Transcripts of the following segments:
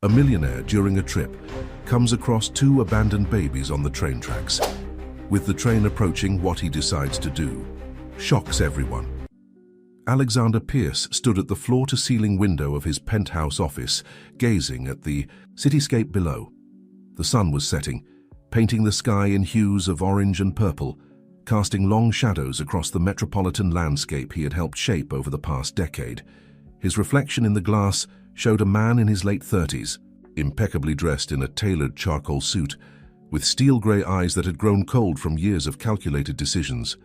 A millionaire, during a trip, comes across two abandoned babies on the train tracks. With the train approaching, what he decides to do shocks everyone. Alexander Pierce stood at the floor-to-ceiling window of his penthouse office, gazing at the cityscape below. The sun was setting, painting the sky in hues of orange and purple, casting long shadows across the metropolitan landscape he had helped shape over the past decade. His reflection in the glass showed a man in his late 30s, impeccably dressed in a tailored charcoal suit, with steel-grey eyes that had grown cold from years of calculated decisions.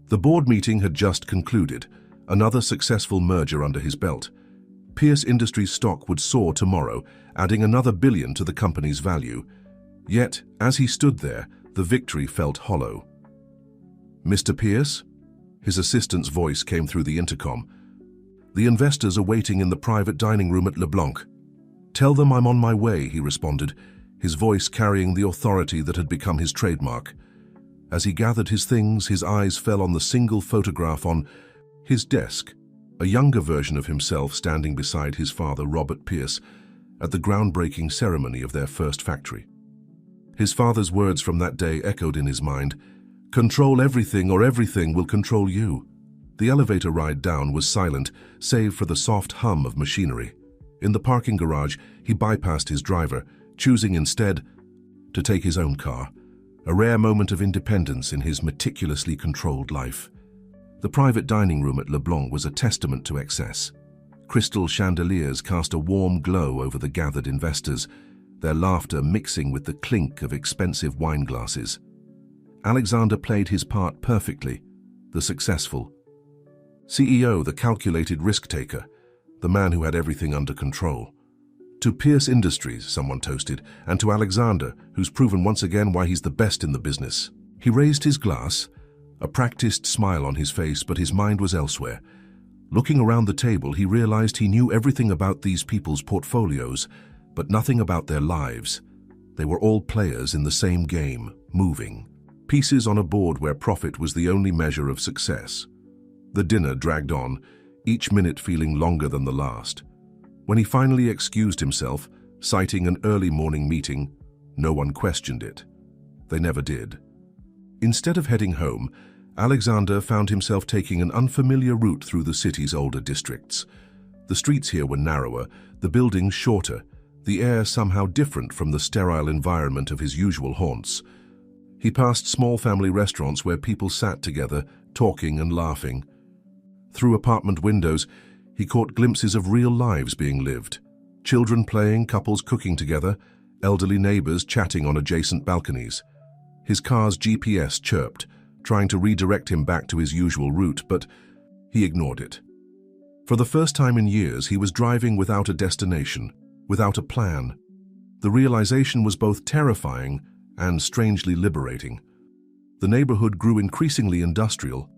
The board meeting had just concluded, another successful merger under his belt. Pierce Industries stock would soar tomorrow, adding another billion to the company's value. Yet, as he stood there, the victory felt hollow. "Mr. Pierce?" His assistant's voice came through the intercom. "The investors are waiting in the private dining room at LeBlanc." "Tell them I'm on my way," he responded, his voice carrying the authority that had become his trademark. As he gathered his things, his eyes fell on the single photograph on his desk, a younger version of himself standing beside his father, Robert Pierce, at the groundbreaking ceremony of their first factory. His father's words from that day echoed in his mind, "Control everything or everything will control you." The elevator ride down was silent, save for the soft hum of machinery. In the parking garage, he bypassed his driver, choosing instead to take his own car, a rare moment of independence in his meticulously controlled life. The private dining room at LeBlanc was a testament to excess. Crystal chandeliers cast a warm glow over the gathered investors, their laughter mixing with the clink of expensive wine glasses. Alexander played his part perfectly, the successful CEO, the calculated risk-taker, the man who had everything under control. "To Pierce Industries," someone toasted, "and to Alexander, who's proven once again why he's the best in the business." He raised his glass, a practiced smile on his face, but his mind was elsewhere. Looking around the table, he realized he knew everything about these people's portfolios, but nothing about their lives. They were all players in the same game, moving pieces on a board where profit was the only measure of success. The dinner dragged on, each minute feeling longer than the last. When he finally excused himself, citing an early morning meeting, no one questioned it. They never did. Instead of heading home, Alexander found himself taking an unfamiliar route through the city's older districts. The streets here were narrower, the buildings shorter, the air somehow different from the sterile environment of his usual haunts. He passed small family restaurants where people sat together, talking and laughing. Through apartment windows, he caught glimpses of real lives being lived. Children playing, couples cooking together, elderly neighbors chatting on adjacent balconies. His car's GPS chirped, trying to redirect him back to his usual route, but he ignored it. For the first time in years, he was driving without a destination, without a plan. The realization was both terrifying and strangely liberating. The neighborhood grew increasingly industrial.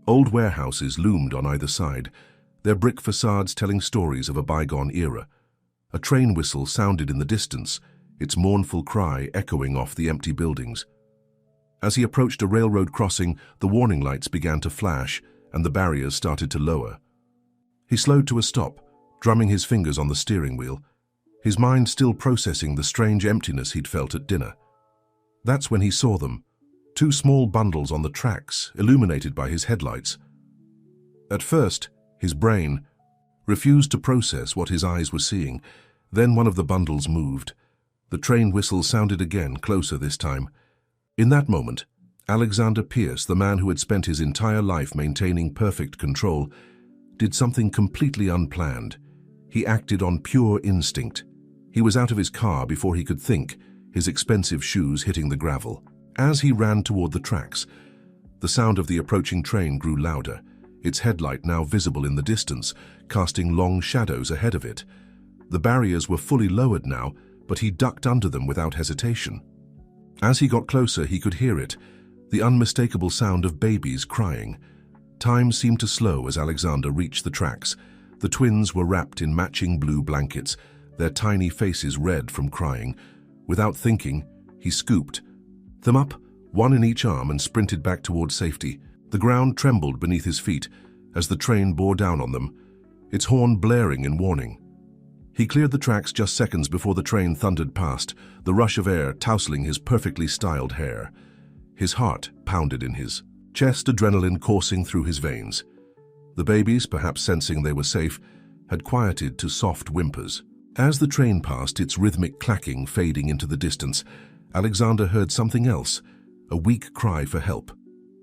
Old warehouses loomed on either side, their brick facades telling stories of a bygone era. A train whistle sounded in the distance, its mournful cry echoing off the empty buildings. As he approached a railroad crossing, the warning lights began to flash and the barriers started to lower. He slowed to a stop, drumming his fingers on the steering wheel, his mind still processing the strange emptiness he'd felt at dinner. That's when he saw them, two small bundles on the tracks, illuminated by his headlights. At first, his brain refused to process what his eyes were seeing. Then one of the bundles moved. The train whistle sounded again, closer this time. In that moment, Alexander Pierce, the man who had spent his entire life maintaining perfect control, did something completely unplanned. He acted on pure instinct. He was out of his car before he could think, his expensive shoes hitting the gravel. As he ran toward the tracks, the sound of the approaching train grew louder, its headlight now visible in the distance, casting long shadows ahead of it. The barriers were fully lowered now, but he ducked under them without hesitation. As he got closer, he could hear it, the unmistakable sound of babies crying. Time seemed to slow as Alexander reached the tracks. The twins were wrapped in matching blue blankets, their tiny faces red from crying. Without thinking, he scooped them up, one in each arm, and sprinted back toward safety. The ground trembled beneath his feet as the train bore down on them, its horn blaring in warning. He cleared the tracks just seconds before the train thundered past, the rush of air tousling his perfectly styled hair. His heart pounded in his chest, adrenaline coursing through his veins. The babies, perhaps sensing they were safe, had quieted to soft whimpers. As the train passed, its rhythmic clacking fading into the distance, Alexander heard something else, a weak cry for help.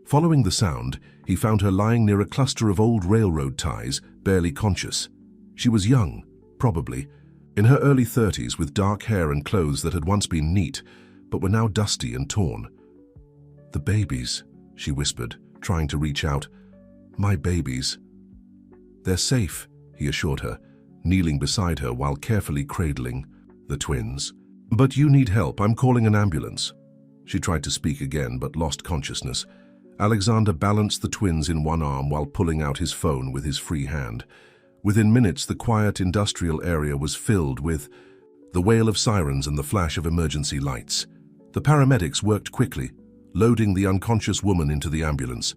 Following the sound, he found her lying near a cluster of old railroad ties, barely conscious. She was young, probably, in her early 30s, with dark hair and clothes that had once been neat, but were now dusty and torn. "The babies," she whispered, trying to reach out. "My babies." "They're safe," he assured her, kneeling beside her while carefully cradling the twins. "But you need help. I'm calling an ambulance." She tried to speak again, but lost consciousness. Alexander balanced the twins in one arm while pulling out his phone with his free hand. Within minutes, the quiet industrial area was filled with the wail of sirens and the flash of emergency lights. The paramedics worked quickly, loading the unconscious woman into the ambulance.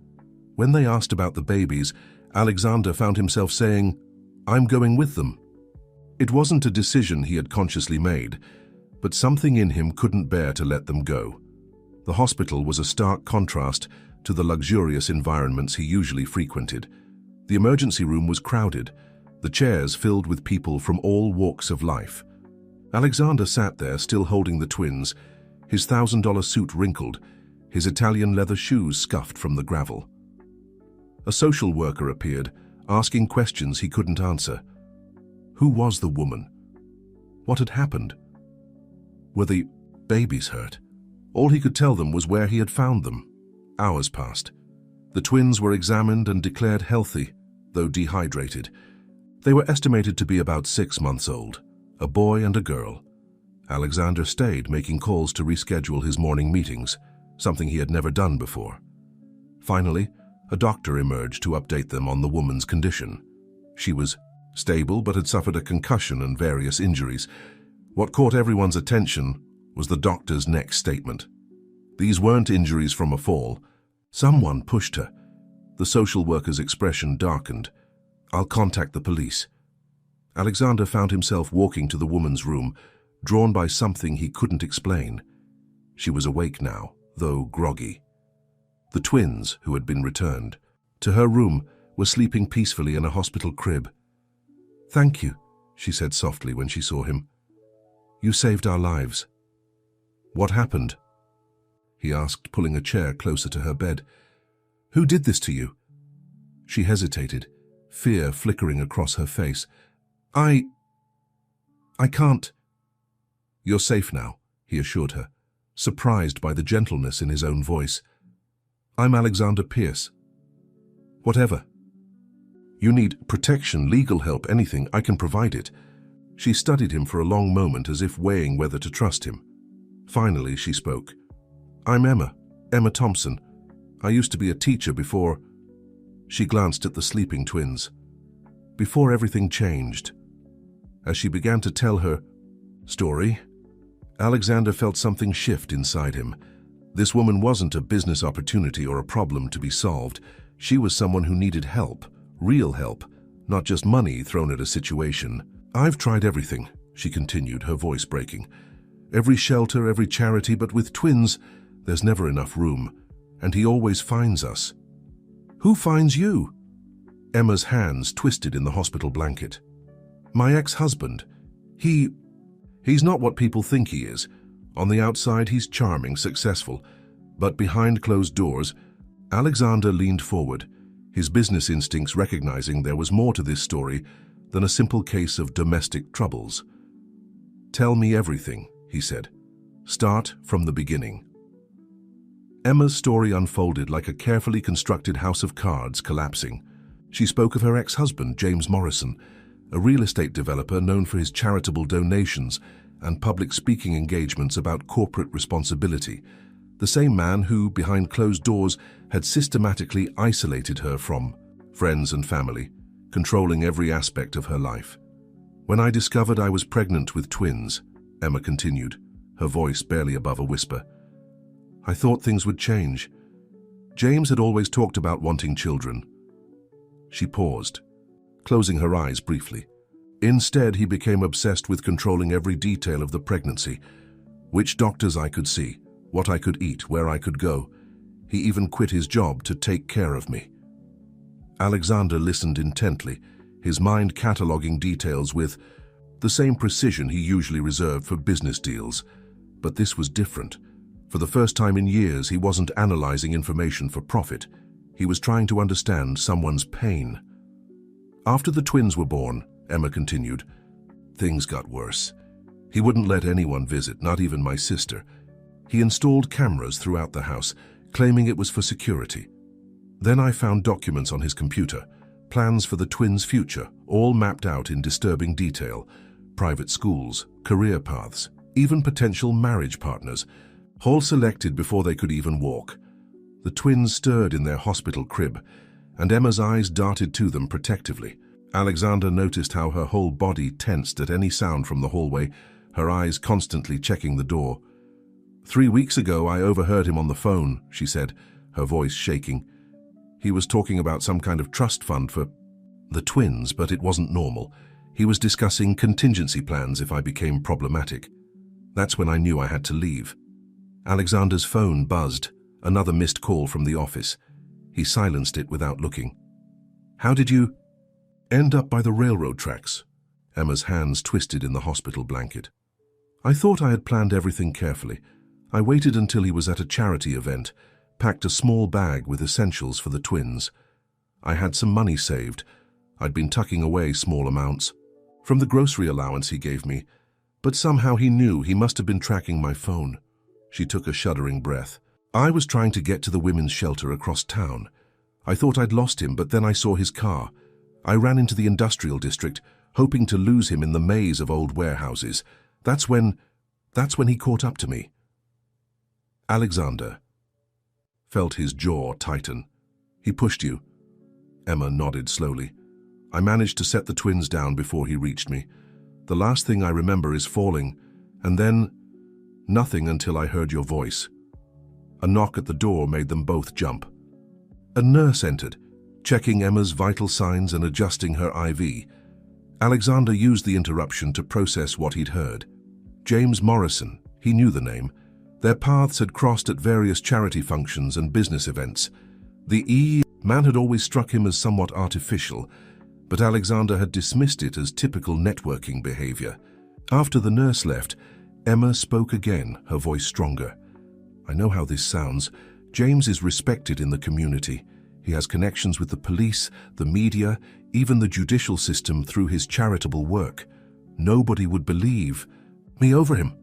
When they asked about the babies, Alexander found himself saying, "I'm going with them." It wasn't a decision he had consciously made, but something in him couldn't bear to let them go. The hospital was a stark contrast to the luxurious environments he usually frequented. The emergency room was crowded, the chairs filled with people from all walks of life. Alexander sat there, still holding the twins, his $1,000 suit wrinkled, his Italian leather shoes scuffed from the gravel. A social worker appeared, asking questions he couldn't answer. Who was the woman? What had happened? Were the babies hurt? All he could tell them was where he had found them. Hours passed. The twins were examined and declared healthy, though dehydrated. They were estimated to be about 6 months old, a boy and a girl. Alexander stayed, making calls to reschedule his morning meetings, something he had never done before. Finally, a doctor emerged to update them on the woman's condition. She was stable but had suffered a concussion and various injuries. What caught everyone's attention was the doctor's next statement. These weren't injuries from a fall. Someone pushed her. The social worker's expression darkened. "I'll contact the police." Alexander found himself walking to the woman's room, drawn by something he couldn't explain. She was awake now, though groggy. The twins, who had been returned to her room, were sleeping peacefully in a hospital crib. "Thank you," she said softly when she saw him. "You saved our lives." "What happened?" he asked, pulling a chair closer to her bed. "Who did this to you?" She hesitated, fear flickering across her face. I can't." "You're safe now," he assured her, surprised by the gentleness in his own voice. "I'm Alexander Pierce." "Whatever. You need protection, legal help, anything, I can provide it." She studied him for a long moment, as if weighing whether to trust him. Finally, she spoke. "I'm Emma Thompson. I used to be a teacher before." She glanced at the sleeping twins. "Before everything changed." As she began to tell her story, Alexander felt something shift inside him. This woman wasn't a business opportunity or a problem to be solved. She was someone who needed help, real help, not just money thrown at a situation. "I've tried everything," she continued, her voice breaking. "Every shelter, every charity, but with twins, there's never enough room. And he always finds us." "Who finds you?" Emma's hands twisted in the hospital blanket. "My ex-husband. He's not what people think he is. On the outside, he's charming, successful. But behind closed doors," Alexander leaned forward, his business instincts recognizing there was more to this story than a simple case of domestic troubles. "Tell me everything," he said. "Start from the beginning." Emma's story unfolded like a carefully constructed house of cards collapsing. She spoke of her ex-husband, James Morrison, a real estate developer known for his charitable donations and public speaking engagements about corporate responsibility, the same man who, behind closed doors, had systematically isolated her from friends and family, controlling every aspect of her life. "When I discovered I was pregnant with twins," Emma continued, her voice barely above a whisper, "I thought things would change. James had always talked about wanting children." She paused, closing her eyes briefly. Instead, he became obsessed with controlling every detail of the pregnancy. Which doctors I could see, what I could eat, where I could go. He even quit his job to take care of me. Alexander listened intently, his mind cataloging details with the same precision he usually reserved for business deals. But this was different. For the first time in years, he wasn't analyzing information for profit. He was trying to understand someone's pain. After the twins were born, Emma continued, things got worse. He wouldn't let anyone visit, not even my sister. He installed cameras throughout the house, claiming it was for security. Then I found documents on his computer, plans for the twins' future, all mapped out in disturbing detail. Private schools, career paths, even potential marriage partners, all selected before they could even walk. The twins stirred in their hospital crib, and Emma's eyes darted to them protectively. Alexander noticed how her whole body tensed at any sound from the hallway, her eyes constantly checking the door. 3 weeks ago, I overheard him on the phone, she said, her voice shaking. He was talking about some kind of trust fund for the twins, but it wasn't normal. He was discussing contingency plans if I became problematic. That's when I knew I had to leave. Alexander's phone buzzed, another missed call from the office. He silenced it without looking. How did you end up by the railroad tracks? Emma's hands twisted in the hospital blanket. I thought I had planned everything carefully. I waited until he was at a charity event, packed a small bag with essentials for the twins. I had some money saved. I'd been tucking away small amounts from the grocery allowance he gave me, but somehow he knew. He must have been tracking my phone. She took a shuddering breath. I was trying to get to the women's shelter across town. I thought I'd lost him, but then I saw his car. I ran into the industrial district, hoping to lose him in the maze of old warehouses. That's when he caught up to me. Alexander felt his jaw tighten. He pushed you. Emma nodded slowly. I managed to set the twins down before he reached me. The last thing I remember is falling, and then nothing until I heard your voice. A knock at the door made them both jump. A nurse entered, checking Emma's vital signs and adjusting her IV. Alexander used the interruption to process what he'd heard. James Morrison, he knew the name. Their paths had crossed at various charity functions and business events. The man had always struck him as somewhat artificial, but Alexander had dismissed it as typical networking behavior. After the nurse left, Emma spoke again, her voice stronger. I know how this sounds. James is respected in the community. He has connections with the police, the media, even the judicial system through his charitable work. Nobody would believe me over him.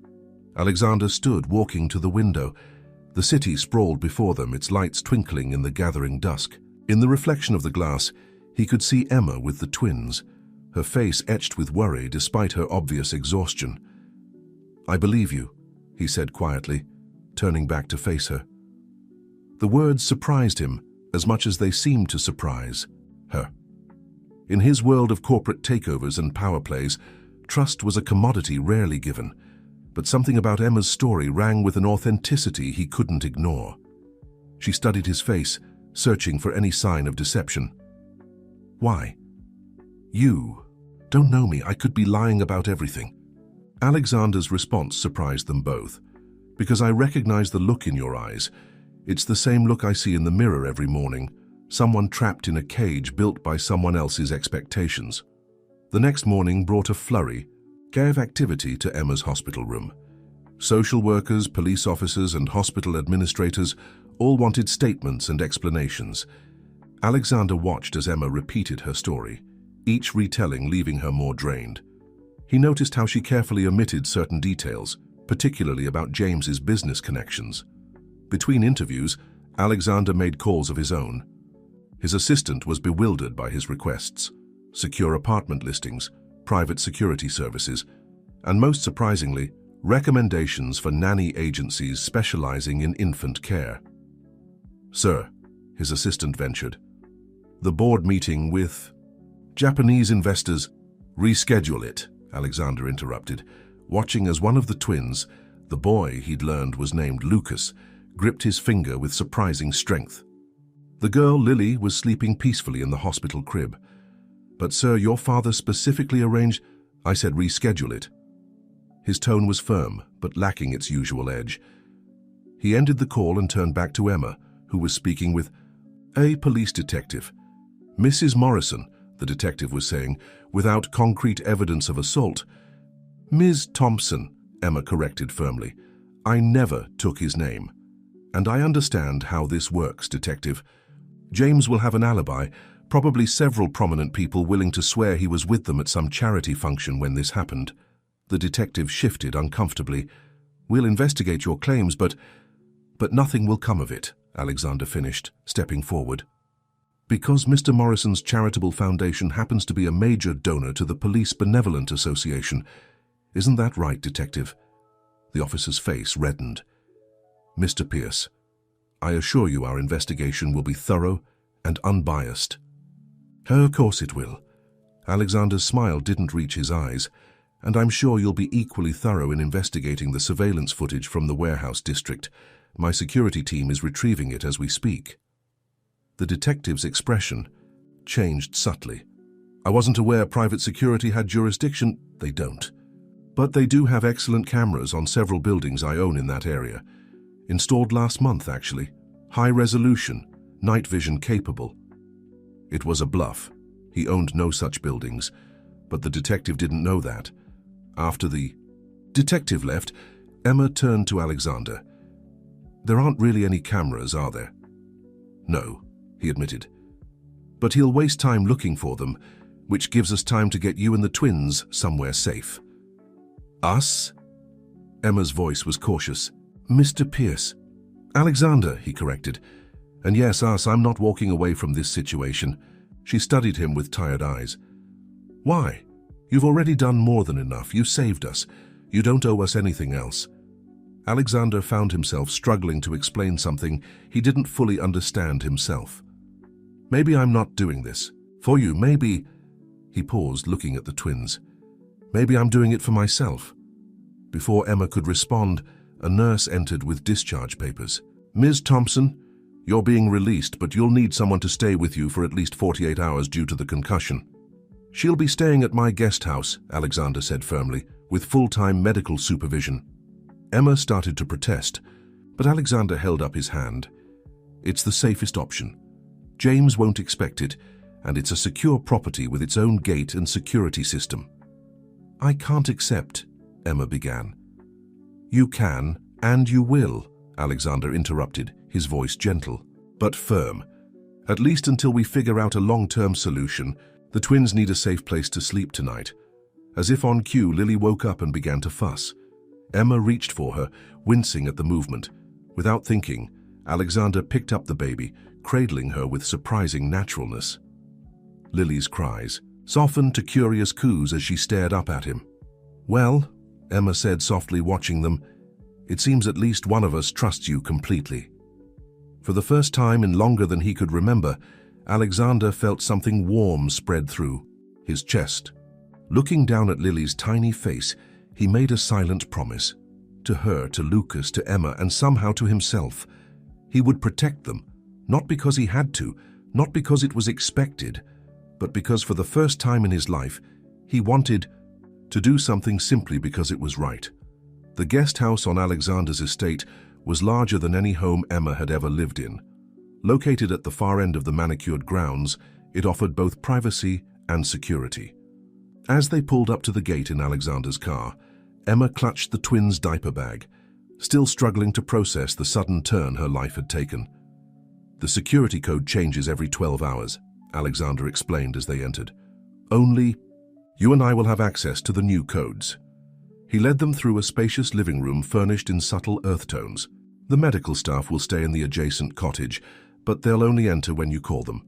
Alexander stood, walking to the window. The city sprawled before them, its lights twinkling in the gathering dusk. In the reflection of the glass, he could see Emma with the twins, her face etched with worry despite her obvious exhaustion. I believe you, he said quietly, turning back to face her. The words surprised him as much as they seemed to surprise her. In his world of corporate takeovers and power plays, trust was a commodity rarely given, but something about Emma's story rang with an authenticity he couldn't ignore. She studied his face, searching for any sign of deception. Why? You don't know me. I could be lying about everything. Alexander's response surprised them both. Because I recognize the look in your eyes. It's the same look I see in the mirror every morning. Someone trapped in a cage built by someone else's expectations. The next morning brought a flurry, gave activity to Emma's hospital room. Social workers, police officers, and hospital administrators all wanted statements and explanations. Alexander watched as Emma repeated her story, each retelling leaving her more drained. He noticed how she carefully omitted certain details, particularly about James's business connections. Between interviews, Alexander made calls of his own. His assistant was bewildered by his requests: secure apartment listings, private security services, and most surprisingly, recommendations for nanny agencies specializing in infant care. Sir, his assistant ventured. The board meeting with Japanese investors. Reschedule it, Alexander interrupted, watching as one of the twins, the boy he'd learned was named Lucas, gripped his finger with surprising strength. The girl, Lily, was sleeping peacefully in the hospital crib. But sir, your father specifically arranged. I said reschedule it. His tone was firm, but lacking its usual edge. He ended the call and turned back to Emma, who was speaking with a police detective. Mrs. Morrison, the detective was saying, without concrete evidence of assault. Ms. Thompson, Emma corrected firmly. I never took his name. And I understand how this works, detective. James will have an alibi, probably several prominent people willing to swear he was with them at some charity function when this happened. The detective shifted uncomfortably. We'll investigate your claims, but nothing will come of it, Alexander finished, stepping forward. Because Mr. Morrison's charitable foundation happens to be a major donor to the Police Benevolent Association. Isn't that right, detective? The officer's face reddened. Mr. Pierce, I assure you our investigation will be thorough and unbiased. Oh, of course it will. Alexander's smile didn't reach his eyes, and I'm sure you'll be equally thorough in investigating the surveillance footage from the warehouse district. My security team is retrieving it as we speak. The detective's expression changed subtly. I wasn't aware private security had jurisdiction. They don't. But they do have excellent cameras on several buildings I own in that area. Installed last month, actually. High resolution, night vision capable. It was a bluff. He owned no such buildings, but the detective didn't know that. After the detective left, Emma turned to Alexander. There aren't really any cameras, are there? No, he admitted. But he'll waste time looking for them, which gives us time to get you and the twins somewhere safe. Us? Emma's voice was cautious. Mr. Pierce. Alexander, he corrected. And yes, us, I'm not walking away from this situation. She studied him with tired eyes. Why? You've already done more than enough. You saved us. You don't owe us anything else. Alexander found himself struggling to explain something he didn't fully understand himself. Maybe I'm not doing this. For you, maybe... He paused, looking at the twins. Maybe I'm doing it for myself. Before Emma could respond, a nurse entered with discharge papers. Ms. Thompson, you're being released, but you'll need someone to stay with you for at least 48 hours due to the concussion. She'll be staying at my guest house, Alexander said firmly, with full-time medical supervision. Emma started to protest, but Alexander held up his hand. It's the safest option. James won't expect it, and it's a secure property with its own gate and security system. I can't accept, Emma began. You can, and you will, Alexander interrupted, his voice gentle, but firm. At least until we figure out a long-term solution. The twins need a safe place to sleep tonight. As if on cue, Lily woke up and began to fuss. Emma reached for her, wincing at the movement. Without thinking, Alexander picked up the baby, cradling her with surprising naturalness. Lily's cries softened to curious coos as she stared up at him. Well, Emma said softly, watching them, it seems at least one of us trusts you completely. For the first time in longer than he could remember, Alexander felt something warm spread through his chest. Looking down at Lily's tiny face, he made a silent promise. To her, to Lucas, to Emma, and somehow to himself. He would protect them, not because he had to, not because it was expected, but because for the first time in his life, he wanted to do something simply because it was right. The guest house on Alexander's estate was larger than any home Emma had ever lived in. Located at the far end of the manicured grounds, it offered both privacy and security. As they pulled up to the gate in Alexander's car, Emma clutched the twins' diaper bag, still struggling to process the sudden turn her life had taken. The security code changes every 12 hours, Alexander explained as they entered. Only you and I will have access to the new codes. He led them through a spacious living room furnished in subtle earth tones. The medical staff will stay in the adjacent cottage, but they'll only enter when you call them.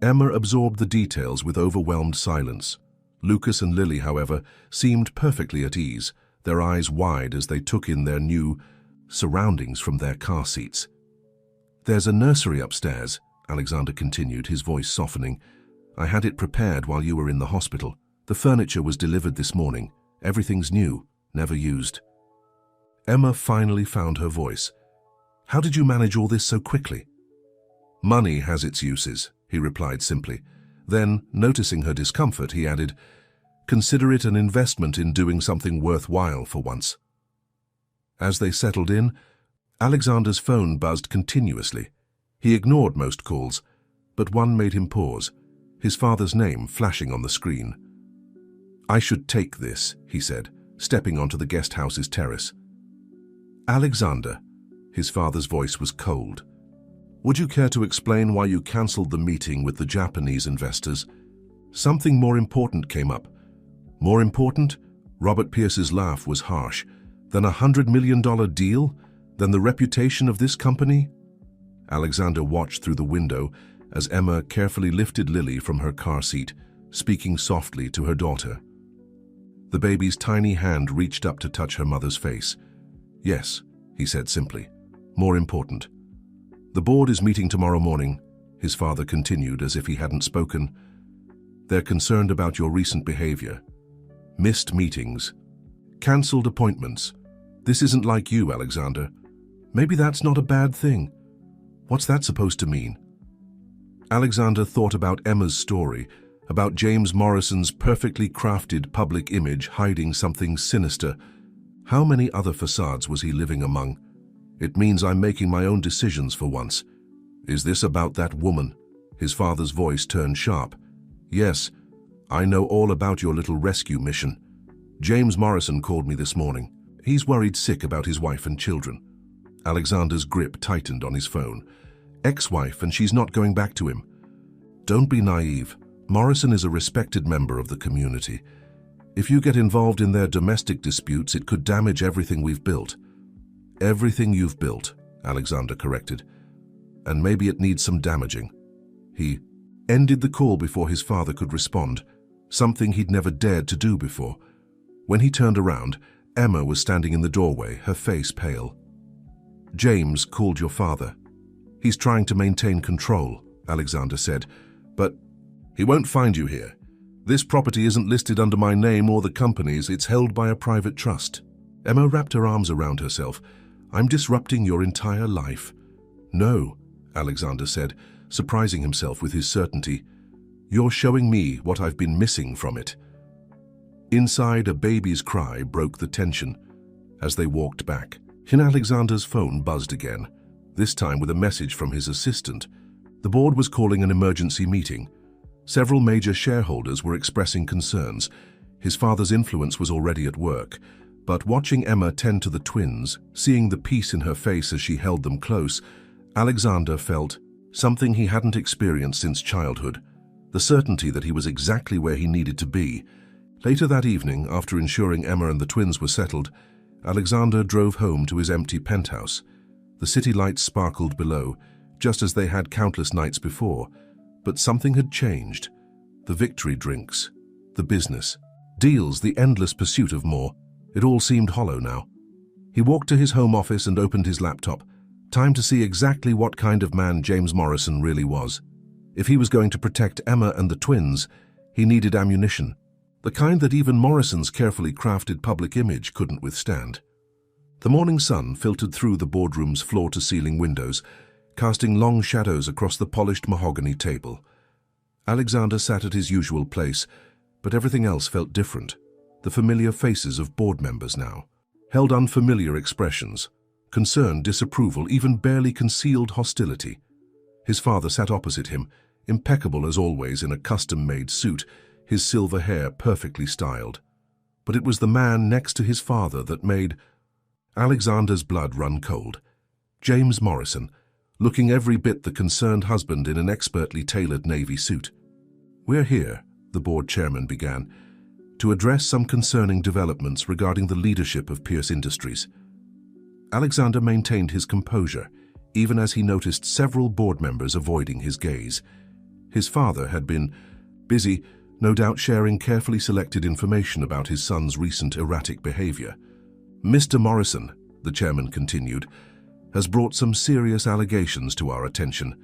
Emma absorbed the details with overwhelmed silence. Lucas and Lily, however, seemed perfectly at ease, their eyes wide as they took in their new surroundings from their car seats. There's a nursery upstairs, Alexander continued, his voice softening. I had it prepared while you were in the hospital. The furniture was delivered this morning. Everything's new, never used. Emma finally found her voice. How did you manage all this so quickly? Money has its uses, he replied simply. Then, noticing her discomfort, he added, Consider it an investment in doing something worthwhile for once. As they settled in, Alexander's phone buzzed continuously. He ignored most calls, but one made him pause, his father's name flashing on the screen. "I should take this," he said, stepping onto the guest house's terrace. "Alexander," his father's voice was cold. "Would you care to explain why you cancelled the meeting with the Japanese investors? Something more important came up." "More important?" Robert Pierce's laugh was harsh. "Than $100 million deal? Than the reputation of this company?" Alexander watched through the window as Emma carefully lifted Lily from her car seat, speaking softly to her daughter. The baby's tiny hand reached up to touch her mother's face. "Yes," he said simply. "More important." "The board is meeting tomorrow morning," his father continued as if he hadn't spoken. "They're concerned about your recent behavior. Missed meetings. Cancelled appointments. This isn't like you, Alexander. Maybe that's not a bad thing. What's that supposed to mean?" Alexander thought about Emma's story, about James Morrison's perfectly crafted public image hiding something sinister. How many other facades was he living among? "It means I'm making my own decisions for once." "Is this about that woman?" His father's voice turned sharp. "Yes, I know all about your little rescue mission. James Morrison called me this morning. He's worried sick about his wife and children." Alexander's grip tightened on his phone. "Ex-wife, and she's not going back to him." "Don't be naive. Morrison is a respected member of the community. If you get involved in their domestic disputes, it could damage everything we've built." "Everything you've built," Alexander corrected. "And maybe it needs some damaging." He ended the call before his father could respond, something he'd never dared to do before. When he turned around, Emma was standing in the doorway, her face pale. "James called your father. He's trying to maintain control," Alexander said. "But he won't find you here. This property isn't listed under my name or the company's. It's held by a private trust." Emma wrapped her arms around herself. "I'm disrupting your entire life." "No," Alexander said, surprising himself with his certainty. "You're showing me what I've been missing from it." Inside, a baby's cry broke the tension. As they walked back, Alexander's phone buzzed again, this time with a message from his assistant. The board was calling an emergency meeting. Several major shareholders were expressing concerns. His father's influence was already at work, but watching Emma tend to the twins, seeing the peace in her face as she held them close, Alexander felt something he hadn't experienced since childhood, the certainty that he was exactly where he needed to be. Later that evening, after ensuring Emma and the twins were settled, Alexander drove home to his empty penthouse. The city lights sparkled below, just as they had countless nights before, but something had changed. The victory drinks, the business, deals, the endless pursuit of more. It all seemed hollow now. He walked to his home office and opened his laptop. Time to see exactly what kind of man James Morrison really was. If he was going to protect Emma and the twins, he needed ammunition, the kind that even Morrison's carefully crafted public image couldn't withstand. The morning sun filtered through the boardroom's floor-to-ceiling windows, casting long shadows across the polished mahogany table. Alexander sat at his usual place, but everything else felt different. The familiar faces of board members now held unfamiliar expressions, concern, disapproval, even barely concealed hostility. His father sat opposite him, impeccable as always in a custom-made suit, his silver hair perfectly styled. But it was the man next to his father that made Alexander's blood run cold. James Morrison, looking every bit the concerned husband in an expertly tailored navy suit. "We're here," the board chairman began, "to address some concerning developments regarding the leadership of Pierce Industries." Alexander maintained his composure, even as he noticed several board members avoiding his gaze. His father had been busy, no doubt sharing carefully selected information about his son's recent erratic behavior. "Mr. Morrison," the chairman continued, "has brought some serious allegations to our attention.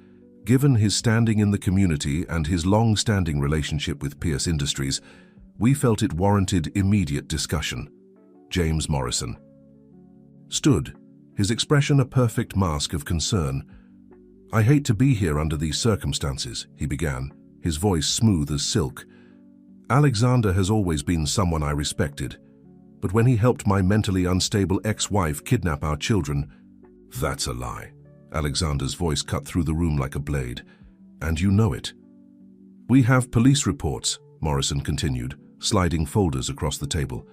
Given his standing in the community and his long-standing relationship with Pierce Industries, we felt it warranted immediate discussion." James Morrison stood, his expression a perfect mask of concern. "I hate to be here under these circumstances," he began, his voice smooth as silk. Alexander has always been someone I respected, but when he helped my mentally unstable ex-wife kidnap our children, that's a lie. Alexander's voice cut through the room like a blade. And you know it. We have police reports, Morrison continued, sliding folders across the table.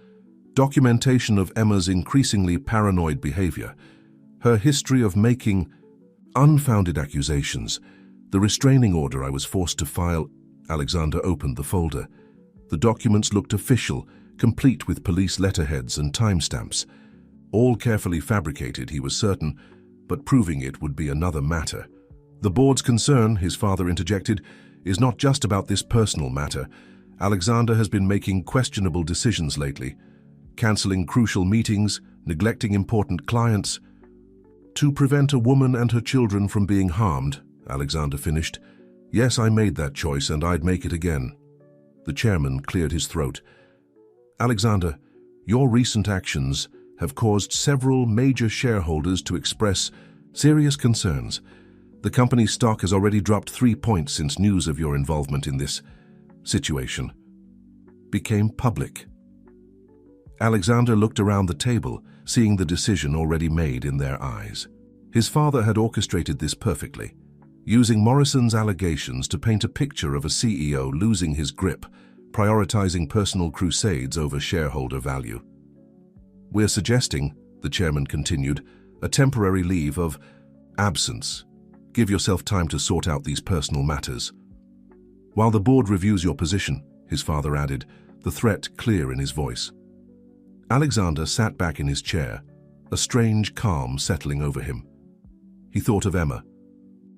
Documentation of Emma's increasingly paranoid behavior, her history of making unfounded accusations, the restraining order I was forced to file. Alexander opened the folder. The documents looked official, complete with police letterheads and timestamps. All carefully fabricated, he was certain, but proving it would be another matter. The board's concern, his father interjected, is not just about this personal matter. Alexander has been making questionable decisions lately, cancelling crucial meetings, neglecting important clients. To prevent a woman and her children from being harmed, Alexander finished. Yes, I made that choice and I'd make it again. The chairman cleared his throat. Alexander, your recent actions have caused several major shareholders to express serious concerns. The company's stock has already dropped 3 points since news of your involvement in this situation became public. Alexander looked around the table, seeing the decision already made in their eyes. His father had orchestrated this perfectly, using Morrison's allegations to paint a picture of a CEO losing his grip, prioritizing personal crusades over shareholder value. We're suggesting, the chairman continued, a temporary leave of absence. Give yourself time to sort out these personal matters. While the board reviews your position, his father added, the threat clear in his voice. Alexander sat back in his chair, a strange calm settling over him. He thought of Emma,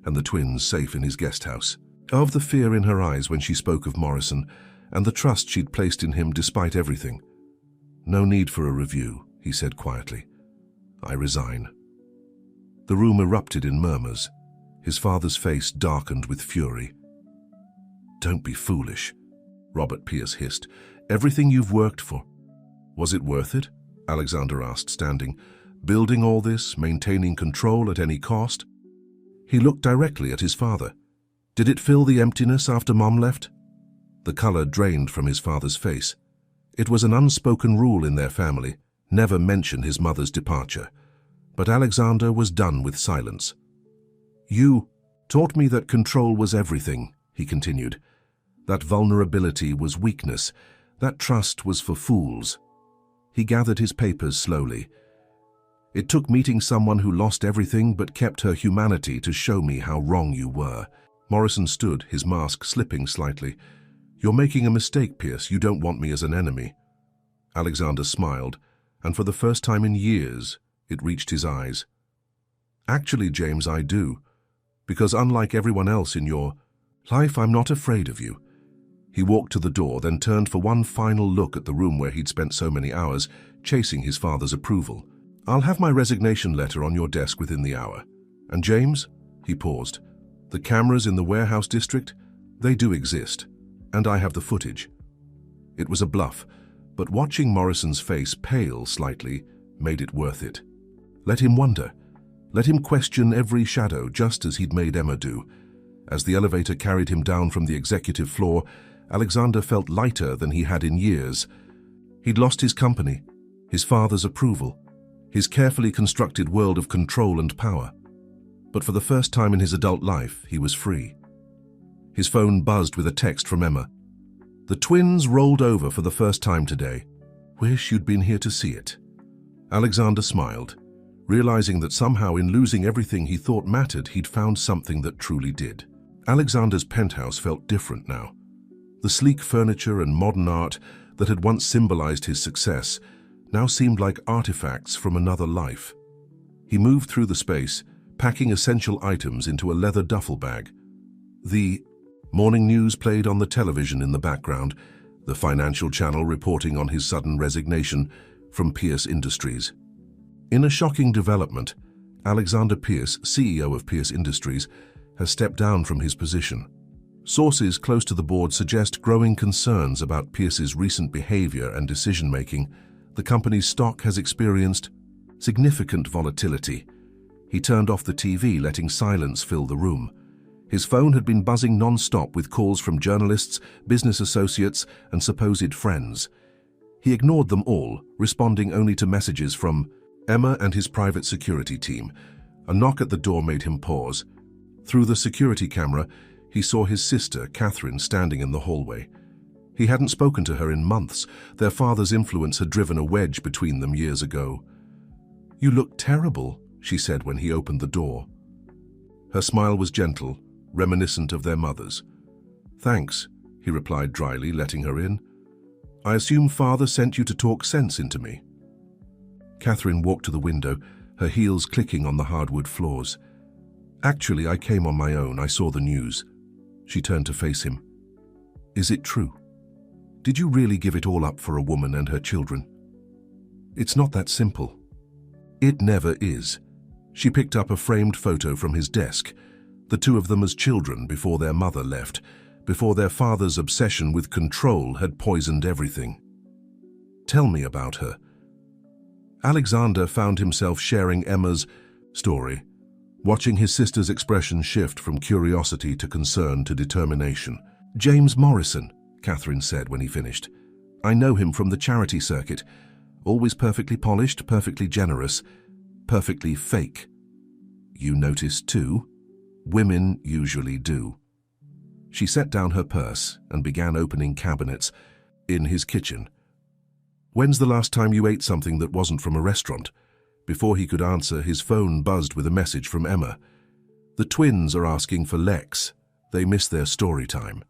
and the twins safe in his guest house, of the fear in her eyes when she spoke of Morrison, and the trust she'd placed in him despite everything. No need for a review, he said quietly. I resign. The room erupted in murmurs. His father's face darkened with fury. Don't be foolish, Robert Pierce hissed. Everything you've worked for. Was it worth it? Alexander asked, standing. Building all this, maintaining control at any cost? He looked directly at his father. Did it fill the emptiness after Mom left? The color drained from his father's face. It was an unspoken rule in their family, never mention his mother's departure. But Alexander was done with silence. You taught me that control was everything, he continued. That vulnerability was weakness, that trust was for fools. He gathered his papers slowly. It took meeting someone who lost everything but kept her humanity to show me how wrong you were. Morrison stood, his mask slipping slightly. You're making a mistake, Pierce. You don't want me as an enemy. Alexander smiled, and for the first time in years, it reached his eyes. Actually, James, I do. Because unlike everyone else in your life, I'm not afraid of you. He walked to the door, then turned for one final look at the room where he'd spent so many hours, chasing his father's approval. I'll have my resignation letter on your desk within the hour. And James, he paused, the cameras in the warehouse district, they do exist, and I have the footage. It was a bluff, but watching Morrison's face pale slightly made it worth it. Let him wonder. Let him question every shadow, just as he'd made Emma do. As the elevator carried him down from the executive floor, Alexander felt lighter than he had in years. He'd lost his company, his father's approval, his carefully constructed world of control and power. But for the first time in his adult life, he was free. His phone buzzed with a text from Emma. The twins rolled over for the first time today. Wish you'd been here to see it. Alexander smiled, realizing that somehow in losing everything he thought mattered, he'd found something that truly did. Alexander's penthouse felt different now. The sleek furniture and modern art that had once symbolized his success now seemed like artifacts from another life. He moved through the space, packing essential items into a leather duffel bag. The morning news played on the television in the background, the financial channel reporting on his sudden resignation from Pierce Industries. In a shocking development, Alexander Pierce, CEO of Pierce Industries, has stepped down from his position. Sources close to the board suggest growing concerns about Pierce's recent behavior and decision-making. The company's stock has experienced significant volatility. He turned off the TV, letting silence fill the room. His phone had been buzzing non-stop with calls from journalists, business associates, and supposed friends. He ignored them all, responding only to messages from Emma and his private security team. A knock at the door made him pause. Through the security camera, he saw his sister, Catherine, standing in the hallway. He hadn't spoken to her in months. Their father's influence had driven a wedge between them years ago. "You look terrible," she said when he opened the door. Her smile was gentle, reminiscent of their mother's. "Thanks," he replied dryly, letting her in. "I assume father sent you to talk sense into me." Catherine walked to the window, her heels clicking on the hardwood floors. "Actually, I came on my own. I saw the news." She turned to face him. "Is it true? Did you really give it all up for a woman and her children?" "It's not that simple." "It never is." She picked up a framed photo from his desk, the two of them as children before their mother left, before their father's obsession with control had poisoned everything. "Tell me about her." Alexander found himself sharing Emma's story, watching his sister's expression shift from curiosity to concern to determination. "James Morrison," Catherine said when he finished. "I know him from the charity circuit. Always perfectly polished, perfectly generous, perfectly fake." "You noticed too?" "Women usually do." She set down her purse and began opening cabinets in his kitchen. "When's the last time you ate something that wasn't from a restaurant?" Before he could answer, his phone buzzed with a message from Emma. "The twins are asking for Lex. They miss their story time."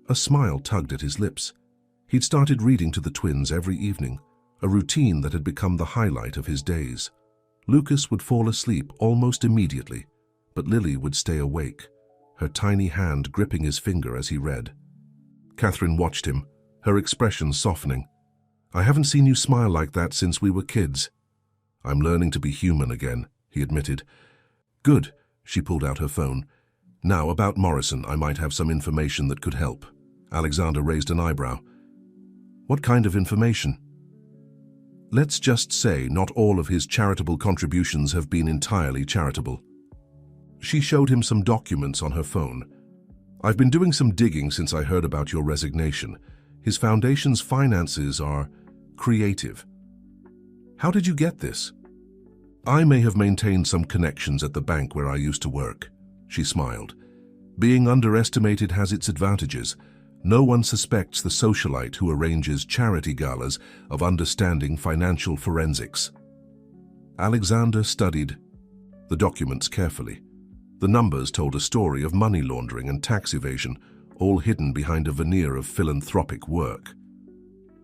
A smile tugged at his lips. He'd started reading to the twins every evening, a routine that had become the highlight of his days. Lucas would fall asleep almost immediately, but Lily would stay awake, her tiny hand gripping his finger as he read. Catherine watched him, her expression softening. "I haven't seen you smile like that since we were kids." "I'm learning to be human again," he admitted. "Good," she pulled out her phone. "Now, about Morrison, I might have some information that could help." Alexander raised an eyebrow. "What kind of information?" "Let's just say not all of his charitable contributions have been entirely charitable." She showed him some documents on her phone. "I've been doing some digging since I heard about your resignation. His foundation's finances are creative." "How did you get this?" "I may have maintained some connections at the bank where I used to work." She smiled. "Being underestimated has its advantages. No one suspects the socialite who arranges charity galas of understanding financial forensics." Alexander studied the documents carefully. The numbers told a story of money laundering and tax evasion, all hidden behind a veneer of philanthropic work.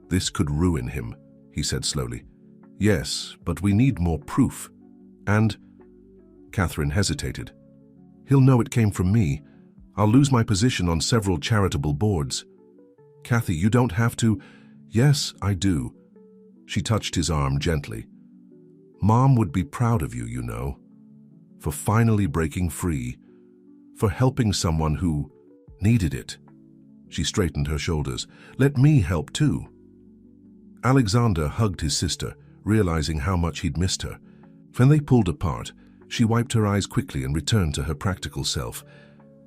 "This could ruin him," he said slowly. "Yes, but we need more proof." "And—" Catherine hesitated. "He'll know it came from me. I'll lose my position on several charitable boards." "Kathy, you don't have to—" "Yes, I do." She touched his arm gently. "Mom would be proud of you, you know, for finally breaking free, for helping someone who needed it." She straightened her shoulders. "Let me help too." Alexander hugged his sister, realizing how much he'd missed her. When they pulled apart, she wiped her eyes quickly and returned to her practical self.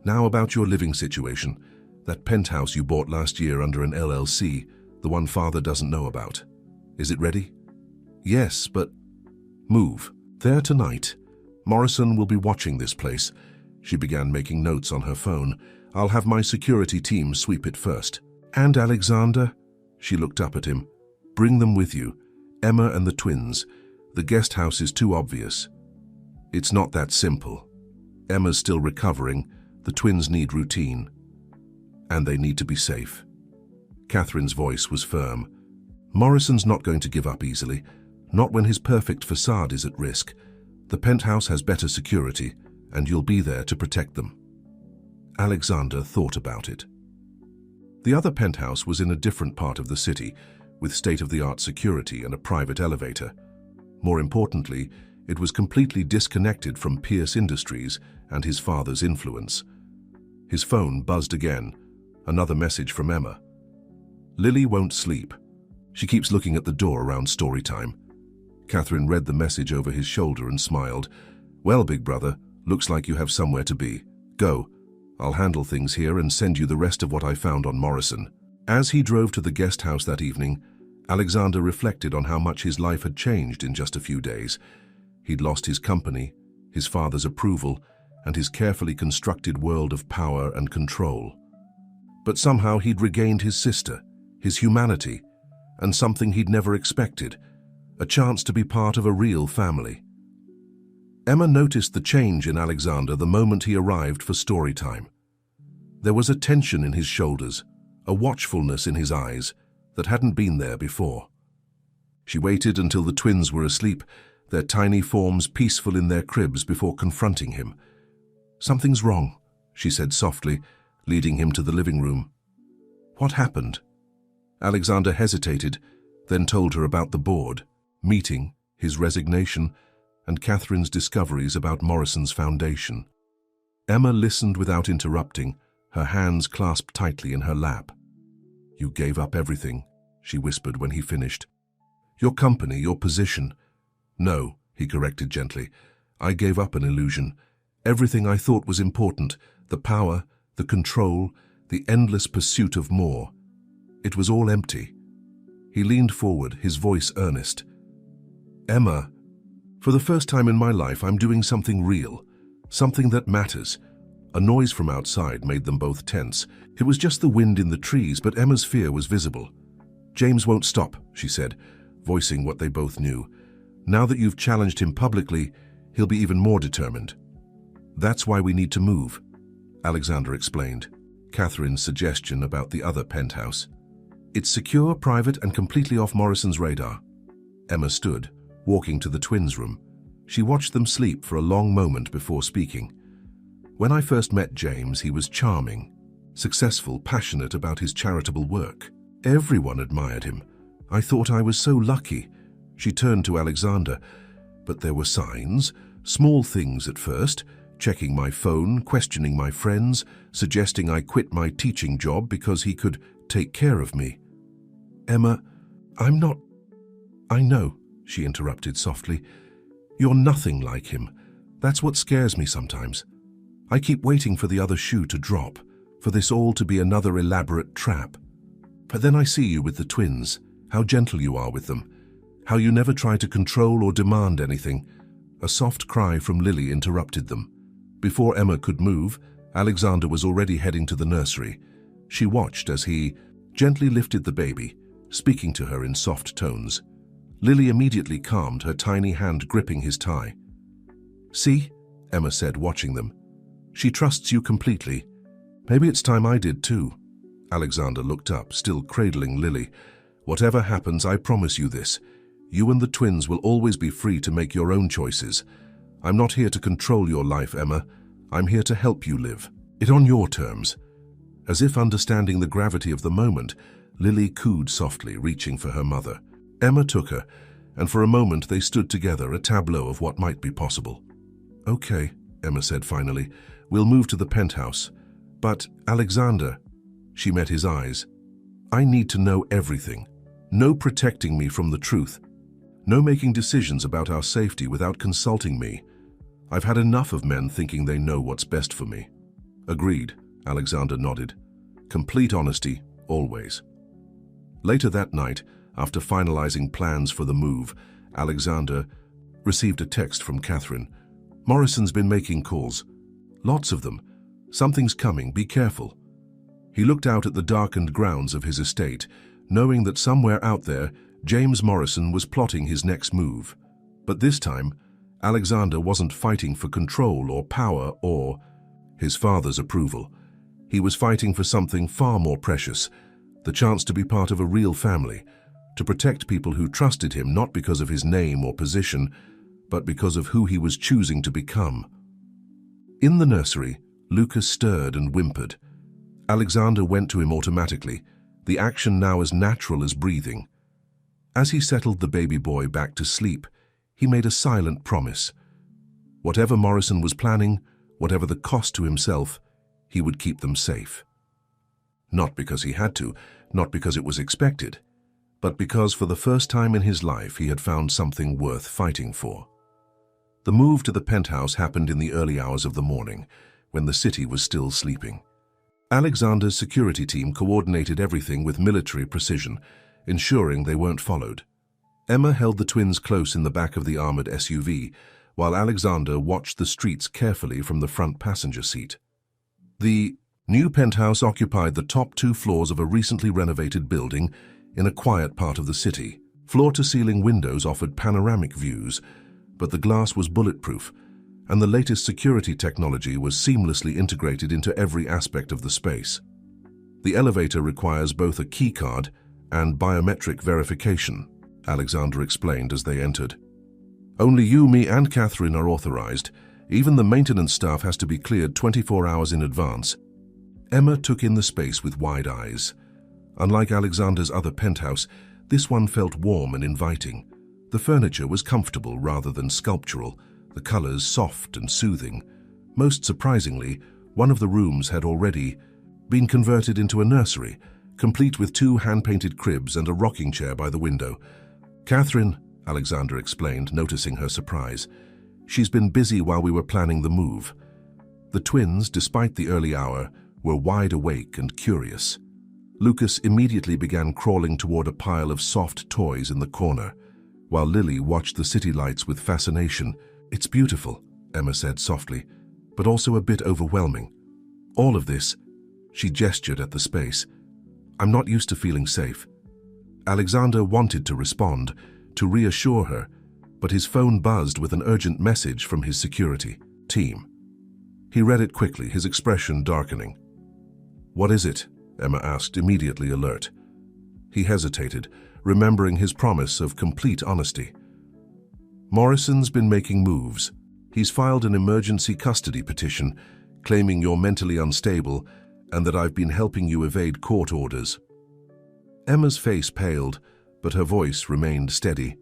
"Now about your living situation. That penthouse you bought last year under an LLC, the one father doesn't know about. Is it ready?" "Yes, but—" "Move. There tonight. Morrison will be watching this place." She began making notes on her phone. "I'll have my security team sweep it first." "And Alexander?" She looked up at him. "Bring them with you. Emma and the twins. The guest house is too obvious." "It's not that simple. Emma's still recovering. The twins need routine. And they need to be safe." Catherine's voice was firm. "Morrison's not going to give up easily, not when his perfect facade is at risk. The penthouse has better security, and you'll be there to protect them." Alexander thought about it. The other penthouse was in a different part of the city, with state-of-the-art security and a private elevator. More importantly, it was completely disconnected from Pierce Industries and his father's influence. His phone buzzed again, another message from Emma. "Lily won't sleep. She keeps looking at the door around story time." Catherine read the message over his shoulder and smiled. "Well, big brother, looks like you have somewhere to be. Go. I'll handle things here and send you the rest of what I found on Morrison. As he drove to the guest house that evening, Alexander reflected on how much his life had changed in just a few days. He'd lost his company, his father's approval, and his carefully constructed world of power and control. But somehow he'd regained his sister, his humanity, and something he'd never expected, a chance to be part of a real family. Emma noticed the change in Alexander the moment he arrived for story time. There was a tension in his shoulders, a watchfulness in his eyes that hadn't been there before. She waited until the twins were asleep, their tiny forms peaceful in their cribs, before confronting him. "Something's wrong," she said softly, leading him to the living room. "What happened?" Alexander hesitated, then told her about the board, meeting, his resignation, and Catherine's discoveries about Morrison's foundation. Emma listened without interrupting, her hands clasped tightly in her lap. "You gave up everything," she whispered when he finished. "Your company, your position." "No," he corrected gently. "I gave up an illusion. Everything I thought was important, the power, the control, the endless pursuit of more. It was all empty." He leaned forward, his voice earnest. "Emma, for the first time in my life, I'm doing something real, something that matters." A noise from outside made them both tense. It was just the wind in the trees, but Emma's fear was visible. "James won't stop," she said, voicing what they both knew. "Now that you've challenged him publicly, he'll be even more determined." "That's why we need to move," Alexander explained, Catherine's suggestion about the other penthouse. "It's secure, private, and completely off Morrison's radar." Emma stood, walking to the twins' room. She watched them sleep for a long moment before speaking. "When I first met James, he was charming, successful, passionate about his charitable work. Everyone admired him. I thought I was so lucky." She turned to Alexander. "But there were signs, small things at first, checking my phone, questioning my friends, suggesting I quit my teaching job because he could take care of me." "Emma, I'm not—" "I know," she interrupted softly. "You're nothing like him. That's what scares me sometimes. I keep waiting for the other shoe to drop, for this all to be another elaborate trap. But then I see you with the twins, how gentle you are with them, how you never try to control or demand anything." A soft cry from Lily interrupted them. Before Emma could move, Alexander was already heading to the nursery. She watched as he gently lifted the baby, speaking to her in soft tones. Lily immediately calmed, her tiny hand gripping his tie. "See," Emma said, watching them. "She trusts you completely. Maybe it's time I did too." Alexander looked up, still cradling Lily. "Whatever happens, I promise you this. You and the twins will always be free to make your own choices. I'm not here to control your life, Emma. I'm here to help you live it on your terms." As if understanding the gravity of the moment, Lily cooed softly, reaching for her mother. Emma took her, and for a moment they stood together, a tableau of what might be possible. "Okay," Emma said finally, "we'll move to the penthouse. But, Alexander," she met his eyes, "I need to know everything. No protecting me from the truth. No making decisions about our safety without consulting me. I've had enough of men thinking they know what's best for me." "Agreed," Alexander nodded. "Complete honesty, always." Later that night, after finalizing plans for the move, Alexander received a text from Catherine. "Morrison's been making calls. Lots of them. Something's coming, be careful." He looked out at the darkened grounds of his estate, knowing that somewhere out there, James Morrison was plotting his next move. But this time, Alexander wasn't fighting for control or power or his father's approval. He was fighting for something far more precious, the chance to be part of a real family, to protect people who trusted him not because of his name or position, but because of who he was choosing to become. In the nursery, Lucas stirred and whimpered. Alexander went to him automatically, the action now as natural as breathing. As he settled the baby boy back to sleep, he made a silent promise. Whatever Morrison was planning, whatever the cost to himself, he would keep them safe. Not because he had to, not because it was expected, but because for the first time in his life he had found something worth fighting for. The move to the penthouse happened in the early hours of the morning. when the city was still sleeping. Alexander's security team coordinated everything with military precision, ensuring they weren't followed. Emma held the twins close in the back of the armored SUV, while Alexander watched the streets carefully from the front passenger seat. The new penthouse occupied the top 2 floors of a recently renovated building in a quiet part of the city. Floor-to-ceiling windows offered panoramic views, but the glass was bulletproof, and the latest security technology was seamlessly integrated into every aspect of the space. The elevator requires both a keycard and biometric verification, Alexander explained as they entered. Only you, me, and Catherine are authorized. Even the maintenance staff has to be cleared 24 hours in advance. Emma took in the space with wide eyes. Unlike Alexander's other penthouse, this one felt warm and inviting. The furniture was comfortable rather than sculptural, the colors soft and soothing. Most surprisingly, one of the rooms had already been converted into a nursery, complete with 2 hand-painted cribs and a rocking chair by the window. Catherine, Alexander explained, noticing her surprise. She's been busy while we were planning the move. The twins, despite the early hour, were wide awake and curious. Lucas immediately began crawling toward a pile of soft toys in the corner, while Lily watched the city lights with fascination. "It's beautiful," Emma said softly, "but also a bit overwhelming. All of this," she gestured at the space. "I'm not used to feeling safe." Alexander wanted to respond, to reassure her, but his phone buzzed with an urgent message from his security team. He read it quickly, his expression darkening. "What is it?" Emma asked, immediately alert. He hesitated, remembering his promise of complete honesty. "Morrison's been making moves. He's filed an emergency custody petition, claiming you're mentally unstable and that I've been helping you evade court orders." Emma's face paled, but her voice remained steady.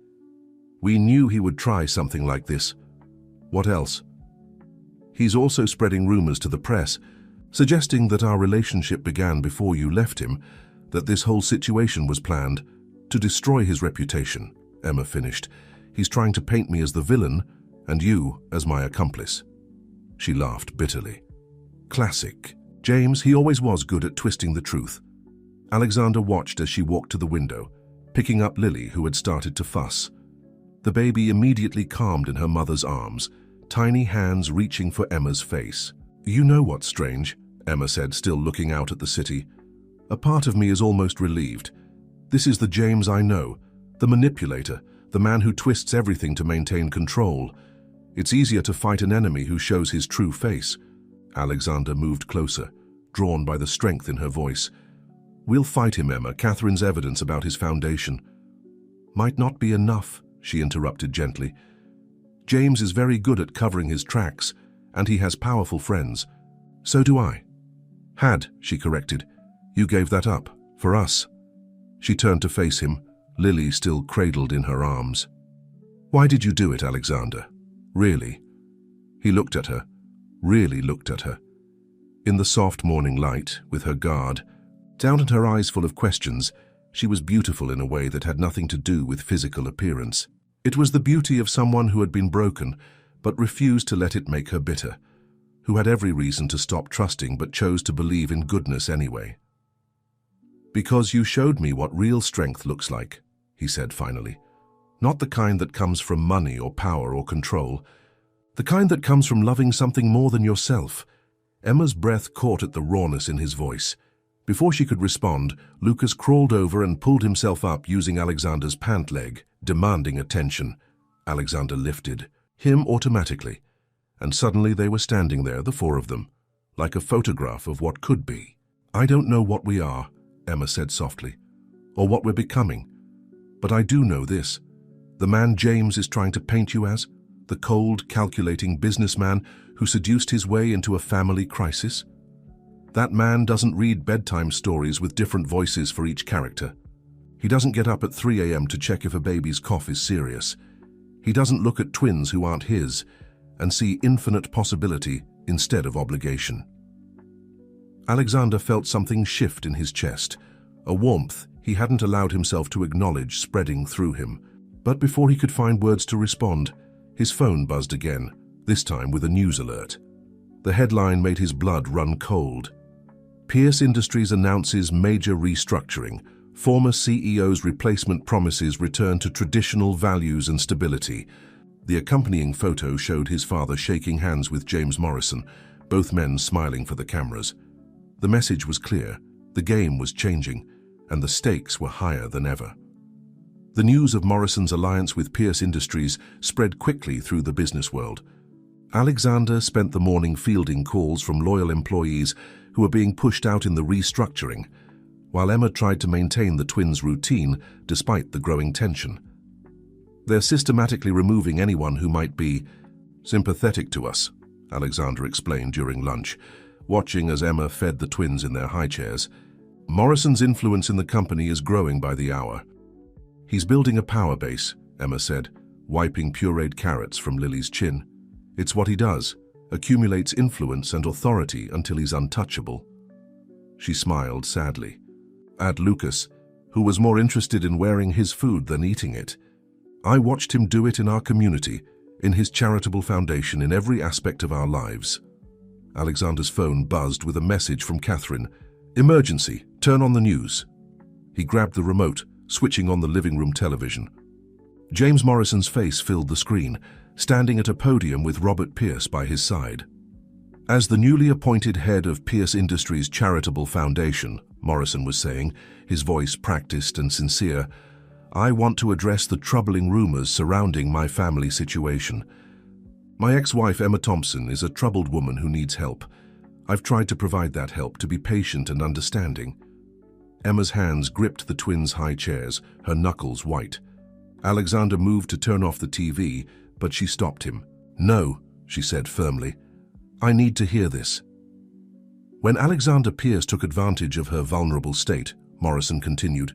"We knew he would try something like this. What else?" "He's also spreading rumors to the press, suggesting that our relationship began before you left him, that this whole situation was planned to destroy his reputation," Emma finished. "He's trying to paint me as the villain and you as my accomplice." She laughed bitterly. "Classic. James, he always was good at twisting the truth." Alexander watched as she walked to the window, picking up Lily, who had started to fuss. The baby immediately calmed in her mother's arms, tiny hands reaching for Emma's face. "You know what's strange?" Emma said, still looking out at the city. "A part of me is almost relieved. This is the James I know, the manipulator, the man who twists everything to maintain control. It's easier to fight an enemy who shows his true face." Alexander moved closer, drawn by the strength in her voice. "We'll fight him, Emma. Catherine's evidence about his foundation." "Might not be enough," she interrupted gently. "James is very good at covering his tracks, and he has powerful friends. So do I." "Had," she corrected. "You gave that up, for us." She turned to face him, Lily still cradled in her arms. "Why did you do it, Alexander? Really?" He looked at her, really looked at her. In the soft morning light, with her guard down and her eyes full of questions, she was beautiful in a way that had nothing to do with physical appearance. It was the beauty of someone who had been broken, but refused to let it make her bitter, who had every reason to stop trusting but chose to believe in goodness anyway. "Because you showed me what real strength looks like," he said finally. "Not the kind that comes from money or power or control. The kind that comes from loving something more than yourself." Emma's breath caught at the rawness in his voice. Before she could respond, Lucas crawled over and pulled himself up using Alexander's pant leg, demanding attention. Alexander lifted him automatically, and suddenly they were standing there, the 4 of them, like a photograph of what could be. "I don't know what we are," Emma said softly, "or what we're becoming. But I do know this. The man James is trying to paint you as, the cold, calculating businessman who seduced his way into a family crisis, that man doesn't read bedtime stories with different voices for each character. He doesn't get up at 3 a.m. to check if a baby's cough is serious. He doesn't look at twins who aren't his and see infinite possibility instead of obligation." Alexander felt something shift in his chest, a warmth he hadn't allowed himself to acknowledge spreading through him. But before he could find words to respond, his phone buzzed again, this time with a news alert. The headline made his blood run cold. Pierce Industries announces major restructuring. Former CEO's replacement promises return to traditional values and stability. The accompanying photo showed his father shaking hands with James Morrison, both men smiling for the cameras. The message was clear. The game was changing, and the stakes were higher than ever. The news of Morrison's alliance with Pierce Industries spread quickly through the business world. Alexander spent the morning fielding calls from loyal employees who were being pushed out in the restructuring, while Emma tried to maintain the twins' routine despite the growing tension. "They're systematically removing anyone who might be sympathetic to us," Alexander explained during lunch, watching as Emma fed the twins in their high chairs. "Morrison's influence in the company is growing by the hour." "He's building a power base," Emma said, wiping pureed carrots from Lily's chin. "It's what he does, accumulates influence and authority until he's untouchable." She smiled sadly. At Lucas, who was more interested in wearing his food than eating it. "I watched him do it in our community, in his charitable foundation, in every aspect of our lives." Alexander's phone buzzed with a message from Catherine. "Emergency, turn on the news." He grabbed the remote, switching on the living room television. James Morrison's face filled the screen, standing at a podium with Robert Pierce by his side. "As the newly appointed head of Pierce Industries' charitable foundation," Morrison was saying, his voice practiced and sincere, "I want to address the troubling rumors surrounding my family situation. My ex-wife, Emma Thompson, is a troubled woman who needs help. I've tried to provide that help, to be patient and understanding." Emma's hands gripped the twins' high chairs, her knuckles white. Alexander moved to turn off the TV, but she stopped him. "No," she said firmly. "I need to hear this." When Alexander Pierce took advantage of her vulnerable state, Morrison continued,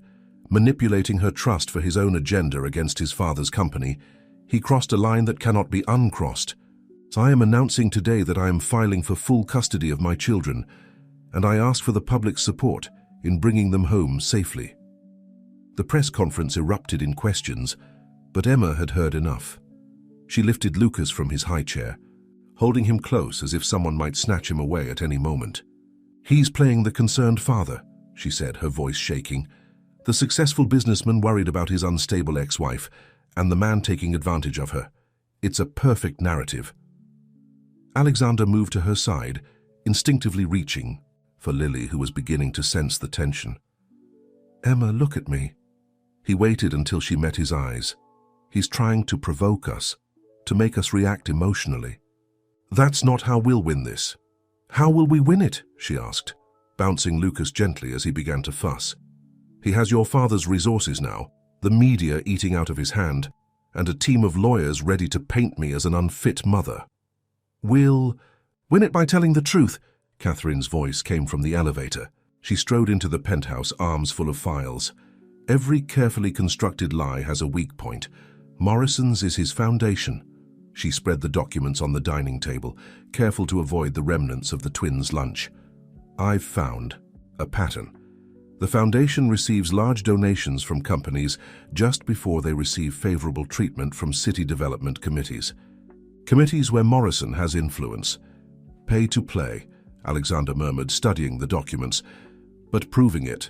manipulating her trust for his own agenda against his father's company, he crossed a line that cannot be uncrossed. "So I am announcing today that I am filing for full custody of my children, and I ask for the public's support in bringing them home safely." The press conference erupted in questions, but Emma had heard enough. She lifted Lucas from his high chair, holding him close as if someone might snatch him away at any moment. "He's playing the concerned father," she said, her voice shaking. "The successful businessman worried about his unstable ex-wife, and the man taking advantage of her. It's a perfect narrative." Alexander moved to her side, instinctively reaching for Lily, who was beginning to sense the tension. "Emma, look at me." He waited until she met his eyes. "He's trying to provoke us, to make us react emotionally. That's not how we'll win this." "How will we win it?" she asked, bouncing Lucas gently as he began to fuss. "He has your father's resources now, the media eating out of his hand, and a team of lawyers ready to paint me as an unfit mother." "We'll win it by telling the truth." Catherine's voice came from the elevator. She strode into the penthouse, arms full of files. "Every carefully constructed lie has a weak point. Morrison's is his foundation." She spread the documents on the dining table, careful to avoid the remnants of the twins' lunch. "I've found a pattern. The foundation receives large donations from companies just before they receive favorable treatment from city development committees. Committees where Morrison has influence. Pay to play," Alexander murmured, studying the documents. "But proving it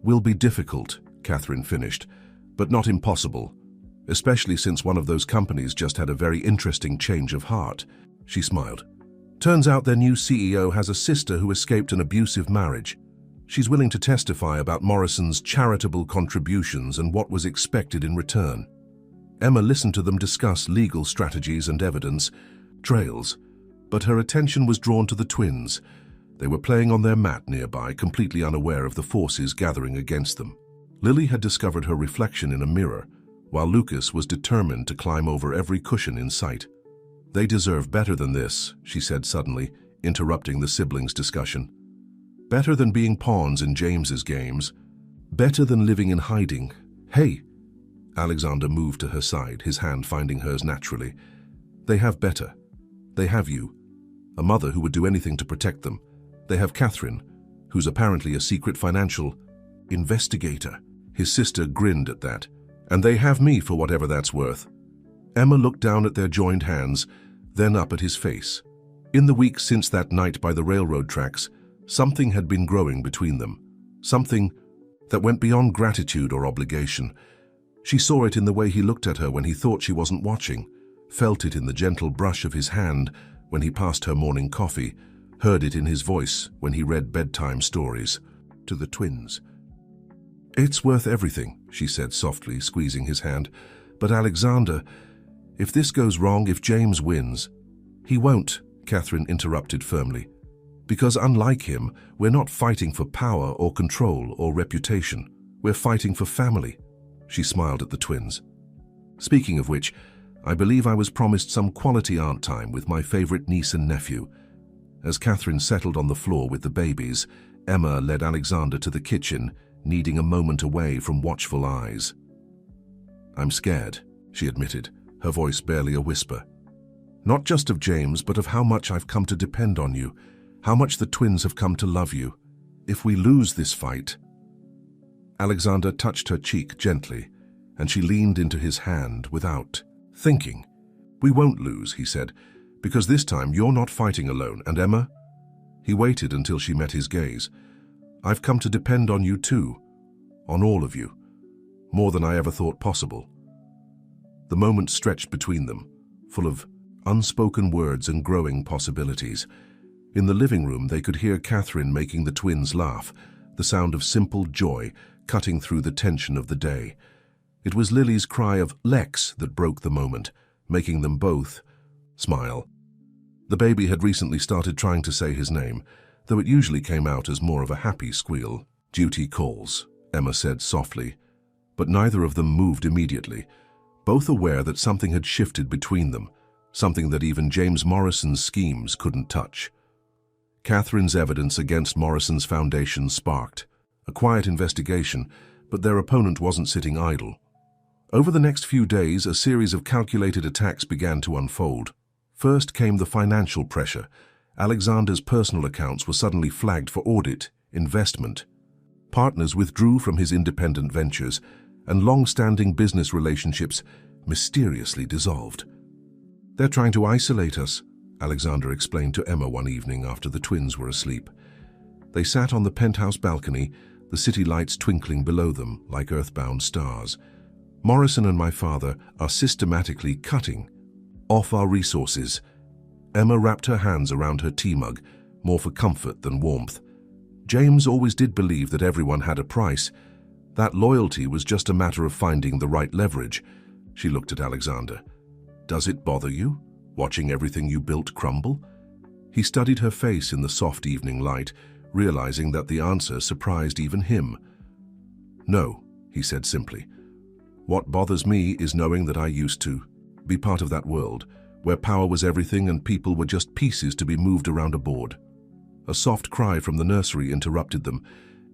will be difficult," Catherine finished, "but not impossible. Especially since one of those companies just had a very interesting change of heart." She smiled. "Turns out their new CEO has a sister who escaped an abusive marriage. She's willing to testify about Morrison's charitable contributions and what was expected in return." Emma listened to them discuss legal strategies and evidence, trails, but her attention was drawn to the twins. They were playing on their mat nearby, completely unaware of the forces gathering against them. Lily had discovered her reflection in a mirror, while Lucas was determined to climb over every cushion in sight. "They deserve better than this," she said suddenly, interrupting the siblings' discussion. "Better than being pawns in James's games. Better than living in hiding. Hey!" Alexander moved to her side, his hand finding hers naturally. "They have better. They have you. A mother who would do anything to protect them. They have Catherine, who's apparently a secret financial investigator." His sister grinned at that. "And they have me for whatever that's worth." Emma looked down at their joined hands, then up at his face. In the weeks since that night by the railroad tracks, something had been growing between them. Something that went beyond gratitude or obligation. She saw it in the way he looked at her when he thought she wasn't watching, felt it in the gentle brush of his hand when he passed her morning coffee, heard it in his voice when he read bedtime stories to the twins. "It's worth everything," she said softly, squeezing his hand. "But Alexander, if this goes wrong, if James wins—" "He won't," Catherine interrupted firmly. "Because unlike him, we're not fighting for power or control or reputation. We're fighting for family." She smiled at the twins. "Speaking of which, I believe I was promised some quality aunt time with my favorite niece and nephew." As Catherine settled on the floor with the babies, Emma led Alexander to the kitchen, needing a moment away from watchful eyes. "I'm scared," she admitted, her voice barely a whisper. "Not just of James, but of how much I've come to depend on you, how much the twins have come to love you. If we lose this fight—" Alexander touched her cheek gently, and she leaned into his hand without thinking. "We won't lose," he said, "because this time you're not fighting alone, and Emma—" He waited until she met his gaze. "I've come to depend on you too, on all of you, more than I ever thought possible." The moment stretched between them, full of unspoken words and growing possibilities. In the living room, they could hear Catherine making the twins laugh, the sound of simple joy cutting through the tension of the day. It was Lily's cry of "Lex" that broke the moment, making them both smile. The baby had recently started trying to say his name, though it usually came out as more of a happy squeal. "Duty calls," Emma said softly, but neither of them moved immediately, both aware that something had shifted between them, something that even James Morrison's schemes couldn't touch. Catherine's evidence against Morrison's foundation sparked a quiet investigation, but their opponent wasn't sitting idle. Over the next few days, a series of calculated attacks began to unfold. First came the financial pressure. Alexander's personal accounts were suddenly flagged for audit, investment. Partners withdrew from his independent ventures, and long-standing business relationships mysteriously dissolved. "They're trying to isolate us," Alexander explained to Emma one evening after the twins were asleep. They sat on the penthouse balcony, the city lights twinkling below them like earthbound stars. "Morrison and my father are systematically cutting off our resources." Emma wrapped her hands around her tea mug, more for comfort than warmth. "James always did believe that everyone had a price. That loyalty was just a matter of finding the right leverage." She looked at Alexander. "Does it bother you, watching everything you built crumble?" He studied her face in the soft evening light, realizing that the answer surprised even him. "No," he said simply. "What bothers me is knowing that I used to be part of that world, where power was everything and people were just pieces to be moved around a board." A soft cry from the nursery interrupted them.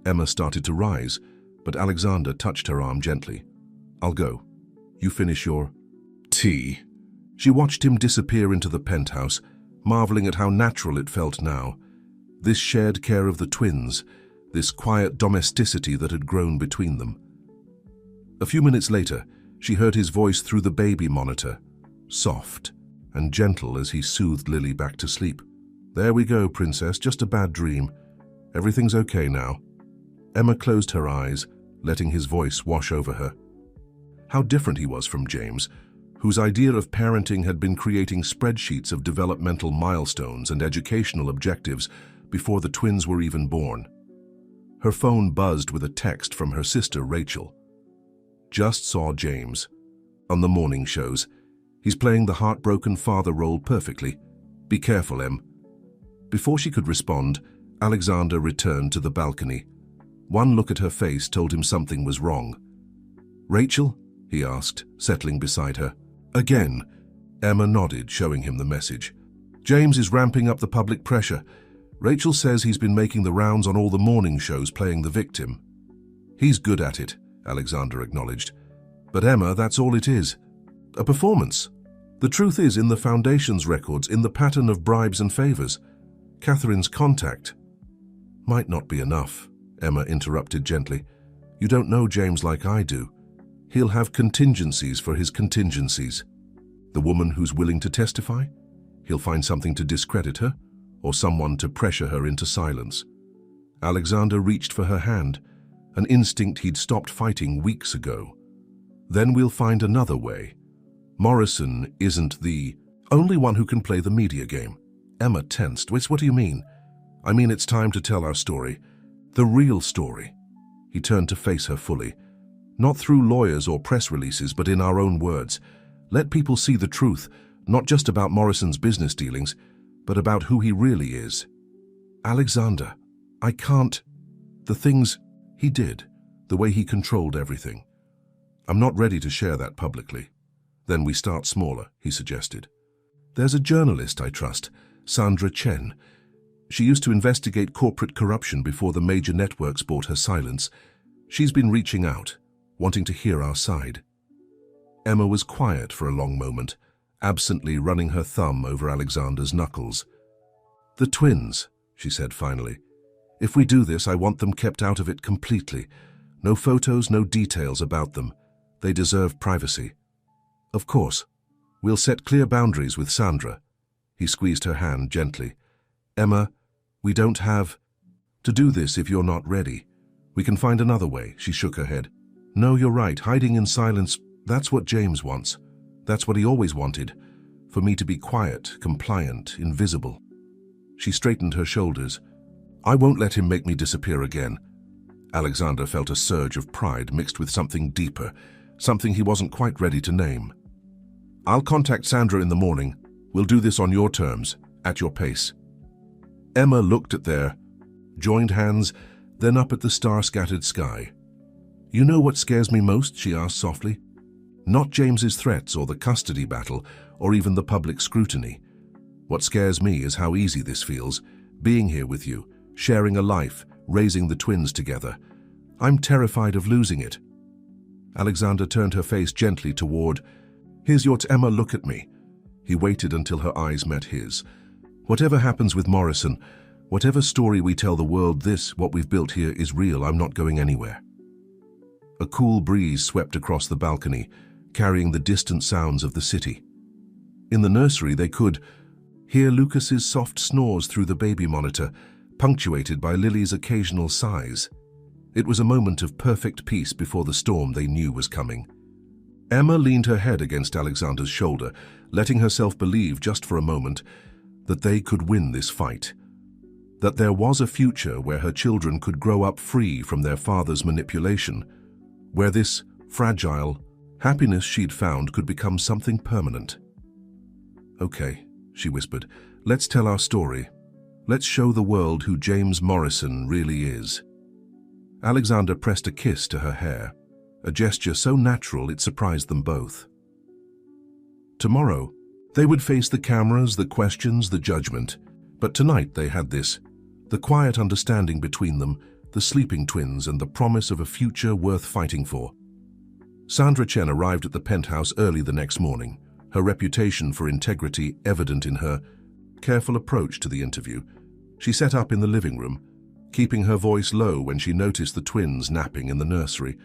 Emma started to rise, but Alexander touched her arm gently. "I'll go. You finish your tea." She watched him disappear into the penthouse, marveling at how natural it felt now. This shared care of the twins, this quiet domesticity that had grown between them. A few minutes later, she heard his voice through the baby monitor, soft and gentle as he soothed Lily back to sleep. "There we go, princess, just a bad dream. Everything's okay now." Emma closed her eyes, letting his voice wash over her. How different he was from James, whose idea of parenting had been creating spreadsheets of developmental milestones and educational objectives before the twins were even born. Her phone buzzed with a text from her sister Rachel. "Just saw James on the morning shows. He's playing the heartbroken father role perfectly. Be careful, Em." Before she could respond, Alexander returned to the balcony. One look at her face told him something was wrong. "Rachel?" he asked, settling beside her. "Again." Emma nodded, showing him the message. "James is ramping up the public pressure. Rachel says he's been making the rounds on all the morning shows playing the victim." "He's good at it," Alexander acknowledged. "But Emma, that's all it is. A performance. The truth is in the Foundation's records, in the pattern of bribes and favors. Catherine's contact might not be enough," Emma interrupted gently. "You don't know James like I do. He'll have contingencies for his contingencies." "The woman who's willing to testify?" He'll find something to discredit her, or someone to pressure her into silence. Alexander reached for her hand, an instinct he'd stopped fighting weeks ago. Then we'll find another way. Morrison isn't the only one who can play the media game. Emma tensed. What do you mean? I mean, it's time to tell our story. The real story. He turned to face her fully. Not through lawyers or press releases, but in our own words. Let people see the truth, not just about Morrison's business dealings, but about who he really is. Alexander, I can't. The things he did, the way he controlled everything. I'm not ready to share that publicly. Then we start smaller, he suggested. There's a journalist I trust, Sandra Chen. She used to investigate corporate corruption before the major networks bought her silence. She's been reaching out, wanting to hear our side. Emma was quiet for a long moment, absently running her thumb over Alexander's knuckles. The twins, she said finally. If we do this, I want them kept out of it completely. No photos, no details about them. They deserve privacy. Of course. We'll set clear boundaries with Sandra. He squeezed her hand gently. Emma, we don't have to do this if you're not ready. We can find another way, she shook her head. No, you're right. Hiding in silence, that's what James wants. That's what he always wanted. For me to be quiet, compliant, invisible. She straightened her shoulders. I won't let him make me disappear again. Alexander felt a surge of pride mixed with something deeper, something he wasn't quite ready to name. I'll contact Sandra in the morning. We'll do this on your terms, at your pace. Emma looked at their joined hands, then up at the star-scattered sky. You know what scares me most? She asked softly. Not James's threats or the custody battle or even the public scrutiny. What scares me is how easy this feels, being here with you, sharing a life, raising the twins together. I'm terrified of losing it. Alexander turned her face gently toward. Here's your Emma, look at me. He waited until her eyes met his. Whatever happens with Morrison, whatever story we tell the world, what we've built here, is real. I'm not going anywhere. A cool breeze swept across the balcony, carrying the distant sounds of the city. In the nursery, they could hear Lucas's soft snores through the baby monitor, punctuated by Lily's occasional sighs. It was a moment of perfect peace before the storm they knew was coming. Emma leaned her head against Alexander's shoulder, letting herself believe just for a moment that they could win this fight. That there was a future where her children could grow up free from their father's manipulation, where this fragile happiness she'd found could become something permanent. Okay, she whispered, let's tell our story. Let's show the world who James Morrison really is. Alexander pressed a kiss to her hair, a gesture so natural it surprised them both. Tomorrow, they would face the cameras, the questions, the judgment, but tonight they had this, the quiet understanding between them, the sleeping twins and the promise of a future worth fighting for. Sandra Chen arrived at the penthouse early the next morning, her reputation for integrity evident in her careful approach to the interview. She sat up in the living room, keeping her voice low when she noticed the twins napping in the nursery.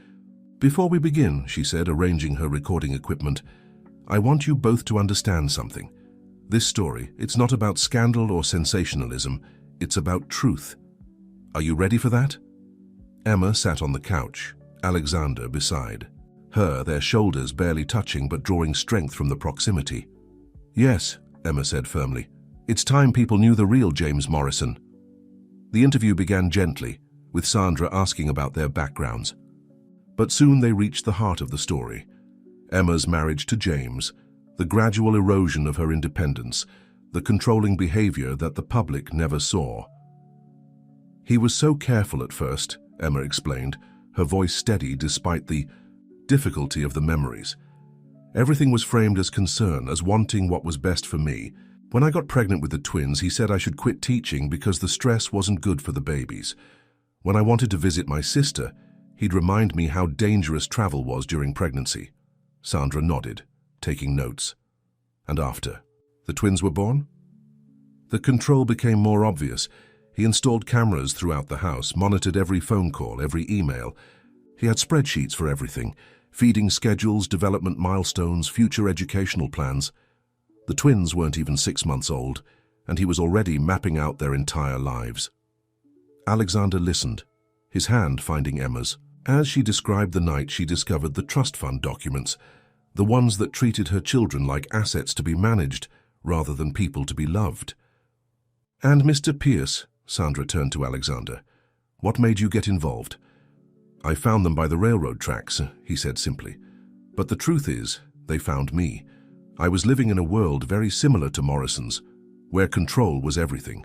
Before we begin, she said, arranging her recording equipment, I want you both to understand something. This story, it's not about scandal or sensationalism, it's about truth. Are you ready for that? Emma sat on the couch, Alexander beside her, their shoulders barely touching but drawing strength from the proximity. Yes, Emma said firmly. It's time people knew the real James Morrison. The interview began gently, with Sandra asking about their backgrounds. But soon they reached the heart of the story. Emma's marriage to James, the gradual erosion of her independence, the controlling behavior that the public never saw. He was so careful at first, Emma explained, her voice steady despite the difficulty of the memories. Everything was framed as concern, as wanting what was best for me. When I got pregnant with the twins, he said I should quit teaching because the stress wasn't good for the babies. When I wanted to visit my sister, he'd remind me how dangerous travel was during pregnancy. Sandra nodded, taking notes. And after the twins were born? The control became more obvious. He installed cameras throughout the house, monitored every phone call, every email. He had spreadsheets for everything, feeding schedules, development milestones, future educational plans. The twins weren't even 6 months old, and he was already mapping out their entire lives. Alexander listened, his hand finding Emma's. As she described the night she discovered the trust fund documents, the ones that treated her children like assets to be managed rather than people to be loved. "And Mr. Pierce," Sandra turned to Alexander, "what made you get involved?" "I found them by the railroad tracks," he said simply. "But the truth is, they found me. I was living in a world very similar to Morrison's, where control was everything,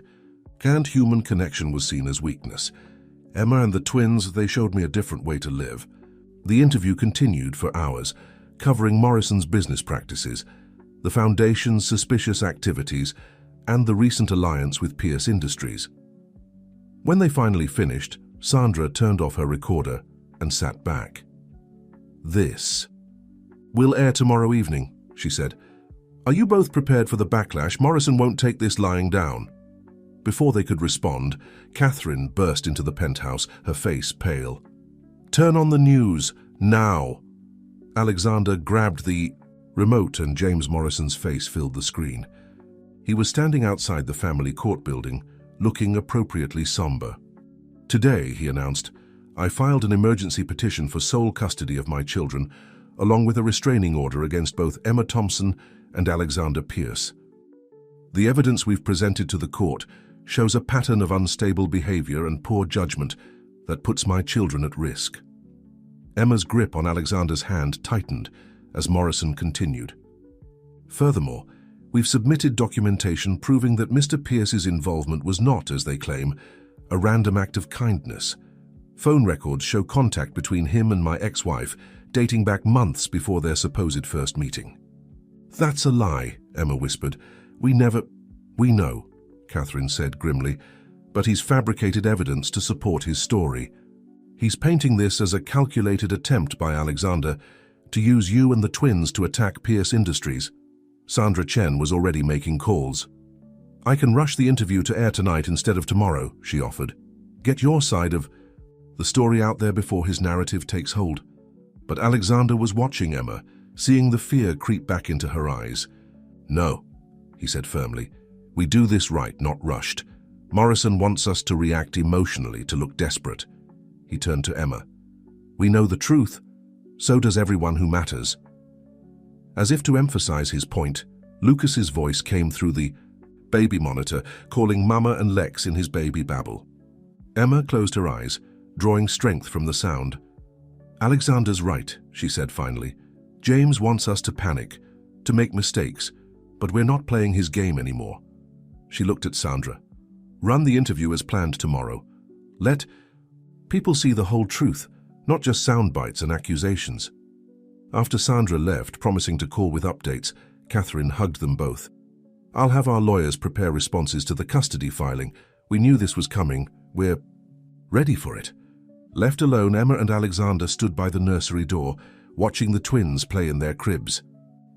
and human connection was seen as weakness. Emma and the twins, they showed me a different way to live." The interview continued for hours, covering Morrison's business practices, the Foundation's suspicious activities, and the recent alliance with Pierce Industries. When they finally finished, Sandra turned off her recorder and sat back. "This will air tomorrow evening," she said. "Are you both prepared for the backlash? Morrison won't take this lying down." Before they could respond, Catherine burst into the penthouse, her face pale. "Turn on the news, now!" Alexander grabbed the remote and James Morrison's face filled the screen. He was standing outside the family court building, looking appropriately somber. "Today," he announced, "I filed an emergency petition for sole custody of my children, along with a restraining order against both Emma Thompson and Alexander Pierce. The evidence we've presented to the court shows a pattern of unstable behavior and poor judgment that puts my children at risk." Emma's grip on Alexander's hand tightened as Morrison continued. "Furthermore, we've submitted documentation proving that Mr. Pierce's involvement was not, as they claim, a random act of kindness. Phone records show contact between him and my ex-wife, dating back months before their supposed first meeting." "That's a lie," Emma whispered. We know," Catherine said grimly, "but he's fabricated evidence to support his story. He's painting this as a calculated attempt by Alexander to use you and the twins to attack Pierce Industries." Sandra Chen was already making calls. "I can rush the interview to air tonight instead of tomorrow," she offered. "Get your side of the story out there before his narrative takes hold." But Alexander was watching Emma, seeing the fear creep back into her eyes. "No," he said firmly. "We do this right, not rushed. Morrison wants us to react emotionally, to look desperate." He turned to Emma. "We know the truth. So does everyone who matters." As if to emphasize his point, Lucas's voice came through the baby monitor, calling Mama and Lex in his baby babble. Emma closed her eyes, drawing strength from the sound. "Alexander's right," she said finally. "James wants us to panic, to make mistakes, but we're not playing his game anymore." She looked at Sandra. "Run the interview as planned tomorrow. Let people see the whole truth, not just sound bites and accusations." After Sandra left, promising to call with updates, Catherine hugged them both. "I'll have our lawyers prepare responses to the custody filing. We knew this was coming. We're ready for it." Left alone, Emma and Alexander stood by the nursery door, watching the twins play in their cribs.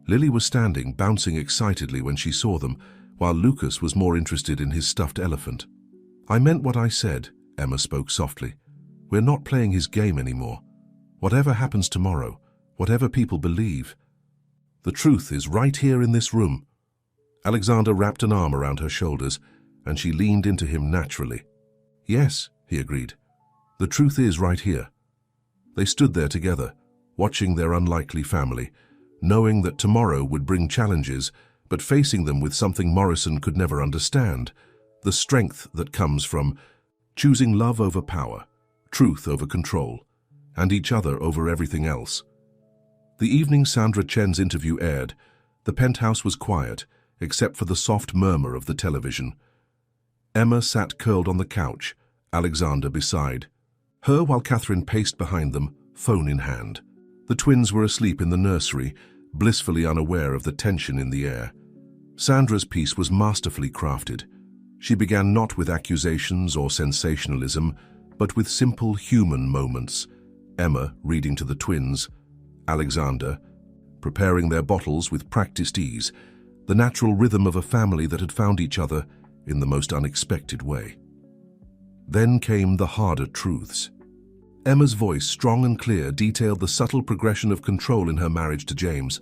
Lily was standing, bouncing excitedly when she saw them, while Lucas was more interested in his stuffed elephant. "I meant what I said," Emma spoke softly. "We're not playing his game anymore. Whatever happens tomorrow, whatever people believe, the truth is right here in this room." Alexander wrapped an arm around her shoulders, and she leaned into him naturally. "Yes," he agreed. "The truth is right here." They stood there together, watching their unlikely family, knowing that tomorrow would bring challenges, but facing them with something Morrison could never understand, the strength that comes from choosing love over power, truth over control, and each other over everything else. The evening Sandra Chen's interview aired, the penthouse was quiet, except for the soft murmur of the television. Emma sat curled on the couch, Alexander beside her, while Catherine paced behind them, phone in hand. The twins were asleep in the nursery, blissfully unaware of the tension in the air. Sandra's piece was masterfully crafted. She began not with accusations or sensationalism, but with simple human moments. Emma reading to the twins, Alexander preparing their bottles with practiced ease, the natural rhythm of a family that had found each other in the most unexpected way. Then came the harder truths. Emma's voice, strong and clear, detailed the subtle progression of control in her marriage to James,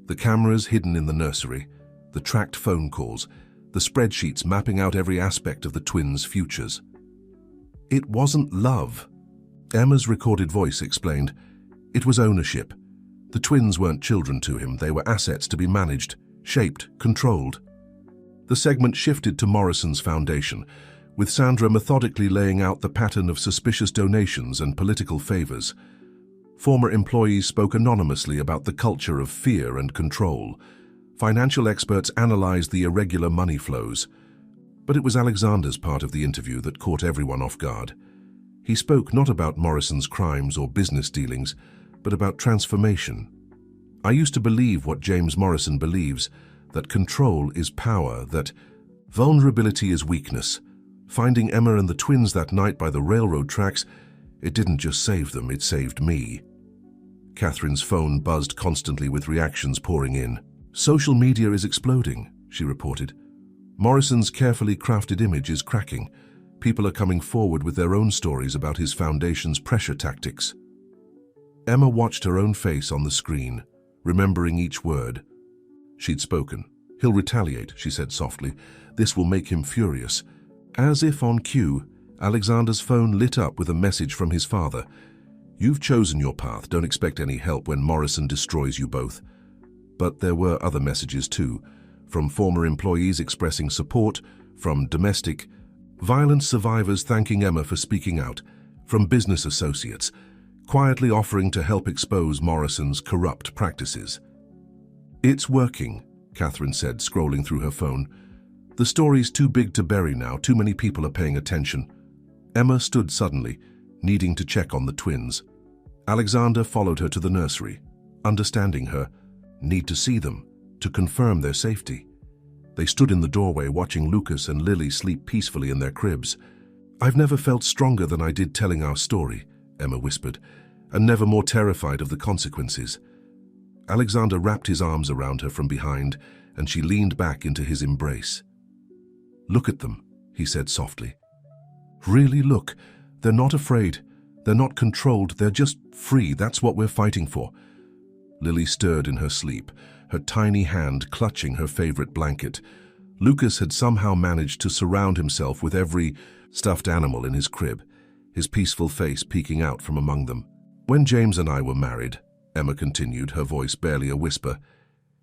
the cameras hidden in the nursery, the tracked phone calls, the spreadsheets mapping out every aspect of the twins' futures. It wasn't love. Emma's recorded voice explained. It was ownership. The twins weren't children to him, they were assets to be managed, shaped, controlled. The segment shifted to Morrison's foundation, with Sandra methodically laying out the pattern of suspicious donations and political favors. Former employees spoke anonymously about the culture of fear and control. Financial experts analyzed the irregular money flows. But it was Alexander's part of the interview that caught everyone off guard. He spoke not about Morrison's crimes or business dealings, but about transformation. I used to believe what James Morrison believes, that control is power, that vulnerability is weakness. Finding Emma and the twins that night by the railroad tracks, it didn't just save them, it saved me. Catherine's phone buzzed constantly with reactions pouring in. Social media is exploding, she reported. Morrison's carefully crafted image is cracking. People are coming forward with their own stories about his foundation's pressure tactics. Emma watched her own face on the screen, remembering each word. She'd spoken. He'll retaliate, she said softly. This will make him furious. As if on cue, Alexander's phone lit up with a message from his father. You've chosen your path, don't expect any help when Morrison destroys you both. But there were other messages too, from former employees expressing support, from domestic violence survivors thanking Emma for speaking out, from business associates, quietly offering to help expose Morrison's corrupt practices. It's working, Catherine said, scrolling through her phone. The story's too big to bury now, too many people are paying attention. Emma stood suddenly, needing to check on the twins. Alexander followed her to the nursery, understanding her, need to see them, to confirm their safety. They stood in the doorway watching Lucas and Lily sleep peacefully in their cribs. I've never felt stronger than I did telling our story, Emma whispered, and never more terrified of the consequences. Alexander wrapped his arms around her from behind, and she leaned back into his embrace. Look at them, he said softly. Really look. They're not afraid. They're not controlled. They're just free. That's what we're fighting for. Lily stirred in her sleep, her tiny hand clutching her favorite blanket. Lucas had somehow managed to surround himself with every stuffed animal in his crib, his peaceful face peeking out from among them. When James and I were married, Emma continued, her voice barely a whisper,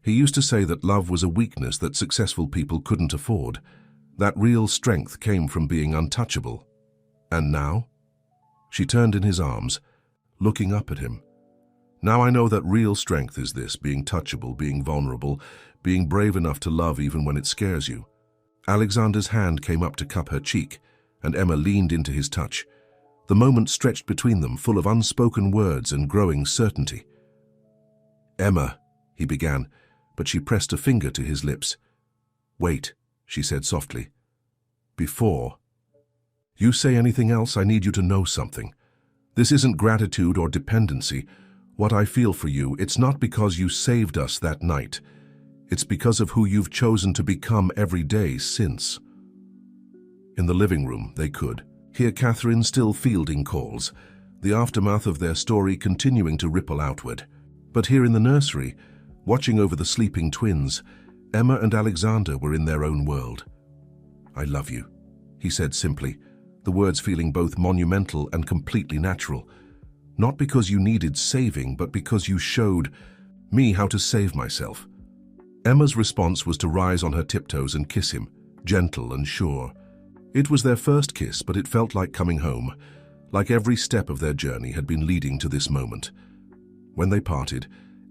he used to say that love was a weakness that successful people couldn't afford. That real strength came from being untouchable. And now? She turned in his arms, looking up at him. Now I know that real strength is this, being touchable, being vulnerable, being brave enough to love even when it scares you. Alexander's hand came up to cup her cheek, and Emma leaned into his touch. The moment stretched between them, full of unspoken words and growing certainty. Emma, he began, but she pressed a finger to his lips. Wait, she said softly. Before you say anything else, I need you to know something. This isn't gratitude or dependency. What I feel for you, it's not because you saved us that night. It's because of who you've chosen to become every day since. In the living room, they could hear Catherine still fielding calls, the aftermath of their story continuing to ripple outward. But here in the nursery, watching over the sleeping twins, Emma and Alexander were in their own world. I love you, he said simply, the words feeling both monumental and completely natural. Not because you needed saving, but because you showed me how to save myself. Emma's response was to rise on her tiptoes and kiss him, gentle and sure. It was their first kiss, but it felt like coming home, like every step of their journey had been leading to this moment. When they parted,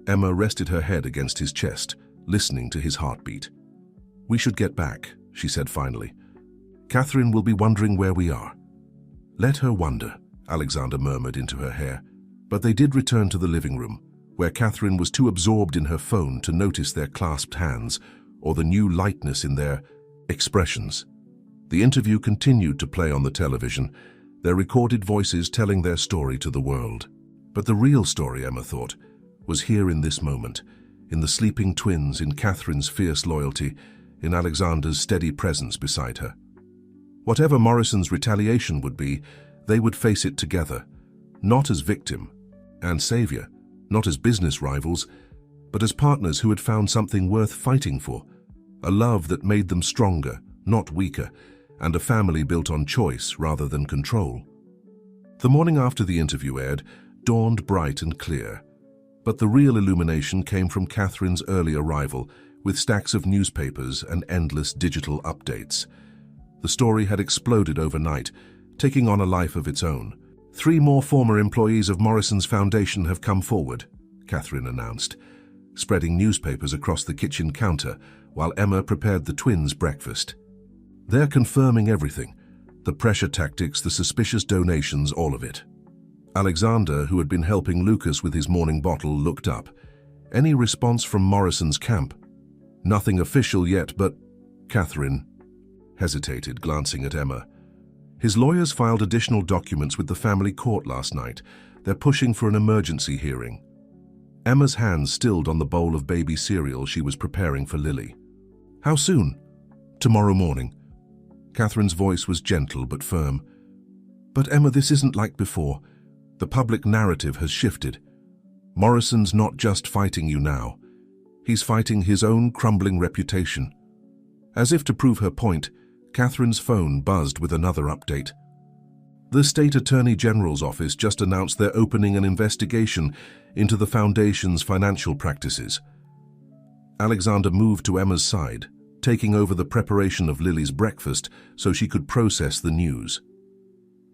Emma rested her head against his chest, listening to his heartbeat. We should get back, she said finally. Catherine will be wondering where we are. Let her wonder, Alexander murmured into her hair. But they did return to the living room, where Catherine was too absorbed in her phone to notice their clasped hands or the new lightness in their expressions. The interview continued to play on the television, their recorded voices telling their story to the world. But the real story, Emma thought, was here in this moment, in the sleeping twins, in Catherine's fierce loyalty, in Alexander's steady presence beside her. Whatever Morrison's retaliation would be, they would face it together, not as victim and savior, not as business rivals, but as partners who had found something worth fighting for. A love that made them stronger, not weaker, and a family built on choice rather than control. The morning after the interview aired dawned bright and clear. But the real illumination came from Catherine's early arrival, with stacks of newspapers and endless digital updates. The story had exploded overnight, taking on a life of its own. 3 more former employees of Morrison's Foundation have come forward, Catherine announced, spreading newspapers across the kitchen counter while Emma prepared the twins' breakfast. They're confirming everything. The pressure tactics, the suspicious donations, all of it. Alexander, who had been helping Lucas with his morning bottle, looked up. Any response from Morrison's camp? Nothing official yet, but Catherine hesitated, glancing at Emma. His lawyers filed additional documents with the family court last night. They're pushing for an emergency hearing. Emma's hands stilled on the bowl of baby cereal she was preparing for Lily. How soon? Tomorrow morning. Catherine's voice was gentle but firm. But Emma, this isn't like before. The public narrative has shifted. Morrison's not just fighting you now. He's fighting his own crumbling reputation. As if to prove her point, Catherine's phone buzzed with another update. The State Attorney General's office just announced they're opening an investigation into the Foundation's financial practices. Alexander moved to Emma's side, taking over the preparation of Lily's breakfast so she could process the news.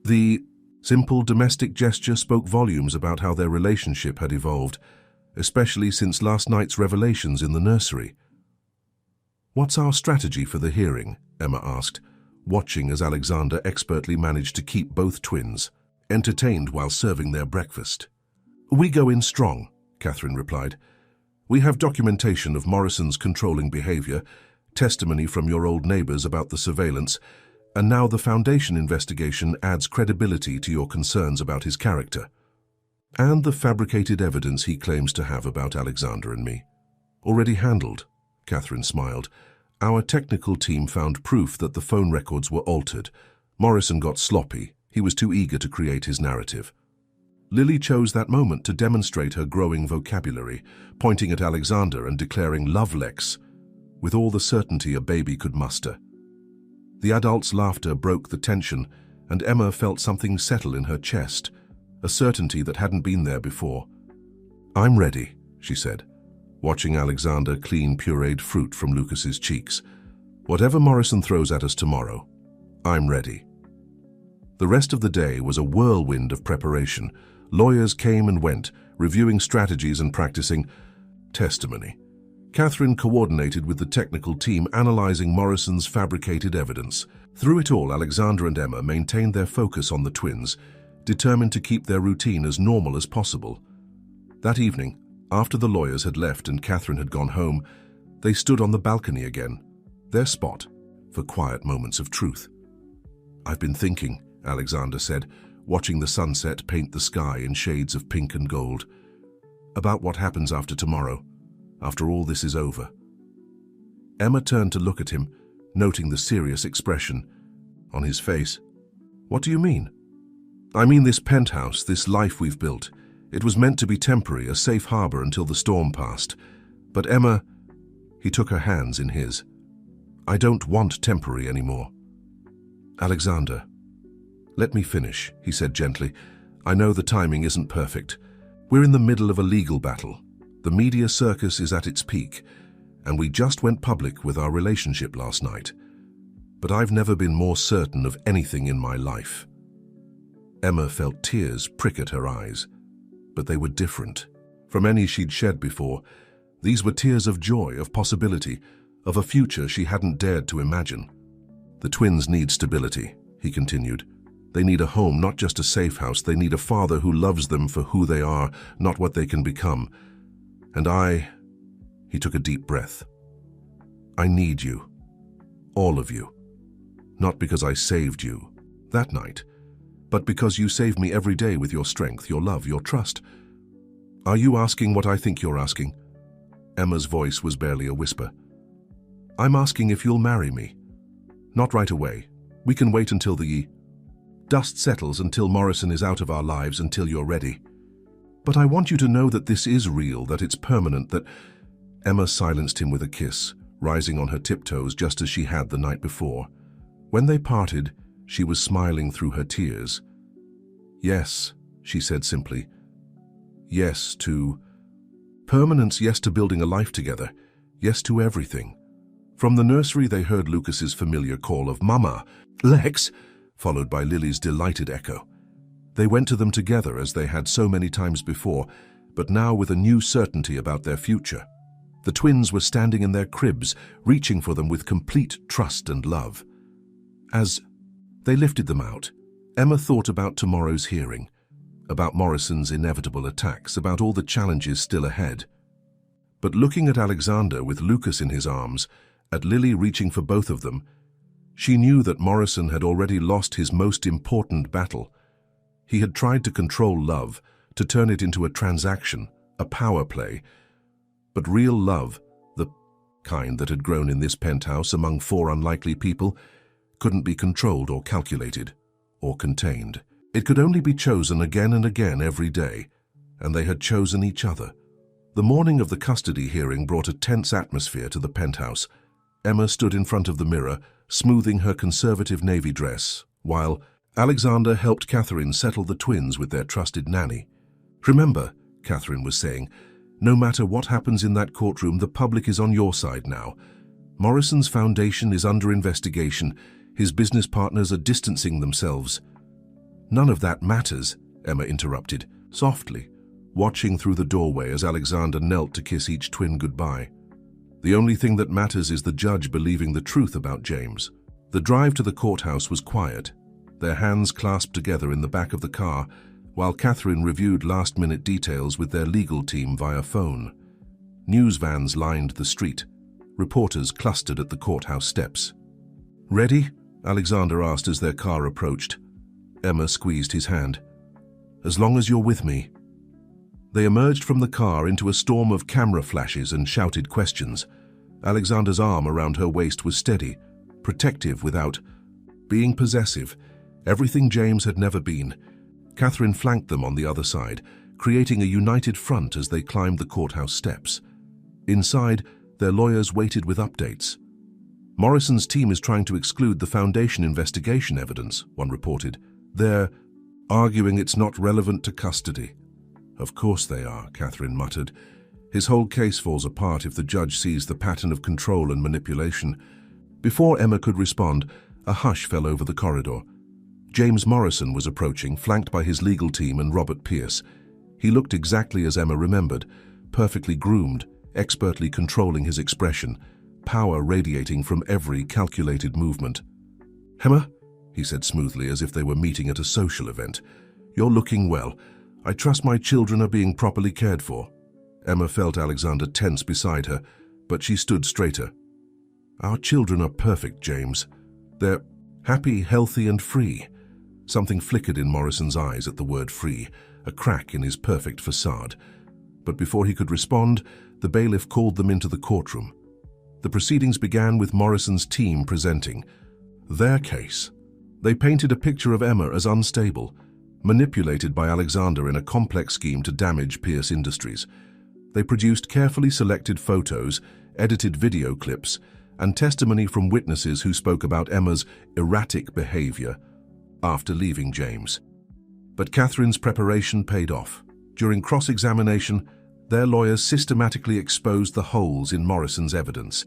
The simple domestic gesture spoke volumes about how their relationship had evolved, especially since last night's revelations in the nursery. "What's our strategy for the hearing?" Emma asked, watching as Alexander expertly managed to keep both twins entertained while serving their breakfast. "We go in strong," Catherine replied. "We have documentation of Morrison's controlling behavior, testimony from your old neighbors about the surveillance, and now the Foundation investigation adds credibility to your concerns about his character. And the fabricated evidence he claims to have about Alexander and me. Already handled," Catherine smiled. "Our technical team found proof that the phone records were altered. Morrison got sloppy. He was too eager to create his narrative." Lily chose that moment to demonstrate her growing vocabulary, pointing at Alexander and declaring love lex with all the certainty a baby could muster. The adult's laughter broke the tension, and Emma felt something settle in her chest, a certainty that hadn't been there before. "I'm ready," she said, watching Alexander clean pureed fruit from Lucas's cheeks. "Whatever Morrison throws at us tomorrow, I'm ready." The rest of the day was a whirlwind of preparation. Lawyers came and went, reviewing strategies and practicing testimony. Catherine coordinated with the technical team, analyzing Morrison's fabricated evidence. Through it all, Alexander and Emma maintained their focus on the twins, determined to keep their routine as normal as possible. That evening, after the lawyers had left and Catherine had gone home, they stood on the balcony again, their spot for quiet moments of truth. "I've been thinking," Alexander said, watching the sunset paint the sky in shades of pink and gold, "about what happens after tomorrow, after all this is over." Emma turned to look at him, noting the serious expression on his face. "What do you mean?" "I mean this penthouse, this life we've built. It was meant to be temporary, a safe harbor until the storm passed. But Emma," he took her hands in his, "I don't want temporary anymore." "Alexander, let me finish," he said gently. "I know the timing isn't perfect. We're in the middle of a legal battle. The media circus is at its peak, and we just went public with our relationship last night. But I've never been more certain of anything in my life." Emma felt tears prick at her eyes, but they were different from any she'd shed before. These were tears of joy, of possibility, of a future she hadn't dared to imagine. "The twins need stability," he continued. "They need a home, not just a safe house. They need a father who loves them for who they are, not what they can become. And he took a deep breath. "I need you. All of you. Not because I saved you that night, but because you save me every day with your strength, your love, your trust." "Are you asking what I think you're asking?" Emma's voice was barely a whisper. "I'm asking if you'll marry me. Not right away. We can wait until the dust settles, until Morrison is out of our lives, until you're ready. But I want you to know that this is real, that it's permanent, that—" Emma silenced him with a kiss, rising on her tiptoes just as she had the night before. When they parted, she was smiling through her tears. "Yes," she said simply. "Yes to permanence, yes to building a life together, yes to everything." From the nursery they heard Lucas's familiar call of "Mama, Lex," followed by Lily's delighted echo. They went to them together as they had so many times before, but now with a new certainty about their future. The twins were standing in their cribs, reaching for them with complete trust and love. As they lifted them out, Emma thought about tomorrow's hearing, about Morrison's inevitable attacks, about all the challenges still ahead. But looking at Alexander with Lucas in his arms, at Lily reaching for both of them, she knew that Morrison had already lost his most important battle. He had tried to control love, to turn it into a transaction, a power play. But real love, the kind that had grown in this penthouse among 4 unlikely people, couldn't be controlled or calculated or contained. It could only be chosen again and again every day, and they had chosen each other. The morning of the custody hearing brought a tense atmosphere to the penthouse. Emma stood in front of the mirror, smoothing her conservative navy dress, while Alexander helped Catherine settle the twins with their trusted nanny. "Remember," Catherine was saying, "no matter what happens in that courtroom, the public is on your side now. Morrison's foundation is under investigation. His business partners are distancing themselves." "None of that matters," Emma interrupted, softly, watching through the doorway as Alexander knelt to kiss each twin goodbye. "The only thing that matters is the judge believing the truth about James." The drive to the courthouse was quiet, their hands clasped together in the back of the car, while Catherine reviewed last-minute details with their legal team via phone. News vans lined the street. Reporters clustered at the courthouse steps. "Ready?" Alexander asked as their car approached. Emma squeezed his hand. "As long as you're with me." They emerged from the car into a storm of camera flashes and shouted questions. Alexander's arm around her waist was steady, protective without being possessive, everything James had never been. Catherine flanked them on the other side, creating a united front as they climbed the courthouse steps. Inside, their lawyers waited with updates. "Morrison's team is trying to exclude the Foundation investigation evidence," one reported. "They're arguing it's not relevant to custody." "Of course they are," Catherine muttered. "His whole case falls apart if the judge sees the pattern of control and manipulation." Before Emma could respond, a hush fell over the corridor. James Morrison was approaching, flanked by his legal team and Robert Pierce. He looked exactly as Emma remembered, perfectly groomed, expertly controlling his expression, power radiating from every calculated movement. "Emma," he said smoothly, as if they were meeting at a social event, "you're looking well. I trust my children are being properly cared for." Emma felt Alexander tense beside her, but she stood straighter. "Our children are perfect, James. They're happy, healthy, and free." Something flickered in Morrison's eyes at the word free, a crack in his perfect facade. But before he could respond, the bailiff called them into the courtroom. The proceedings began with Morrison's team presenting their case. They painted a picture of Emma as unstable, manipulated by Alexander in a complex scheme to damage Pierce Industries. They produced carefully selected photos, edited video clips, and testimony from witnesses who spoke about Emma's erratic behavior after leaving James. But Catherine's preparation paid off. During cross-examination, their lawyers systematically exposed the holes in Morrison's evidence.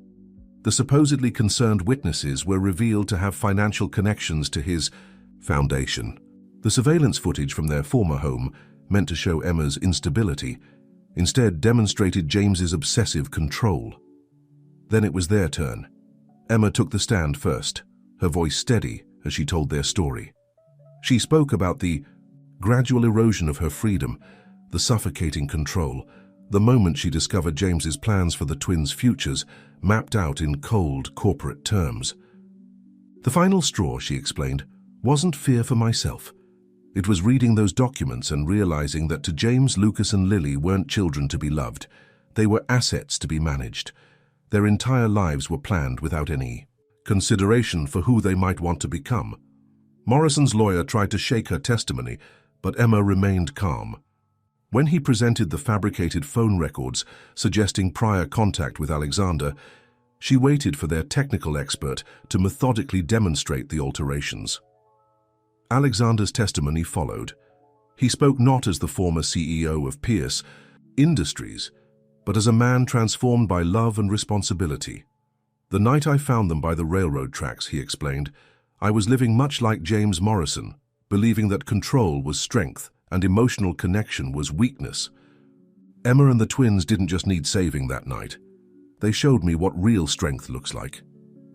The supposedly concerned witnesses were revealed to have financial connections to his foundation. The surveillance footage from their former home, meant to show Emma's instability, instead demonstrated James's obsessive control. Then it was their turn. Emma took the stand first, her voice steady as she told their story. She spoke about the gradual erosion of her freedom, the suffocating control, the moment she discovered James's plans for the twins' futures mapped out in cold corporate terms. "The final straw," she explained, "wasn't fear for myself. It was reading those documents and realizing that to James, Lucas, and Lily weren't children to be loved. They were assets to be managed. Their entire lives were planned without any consideration for who they might want to become." Morrison's lawyer tried to shake her testimony, but Emma remained calm. When he presented the fabricated phone records suggesting prior contact with Alexander, She waited for their technical expert to methodically demonstrate the alterations. Alexander's testimony followed. He spoke not as the former CEO of Pierce Industries, but as a man transformed by love and responsibility. "The night I found them by the railroad tracks," he explained, "I was living much like James Morrison, believing that control was strength and emotional connection was weakness. Emma and the twins didn't just need saving that night. They showed me what real strength looks like."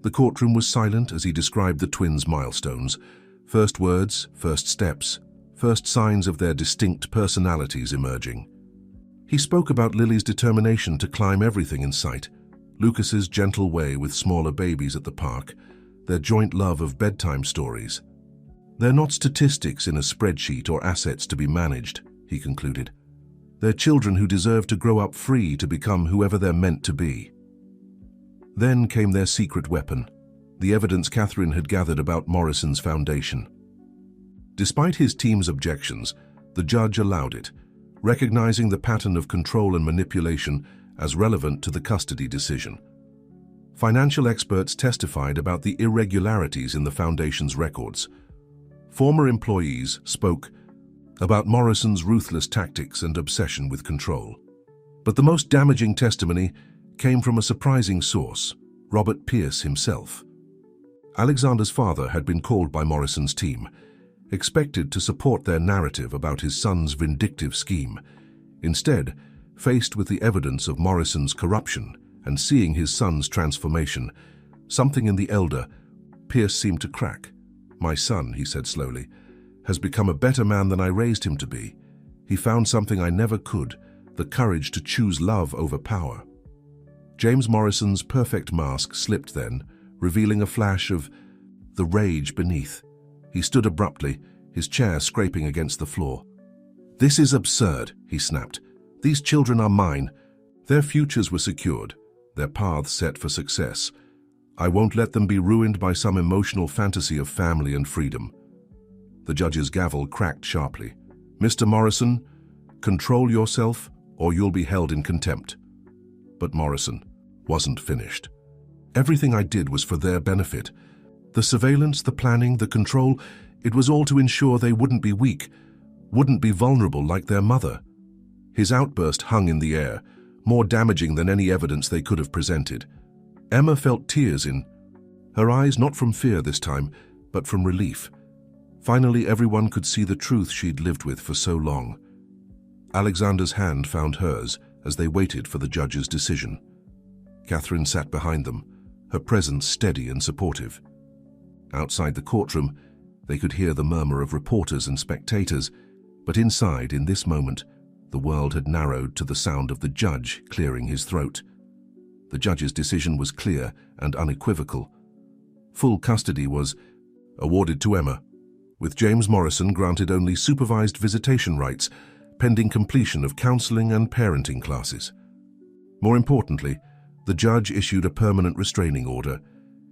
The courtroom was silent as he described the twins' milestones. First words, first steps, first signs of their distinct personalities emerging. He spoke about Lily's determination to climb everything in sight, Lucas's gentle way with smaller babies at the park, their joint love of bedtime stories. "They're not statistics in a spreadsheet or assets to be managed," he concluded. "They're children who deserve to grow up free to become whoever they're meant to be." Then came their secret weapon, the evidence Catherine had gathered about Morrison's foundation. Despite his team's objections, the judge allowed it, recognizing the pattern of control and manipulation as relevant to the custody decision. Financial experts testified about the irregularities in the foundation's records. Former employees spoke about Morrison's ruthless tactics and obsession with control. But the most damaging testimony came from a surprising source, Robert Pierce himself. Alexander's father had been called by Morrison's team, expected to support their narrative about his son's vindictive scheme. Instead, faced with the evidence of Morrison's corruption and seeing his son's transformation, something in the elder, Pierce seemed to crack. "My son," he said slowly, "has become a better man than I raised him to be. He found something I never could, the courage to choose love over power." James Morrison's perfect mask slipped then, revealing a flash of the rage beneath. He stood abruptly, his chair scraping against the floor. "This is absurd," he snapped. "These children are mine. Their futures were secured, their paths set for success. I won't let them be ruined by some emotional fantasy of family and freedom." The judge's gavel cracked sharply. "Mr. Morrison, control yourself or you'll be held in contempt." But Morrison wasn't finished. "Everything I did was for their benefit. The surveillance, the planning, the control, it was all to ensure they wouldn't be weak, wouldn't be vulnerable like their mother." His outburst hung in the air, more damaging than any evidence they could have presented. Emma felt tears in her eyes, not from fear this time, but from relief. Finally, everyone could see the truth she'd lived with for so long. Alexander's hand found hers as they waited for the judge's decision. Catherine sat behind them, her presence steady and supportive. Outside the courtroom, they could hear the murmur of reporters and spectators, but inside, in this moment, the world had narrowed to the sound of the judge clearing his throat. The judge's decision was clear and unequivocal. Full custody was awarded to Emma, with James Morrison granted only supervised visitation rights, pending completion of counseling and parenting classes. More importantly, the judge issued a permanent restraining order,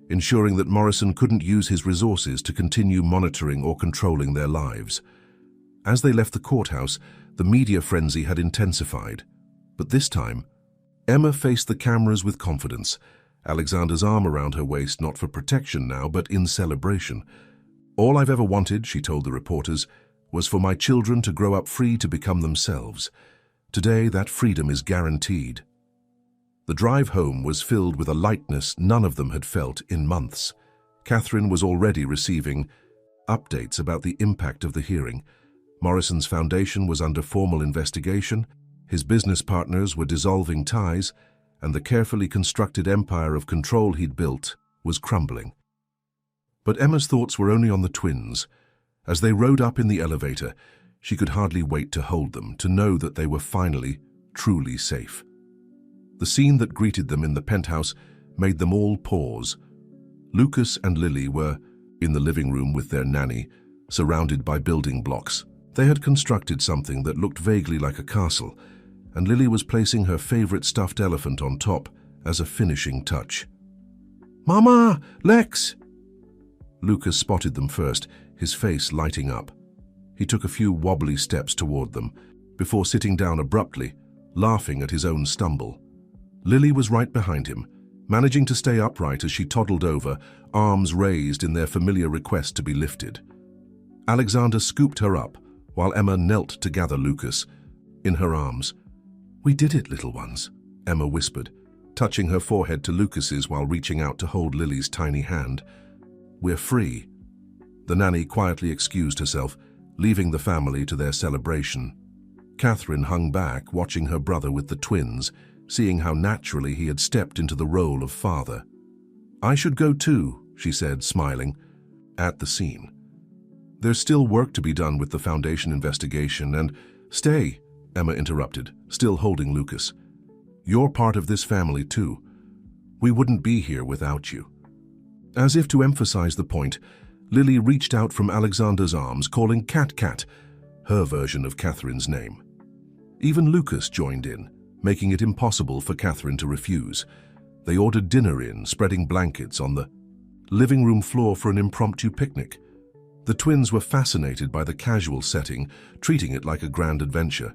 ensuring that Morrison couldn't use his resources to continue monitoring or controlling their lives. As they left the courthouse, the media frenzy had intensified. But this time, Emma faced the cameras with confidence, Alexander's arm around her waist not for protection now, but in celebration. "All I've ever wanted," she told the reporters, "was for my children to grow up free to become themselves. Today, that freedom is guaranteed." The drive home was filled with a lightness none of them had felt in months. Catherine was already receiving updates about the impact of the hearing. Morrison's foundation was under formal investigation, his business partners were dissolving ties, and the carefully constructed empire of control he'd built was crumbling. But Emma's thoughts were only on the twins. As they rode up in the elevator, she could hardly wait to hold them, to know that they were finally, truly safe. The scene that greeted them in the penthouse made them all pause. Lucas and Lily were in the living room with their nanny, surrounded by building blocks. They had constructed something that looked vaguely like a castle, and Lily was placing her favorite stuffed elephant on top as a finishing touch. "Mama! Lex!" Lucas spotted them first, his face lighting up. He took a few wobbly steps toward them, before sitting down abruptly, laughing at his own stumble. Lily was right behind him, managing to stay upright as she toddled over, arms raised in their familiar request to be lifted. Alexander scooped her up, while Emma knelt to gather Lucas in her arms. "We did it, little ones," Emma whispered, touching her forehead to Lucas's while reaching out to hold Lily's tiny hand. "We're free." The nanny quietly excused herself, leaving the family to their celebration. Catherine hung back, watching her brother with the twins, seeing how naturally he had stepped into the role of father. "I should go too," she said, smiling at the scene. "There's still work to be done with the Foundation investigation and—" "Stay," Emma interrupted, still holding Lucas. "You're part of this family too. We wouldn't be here without you." As if to emphasize the point, Lily reached out from Alexander's arms, calling Cat Cat, her version of Catherine's name. Even Lucas joined in, making it impossible for Catherine to refuse. They ordered dinner in, spreading blankets on the living room floor for an impromptu picnic. The twins were fascinated by the casual setting, treating it like a grand adventure.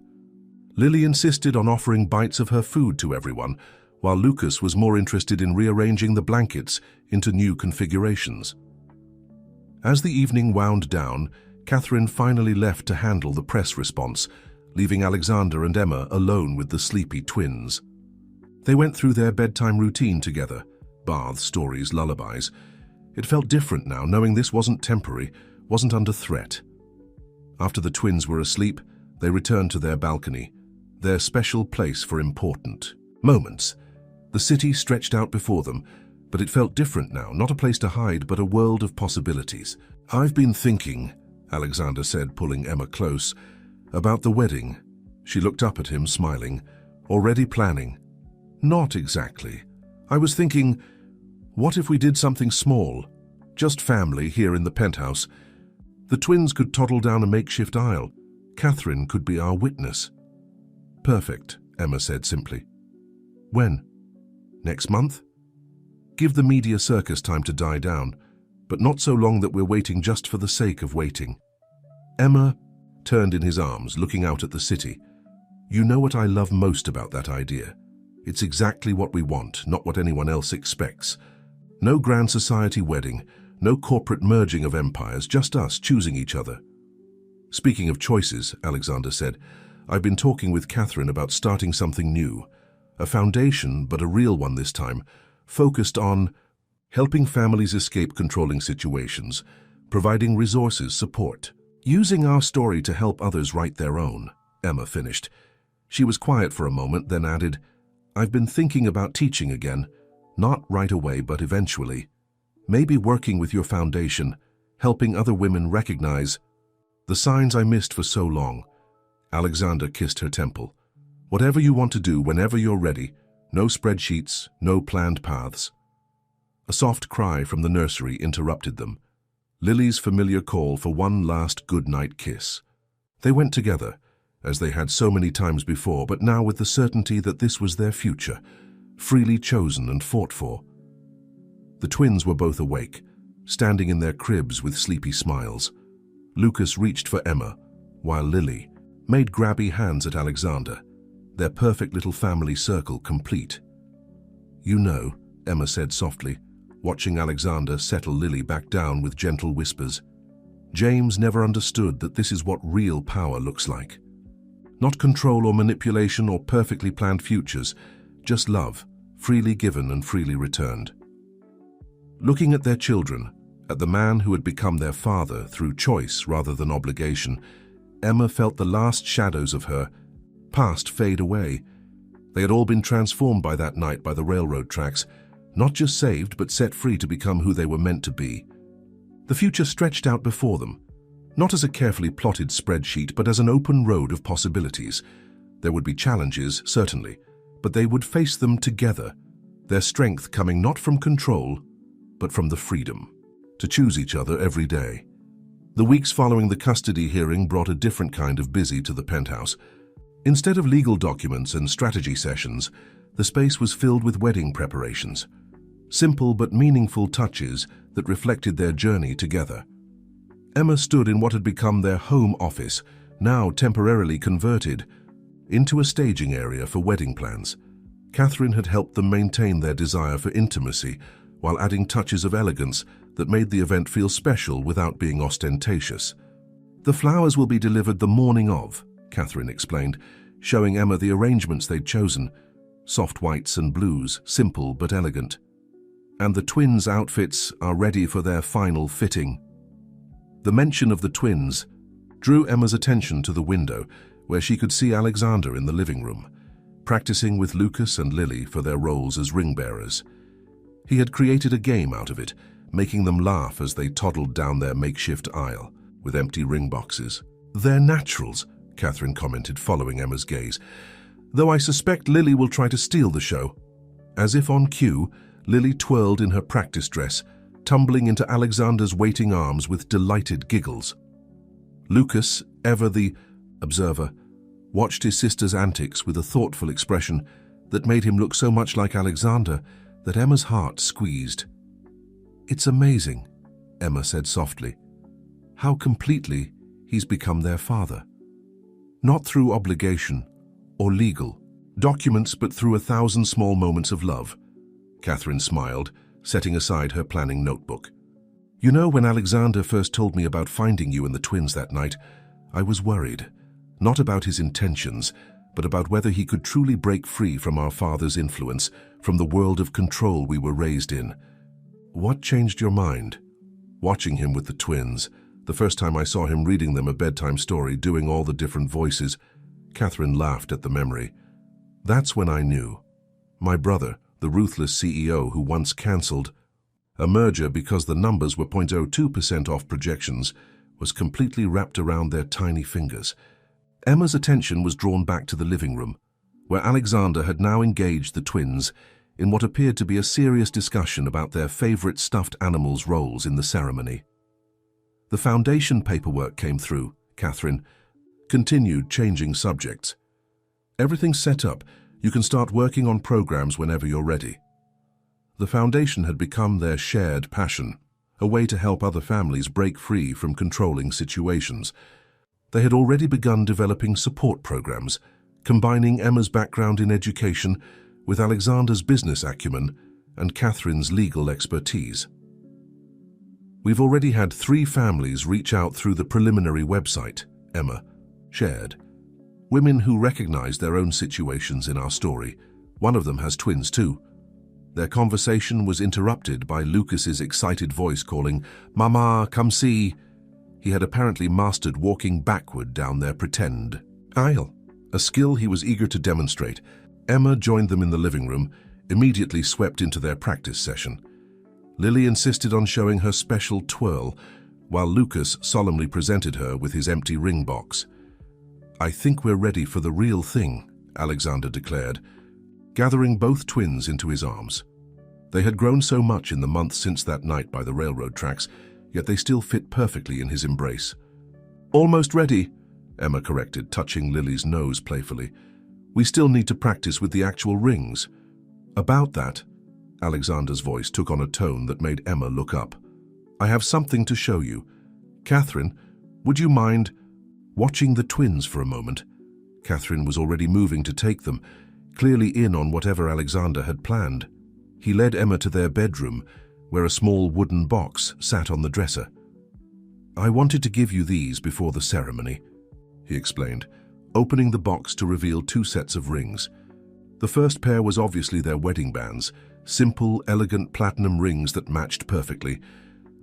Lily insisted on offering bites of her food to everyone, while Lucas was more interested in rearranging the blankets into new configurations. As the evening wound down, Catherine finally left to handle the press response, leaving Alexander and Emma alone with the sleepy twins. They went through their bedtime routine together, baths, stories, lullabies. It felt different now, knowing this wasn't temporary, wasn't under threat. After the twins were asleep, they returned to their balcony, their special place for important moments. The city stretched out before them, but it felt different now, not a place to hide, but a world of possibilities. "I've been thinking," Alexander said, pulling Emma close, "about the wedding." She looked up at him, smiling. "Already planning?" "Not exactly. I was thinking, what if we did something small? Just family here in the penthouse. The twins could toddle down a makeshift aisle. Catherine could be our witness." "Perfect," Emma said simply. "When? Next month? Give the media circus time to die down, but not so long that we're waiting just for the sake of waiting." Emma turned in his arms, looking out at the city. "You know what I love most about that idea? It's exactly what we want, not what anyone else expects. No grand society wedding, no corporate merging of empires, just us choosing each other." "Speaking of choices," Alexander said, "I've been talking with Catherine about starting something new. A foundation, but a real one this time, focused on helping families escape controlling situations, providing resources, support. Using our story to help others write their own," Emma finished. She was quiet for a moment, then added, "I've been thinking about teaching again, not right away, but eventually. Maybe working with your foundation, helping other women recognize the signs I missed for so long." Alexander kissed her temple. "Whatever you want to do, whenever you're ready. No spreadsheets, no planned paths." A soft cry from the nursery interrupted them. Lily's familiar call for one last good-night kiss. They went together, as they had so many times before, but now with the certainty that this was their future, freely chosen and fought for. The twins were both awake, standing in their cribs with sleepy smiles. Lucas reached for Emma, while Lily made grabby hands at Alexander, their perfect little family circle complete. "You know," Emma said softly, watching Alexander settle Lily back down with gentle whispers, "James never understood that this is what real power looks like. Not control or manipulation or perfectly planned futures, just love, freely given and freely returned." Looking at their children, at the man who had become their father through choice rather than obligation, Emma felt the last shadows of her past fade away. They had all been transformed by that night by the railroad tracks, not just saved but set free to become who they were meant to be. The future stretched out before them, not as a carefully plotted spreadsheet, but as an open road of possibilities. There would be challenges, certainly, but they would face them together, their strength coming not from control, but from the freedom to choose each other every day. The weeks following the custody hearing brought a different kind of busy to the penthouse. Instead of legal documents and strategy sessions, the space was filled with wedding preparations, simple but meaningful touches that reflected their journey together. Emma stood in what had become their home office, now temporarily converted into a staging area for wedding plans. Catherine had helped them maintain their desire for intimacy while adding touches of elegance that made the event feel special without being ostentatious. "The flowers will be delivered the morning of," Catherine explained, showing Emma the arrangements they'd chosen. Soft whites and blues, simple but elegant. "And the twins' outfits are ready for their final fitting." The mention of the twins drew Emma's attention to the window, where she could see Alexander in the living room, practicing with Lucas and Lily for their roles as ring-bearers. He had created a game out of it, making them laugh as they toddled down their makeshift aisle with empty ring boxes. "They're naturals," Catherine commented, following Emma's gaze, "though I suspect Lily will try to steal the show." As if on cue, Lily twirled in her practice dress, tumbling into Alexander's waiting arms with delighted giggles. Lucas, ever the observer, watched his sister's antics with a thoughtful expression that made him look so much like Alexander that Emma's heart squeezed. "It's amazing," Emma said softly, "how completely he's become their father. Not through obligation or legal documents, but through 1,000 small moments of love." Catherine smiled, setting aside her planning notebook. "You know, when Alexander first told me about finding you and the twins that night, I was worried, not about his intentions, but about whether he could truly break free from our father's influence, from the world of control we were raised in. What changed your mind?" "Watching him with the twins. The first time I saw him reading them a bedtime story, doing all the different voices." Catherine laughed at the memory. "That's when I knew. My brother, the ruthless CEO who once cancelled a merger because the numbers were 0.02% off projections, was completely wrapped around their tiny fingers." Emma's attention was drawn back to the living room, where Alexander had now engaged the twins in what appeared to be a serious discussion about their favorite stuffed animals' roles in the ceremony. "The foundation paperwork came through," Catherine continued, changing subjects. "Everything's set up. You can start working on programs whenever you're ready." The foundation had become their shared passion, a way to help other families break free from controlling situations. They had already begun developing support programs, combining Emma's background in education with Alexander's business acumen and Catherine's legal expertise. "We've already had 3 families reach out through the preliminary website," Emma shared. "Women who recognize their own situations in our story. One of them has twins too." Their conversation was interrupted by Lucas's excited voice calling, "Mama, come see." He had apparently mastered walking backward down their pretend aisle, a skill he was eager to demonstrate. Emma joined them in the living room, immediately swept into their practice session. Lily insisted on showing her special twirl, while Lucas solemnly presented her with his empty ring box. "I think we're ready for the real thing," Alexander declared, gathering both twins into his arms. They had grown so much in the months since that night by the railroad tracks, yet they still fit perfectly in his embrace. "Almost ready," Emma corrected, touching Lily's nose playfully. "We still need to practice with the actual rings." "About that," Alexander's voice took on a tone that made Emma look up. "I have something to show you. Catherine, would you mind watching the twins for a moment?" Catherine was already moving to take them, clearly in on whatever Alexander had planned. He led Emma to their bedroom, where a small wooden box sat on the dresser. "I wanted to give you these before the ceremony," he explained, opening the box to reveal 2 sets of rings. The first pair was obviously their wedding bands, simple, elegant platinum rings that matched perfectly,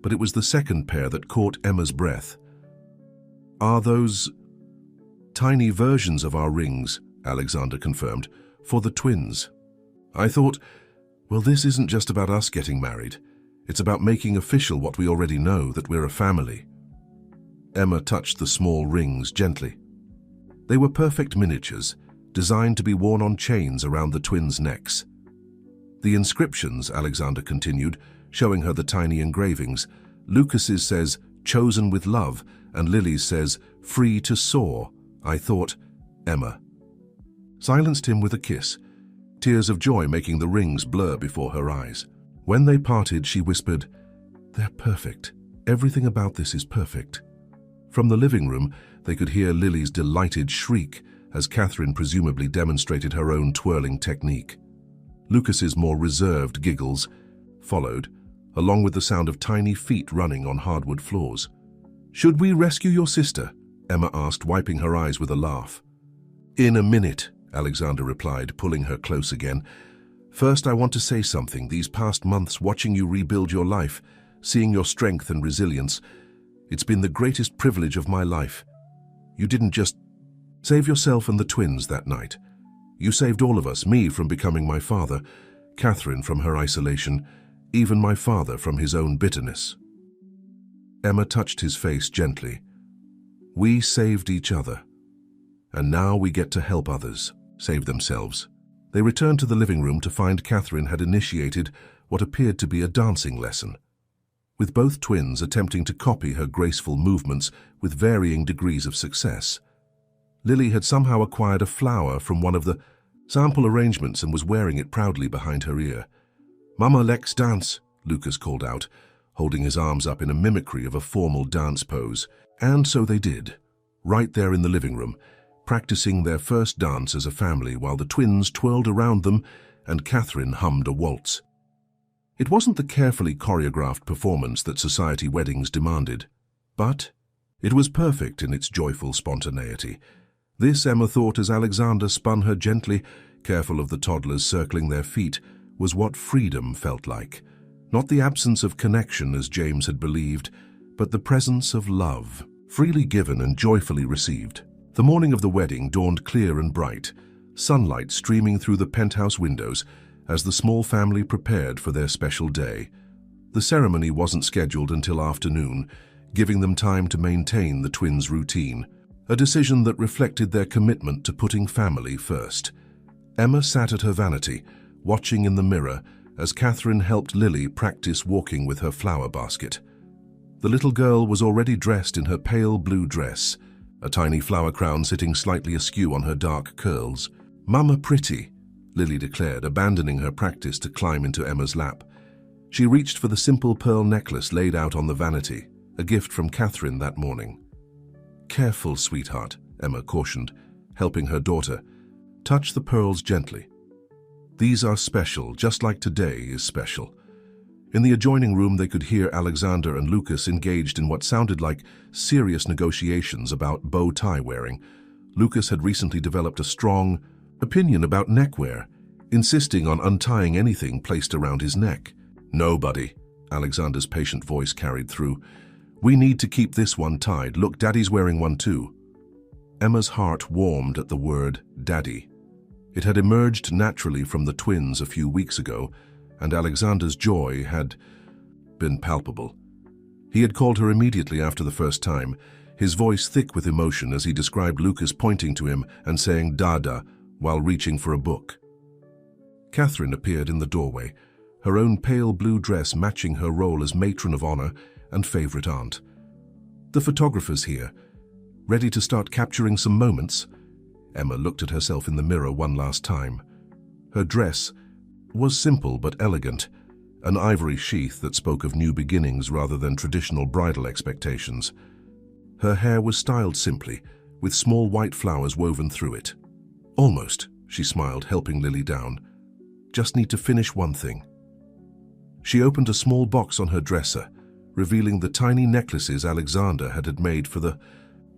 but it was the second pair that caught Emma's breath. "Are those tiny versions of our rings?" Alexander confirmed, "for the twins. I thought, well, this isn't just about us getting married. It's about making official what we already know, that we're a family." Emma touched the small rings gently. They were perfect miniatures, designed to be worn on chains around the twins' necks. The inscriptions, Alexander continued, showing her the tiny engravings. Lucas's says, "Chosen with love," and Lily's says, "Free to soar." I thought, Emma silenced him with a kiss, tears of joy making the rings blur before her eyes. When they parted, she whispered, "They're perfect. Everything about this is perfect." From the living room, they could hear Lily's delighted shriek as Catherine presumably demonstrated her own twirling technique. Lucas's more reserved giggles followed, along with the sound of tiny feet running on hardwood floors. "Should we rescue your sister?" Emma asked, wiping her eyes with a laugh. "In a minute," Alexander replied, pulling her close again. "First, I want to say something. These past months, watching you rebuild your life, seeing your strength and resilience, it's been the greatest privilege of my life. You didn't just save yourself and the twins that night. You saved all of us, me from becoming my father, Catherine from her isolation, even my father from his own bitterness." Emma touched his face gently. "We saved each other, and now we get to help others save themselves." They returned to the living room to find Catherine had initiated what appeared to be a dancing lesson, with both twins attempting to copy her graceful movements with varying degrees of success. Lily had somehow acquired a flower from one of the sample arrangements and was wearing it proudly behind her ear. "Mama, let's dance," Lucas called out, holding his arms up in a mimicry of a formal dance pose. And so they did, right there in the living room, practicing their first dance as a family while the twins twirled around them and Catherine hummed a waltz. It wasn't the carefully choreographed performance that society weddings demanded, but it was perfect in its joyful spontaneity. This, Emma thought as Alexander spun her gently, careful of the toddlers circling their feet, was what freedom felt like. Not the absence of connection as James had believed, but the presence of love, freely given and joyfully received. The morning of the wedding dawned clear and bright, sunlight streaming through the penthouse windows as the small family prepared for their special day. The ceremony wasn't scheduled until afternoon, giving them time to maintain the twins' routine, a decision that reflected their commitment to putting family first. Emma sat at her vanity, watching in the mirror as Catherine helped Lily practice walking with her flower basket. The little girl was already dressed in her pale blue dress, a tiny flower crown sitting slightly askew on her dark curls. "Mama pretty," Lily declared, abandoning her practice to climb into Emma's lap. She reached for the simple pearl necklace laid out on the vanity, a gift from Catherine that morning. "Careful, sweetheart," Emma cautioned, helping her daughter. "Touch the pearls gently. These are special, just like today is special." In the adjoining room, they could hear Alexander and Lucas engaged in what sounded like serious negotiations about bow tie wearing. Lucas had recently developed a strong opinion about neckwear, insisting on untying anything placed around his neck. "Nobody," Alexander's patient voice carried through. "We need to keep this one tied. Look, Daddy's wearing one too." Emma's heart warmed at the word Daddy. It had emerged naturally from the twins a few weeks ago, and Alexander's joy had been palpable. He had called her immediately after the first time, his voice thick with emotion as he described Lucas pointing to him and saying "Dada" while reaching for a book. Catherine appeared in the doorway, her own pale blue dress matching her role as matron of honor and favorite aunt. "The photographer's here. Ready to start capturing some moments?" Emma looked at herself in the mirror one last time. Her dress was simple but elegant, an ivory sheath that spoke of new beginnings rather than traditional bridal expectations. Her hair was styled simply, with small white flowers woven through it. "Almost," she smiled, helping Lily down. "Just need to finish one thing." She opened a small box on her dresser, revealing the tiny necklaces Alexander had made for the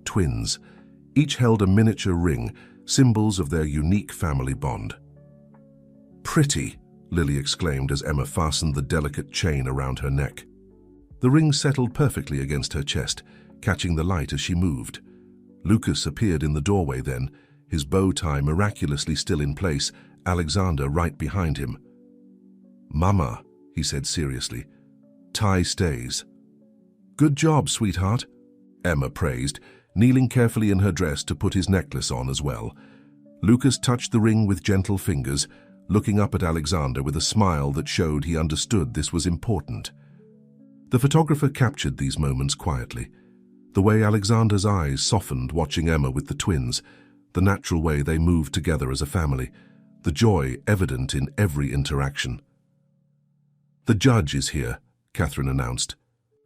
twins. Each held a miniature ring, symbols of their unique family bond. "Pretty," Lily exclaimed as Emma fastened the delicate chain around her neck. The ring settled perfectly against her chest, catching the light as she moved. Lucas appeared in the doorway then, his bow tie miraculously still in place, Alexander right behind him. "Mama," he said seriously, "tie stays." "Good job, sweetheart," Emma praised, kneeling carefully in her dress to put his necklace on as well. Lucas touched the ring with gentle fingers, looking up at Alexander with a smile that showed he understood this was important. The photographer captured these moments quietly. The way Alexander's eyes softened watching Emma with the twins, the natural way they moved together as a family, the joy evident in every interaction. "The judge is here," Catherine announced.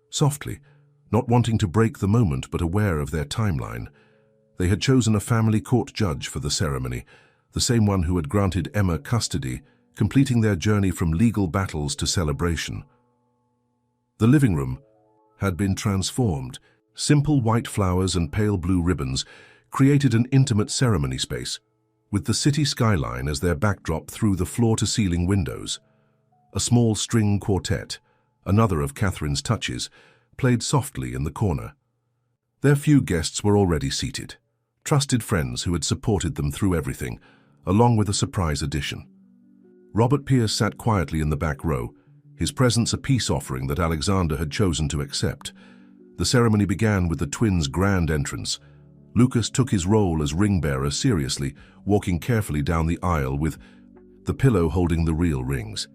Softly, not wanting to break the moment but aware of their timeline. They had chosen a family court judge for the ceremony, the same one who had granted Emma custody, completing their journey from legal battles to celebration. The living room had been transformed. Simple white flowers and pale blue ribbons created an intimate ceremony space, with the city skyline as their backdrop through the floor-to-ceiling windows. A small string quartet, another of Catherine's touches, played softly in the corner. Their few guests were already seated, trusted friends who had supported them through everything, along with a surprise addition. Robert Pierce sat quietly in the back row, his presence a peace offering that Alexander had chosen to accept. The ceremony began with the twins' grand entrance. Lucas took his role as ring-bearer seriously, walking carefully down the aisle with the pillow holding the real rings.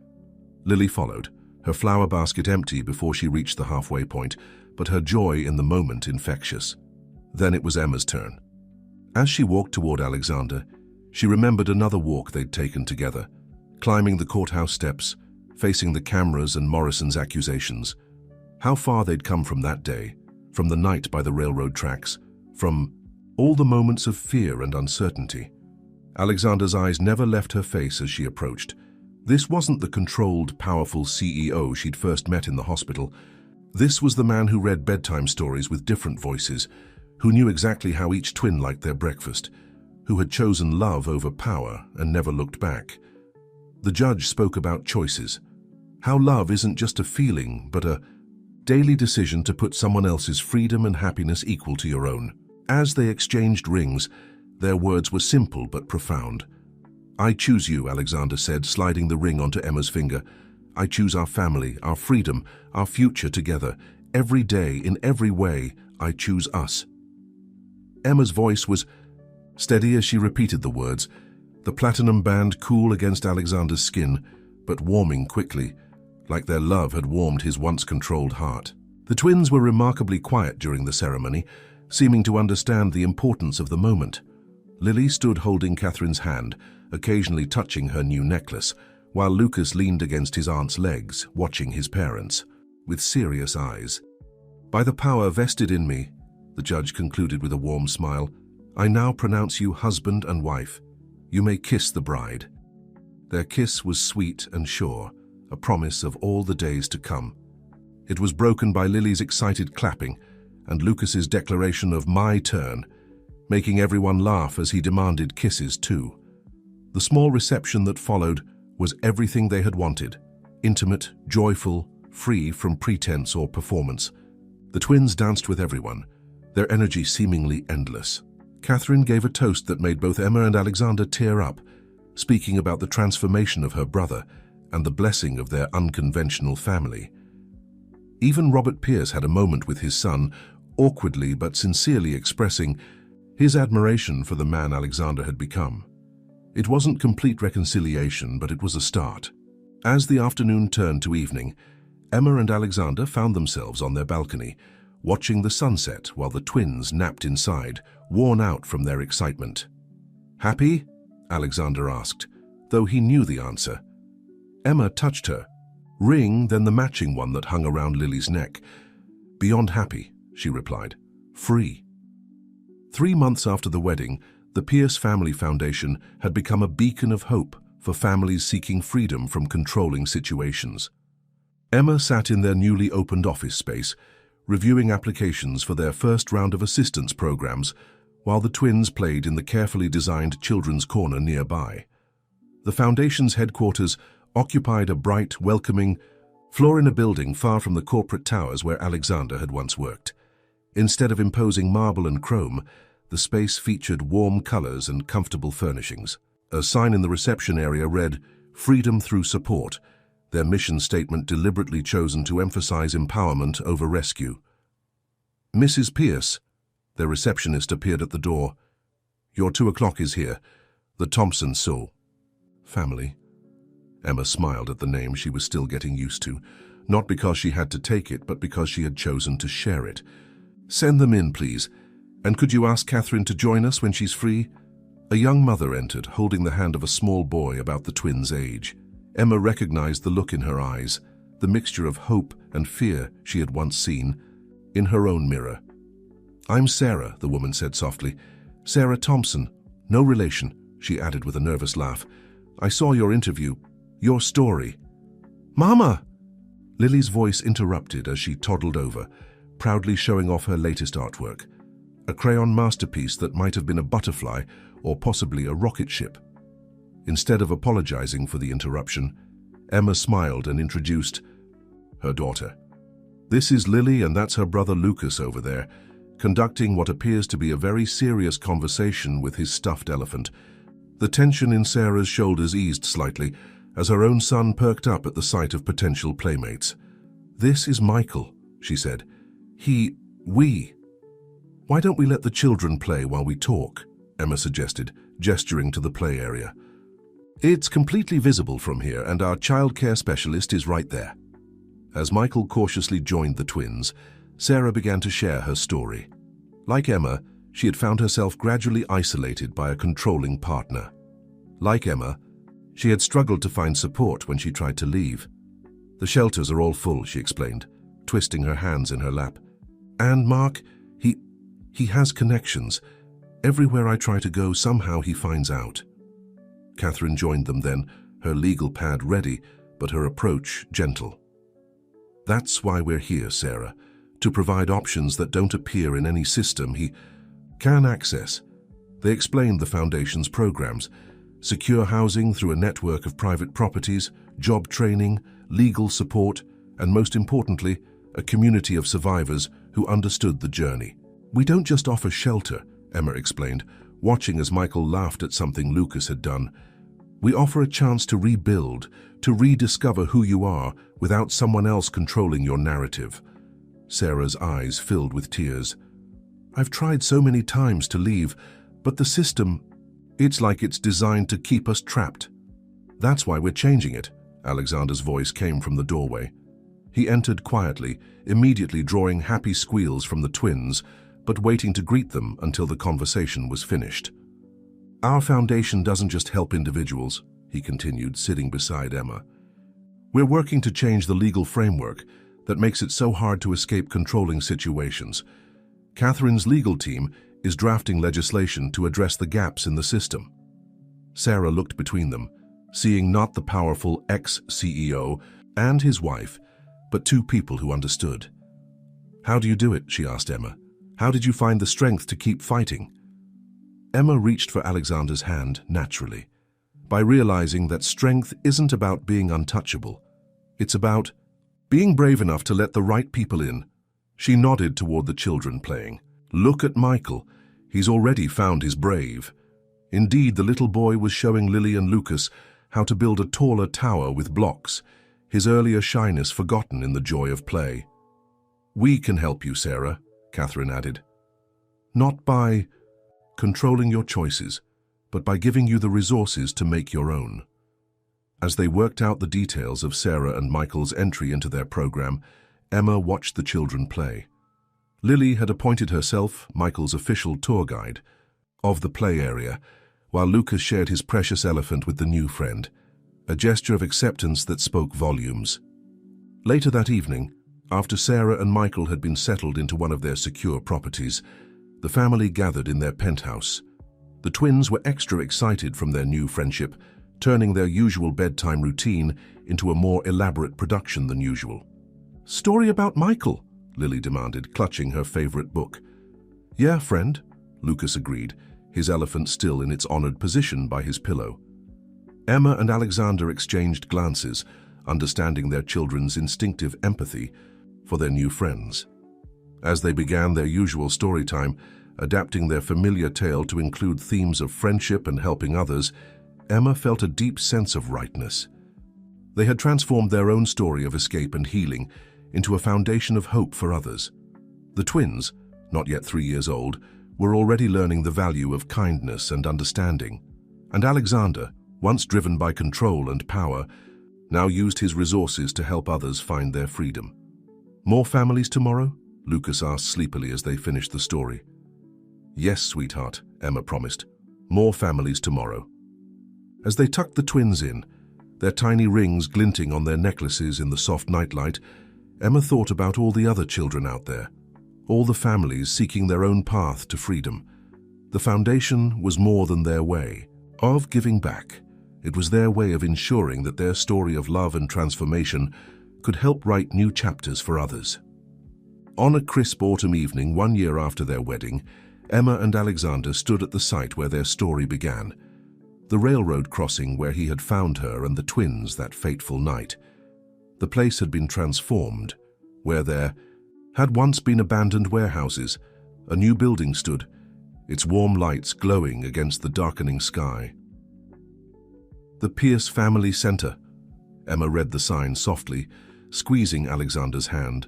Lily followed, her flower basket empty before she reached the halfway point, but her joy in the moment infectious. Then it was Emma's turn. As she walked toward Alexander, she remembered another walk they'd taken together, climbing the courthouse steps, facing the cameras and Morrison's accusations. How far they'd come from that day, from the night by the railroad tracks, from all the moments of fear and uncertainty. Alexander's eyes never left her face as she approached. This wasn't the controlled, powerful CEO she'd first met in the hospital. This was the man who read bedtime stories with different voices, who knew exactly how each twin liked their breakfast, who had chosen love over power and never looked back. The judge spoke about choices, how love isn't just a feeling, but a daily decision to put someone else's freedom and happiness equal to your own. As they exchanged rings, their words were simple but profound. "I choose you," Alexander said, sliding the ring onto Emma's finger. "I choose our family, our freedom, our future together. Every day, in every way, I choose us." Emma's voice was steady as she repeated the words, the platinum band cool against Alexander's skin, but warming quickly, like their love had warmed his once-controlled heart. The twins were remarkably quiet during the ceremony, seeming to understand the importance of the moment. Lily stood holding Catherine's hand, occasionally touching her new necklace, while Lucas leaned against his aunt's legs, watching his parents, with serious eyes. "By the power vested in me," the judge concluded with a warm smile, "I now pronounce you husband and wife. You may kiss the bride." Their kiss was sweet and sure, a promise of all the days to come. It was broken by Lily's excited clapping and Lucas's declaration of "my turn," making everyone laugh as he demanded kisses too. The small reception that followed was everything they had wanted: intimate, joyful, free from pretense or performance. The twins danced with everyone, their energy seemingly endless. Catherine gave a toast that made both Emma and Alexander tear up, speaking about the transformation of her brother and the blessing of their unconventional family. Even Robert Pierce had a moment with his son, awkwardly but sincerely expressing his admiration for the man Alexander had become. It wasn't complete reconciliation, but it was a start. As the afternoon turned to evening, Emma and Alexander found themselves on their balcony, watching the sunset while the twins napped inside, worn out from their excitement. "Happy?" Alexander asked, though he knew the answer. Emma touched her ring, then the matching one that hung around Lily's neck. "Beyond happy," she replied. "Free." 3 months after the wedding, the Pierce Family Foundation had become a beacon of hope for families seeking freedom from controlling situations. Emma sat in their newly opened office space, reviewing applications for their first round of assistance programs, while the twins played in the carefully designed children's corner nearby. The foundation's headquarters occupied a bright, welcoming floor in a building far from the corporate towers where Alexander had once worked. Instead of imposing marble and chrome, the space featured warm colors and comfortable furnishings. A sign in the reception area read, "Freedom through support," their mission statement deliberately chosen to emphasize empowerment over rescue. "Mrs. Pierce," their receptionist appeared at the door. "Your 2 o'clock is here. The Thompson Soul." Family. Emma smiled at the name she was still getting used to, not because she had to take it, but because she had chosen to share it. "Send them in, please. And could you ask Catherine to join us when she's free?" A young mother entered, holding the hand of a small boy about the twins' age. Emma recognized the look in her eyes, the mixture of hope and fear she had once seen in her own mirror. "I'm Sarah," the woman said softly. "Sarah Thompson. No relation," she added with a nervous laugh. "I saw your interview. Your story. Mama! Lily's voice interrupted as she toddled over, proudly showing off her latest artwork. A crayon masterpiece that might have been a butterfly or possibly a rocket ship. Instead of apologizing for the interruption, Emma smiled and introduced her daughter. This is Lily, and that's her brother Lucas over there, conducting what appears to be a very serious conversation with his stuffed elephant. The tension in Sarah's shoulders eased slightly as her own son perked up at the sight of potential playmates. This is Michael, she said. We. Why don't we let the children play while we talk? Emma suggested, gesturing to the play area. It's completely visible from here, and our childcare specialist is right there. As Michael cautiously joined the twins, Sarah began to share her story. Like Emma, she had found herself gradually isolated by a controlling partner. Like Emma, she had struggled to find support when she tried to leave. The shelters are all full, she explained, twisting her hands in her lap. And Mark, he has connections. Everywhere I try to go, somehow he finds out. Catherine joined them then, her legal pad ready, but her approach gentle. That's why we're here, Sarah, to provide options that don't appear in any system he can access. They explained the Foundation's programs: secure housing through a network of private properties, job training, legal support, and most importantly, a community of survivors who understood the journey. We don't just offer shelter, Emma explained, watching as Michael laughed at something Lucas had done. We offer a chance to rebuild, to rediscover who you are without someone else controlling your narrative. Sarah's eyes filled with tears. I've tried so many times to leave, but the system, it's like it's designed to keep us trapped. That's why we're changing it, Alexander's voice came from the doorway. He entered quietly, immediately drawing happy squeals from the twins, but waiting to greet them until the conversation was finished. Our foundation doesn't just help individuals, he continued, sitting beside Emma. We're working to change the legal framework that makes it so hard to escape controlling situations. Catherine's legal team is drafting legislation to address the gaps in the system. Sarah looked between them, seeing not the powerful ex-CEO and his wife, but two people who understood. How do you do it? She asked Emma. How did you find the strength to keep fighting? Emma reached for Alexander's hand naturally, by realizing that strength isn't about being untouchable. It's about being brave enough to let the right people in. She nodded toward the children playing. Look at Michael. He's already found his brave. Indeed, the little boy was showing Lily and Lucas how to build a taller tower with blocks, his earlier shyness forgotten in the joy of play. We can help you, Sarah, Catherine added. Not by controlling your choices, but by giving you the resources to make your own. As they worked out the details of Sarah and Michael's entry into their program, Emma watched the children play. Lily had appointed herself Michael's official tour guide of the play area, while Lucas shared his precious elephant with the new friend, a gesture of acceptance that spoke volumes. Later that evening, after Sarah and Michael had been settled into one of their secure properties, the family gathered in their penthouse. The twins were extra excited from their new friendship, turning their usual bedtime routine into a more elaborate production than usual. Story about Michael, Lily demanded, clutching her favorite book. Yeah, friend, Lucas agreed, his elephant still in its honored position by his pillow. Emma and Alexander exchanged glances, understanding their children's instinctive empathy for their new friends. As they began their usual story time, adapting their familiar tale to include themes of friendship and helping others, Emma felt a deep sense of rightness. They had transformed their own story of escape and healing into a foundation of hope for others. The twins, not yet 3 years old, were already learning the value of kindness and understanding, and Alexander, once driven by control and power, now used his resources to help others find their freedom. More families tomorrow? Lucas asked sleepily as they finished the story. Yes, sweetheart, Emma promised. More families tomorrow. As they tucked the twins in, their tiny rings glinting on their necklaces in the soft nightlight, Emma thought about all the other children out there, all the families seeking their own path to freedom. The foundation was more than their way of giving back. It was their way of ensuring that their story of love and transformation could help write new chapters for others. On a crisp autumn evening 1 year after their wedding, Emma and Alexander stood at the site where their story began, the railroad crossing where he had found her and the twins that fateful night. The place had been transformed, where there had once been abandoned warehouses. A new building stood, its warm lights glowing against the darkening sky. The Pierce Family Center. Emma read the sign softly, squeezing Alexander's hand.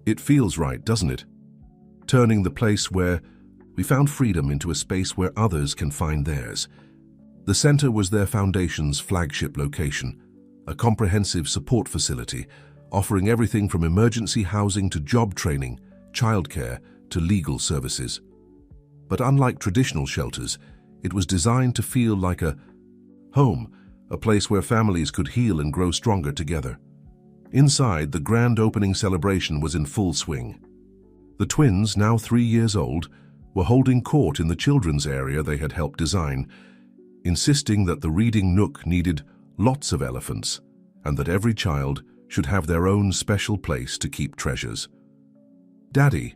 It feels right, doesn't it? Turning the place where we found freedom into a space where others can find theirs. The center was their foundation's flagship location, a comprehensive support facility offering everything from emergency housing to job training, childcare to legal services. But unlike traditional shelters, it was designed to feel like a home, a place where families could heal and grow stronger together. Inside, the grand opening celebration was in full swing. The twins, now 3 years old, were holding court in the children's area they had helped design, insisting that the reading nook needed lots of elephants and that every child should have their own special place to keep treasures. "Daddy,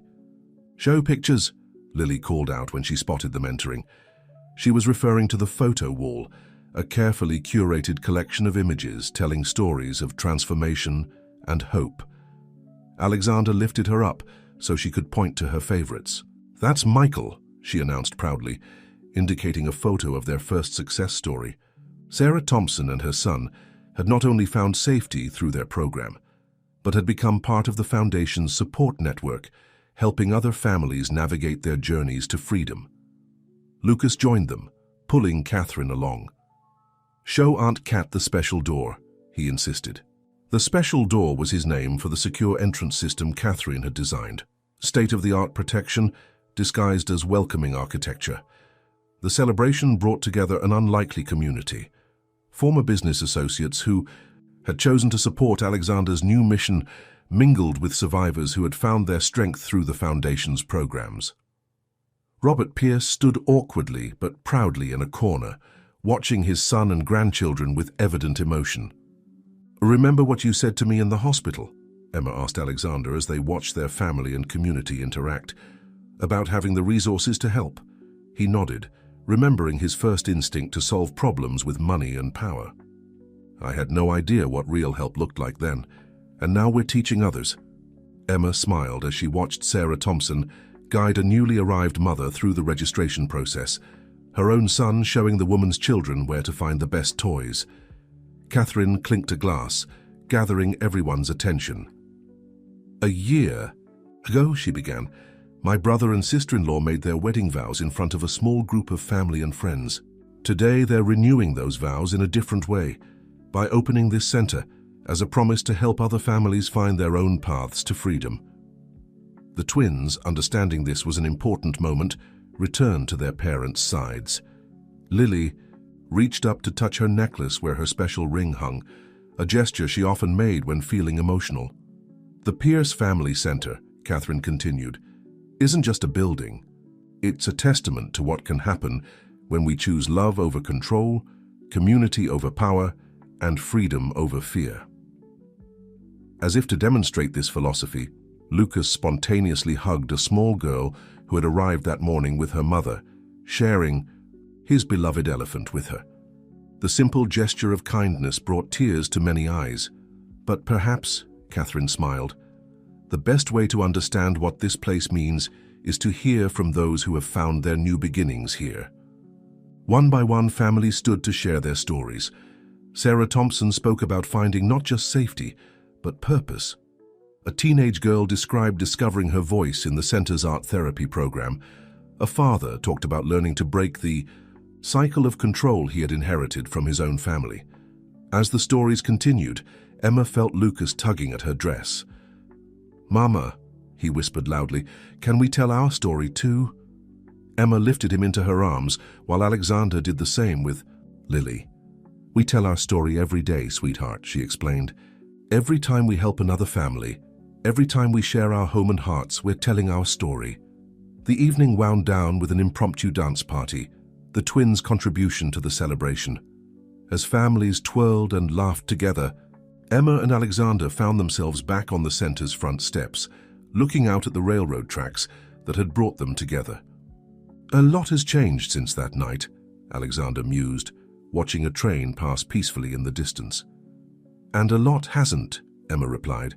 show pictures," Lily called out when she spotted them entering. She was referring to the photo wall, a carefully curated collection of images telling stories of transformation and hope. Alexander lifted her up so she could point to her favorites. "That's Michael," she announced proudly, indicating a photo of their first success story. Sarah Thompson and her son had not only found safety through their program, but had become part of the Foundation's support network, helping other families navigate their journeys to freedom. Lucas joined them, pulling Catherine along. "Show Aunt Cat the special door," he insisted. The special door was his name for the secure entrance system Catherine had designed. State-of-the-art protection, disguised as welcoming architecture. The celebration brought together an unlikely community. Former business associates who had chosen to support Alexander's new mission mingled with survivors who had found their strength through the Foundation's programs. Robert Pierce stood awkwardly but proudly in a corner, watching his son and grandchildren with evident emotion. "Remember what you said to me in the hospital?" Emma asked Alexander as they watched their family and community interact. "About having the resources to help?" He nodded, remembering his first instinct to solve problems with money and power. "I had no idea what real help looked like then, and now we're teaching others." Emma smiled as she watched Sarah Thompson guide a newly arrived mother through the registration process, her own son showing the woman's children where to find the best toys. Catherine clinked a glass, gathering everyone's attention. "A year ago," she began, "my brother and sister-in-law made their wedding vows in front of a small group of family and friends. Today they're renewing those vows in a different way, by opening this center as a promise to help other families find their own paths to freedom." The twins, understanding this was an important moment, returned to their parents' sides. Lily reached up to touch her necklace where her special ring hung, a gesture she often made when feeling emotional. "The Pierce Family Center," Catherine continued, "isn't just a building. It's a testament to what can happen when we choose love over control, community over power, and freedom over fear." As if to demonstrate this philosophy, Lucas spontaneously hugged a small girl who had arrived that morning with her mother, sharing his beloved elephant with her. The simple gesture of kindness brought tears to many eyes. But perhaps, Catherine smiled, the best way to understand what this place means is to hear from those who have found their new beginnings here. One by one, families stood to share their stories. Sarah Thompson spoke about finding not just safety, but purpose. A teenage girl described discovering her voice in the center's art therapy program. A father talked about learning to break the cycle of control he had inherited from his own family. As the stories continued, Emma felt Lucas tugging at her dress. "Mama," he whispered loudly, "can we tell our story too?" Emma lifted him into her arms, while Alexander did the same with Lily. "We tell our story every day, sweetheart," she explained. "Every time we help another family, every time we share our home and hearts, we're telling our story." The evening wound down with an impromptu dance party, the twins' contribution to the celebration. As families twirled and laughed together, Emma and Alexander found themselves back on the center's front steps, looking out at the railroad tracks that had brought them together. "A lot has changed since that night," Alexander mused, watching a train pass peacefully in the distance. "And a lot hasn't," Emma replied.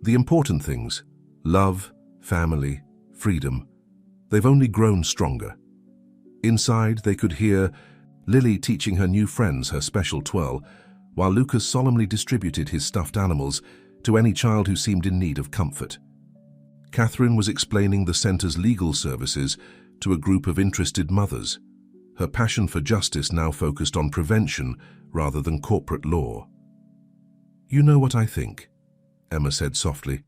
"The important things, love, family, freedom, they've only grown stronger." Inside, they could hear Lily teaching her new friends her special twirl, while Lucas solemnly distributed his stuffed animals to any child who seemed in need of comfort. Catherine was explaining the center's legal services to a group of interested mothers, her passion for justice now focused on prevention rather than corporate law. "You know what I think," Emma said softly.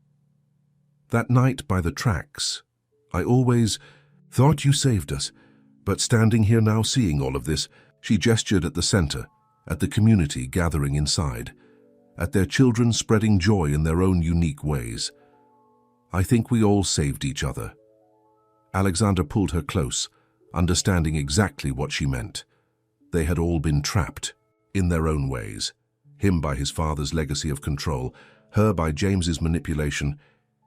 "That night by the tracks, I always thought you saved us, but standing here now seeing all of this," she gestured at the center, at the community gathering inside, at their children spreading joy in their own unique ways. "I think we all saved each other." Alexander pulled her close, understanding exactly what she meant. They had all been trapped, in their own ways. Him by his father's legacy of control, her by James's manipulation,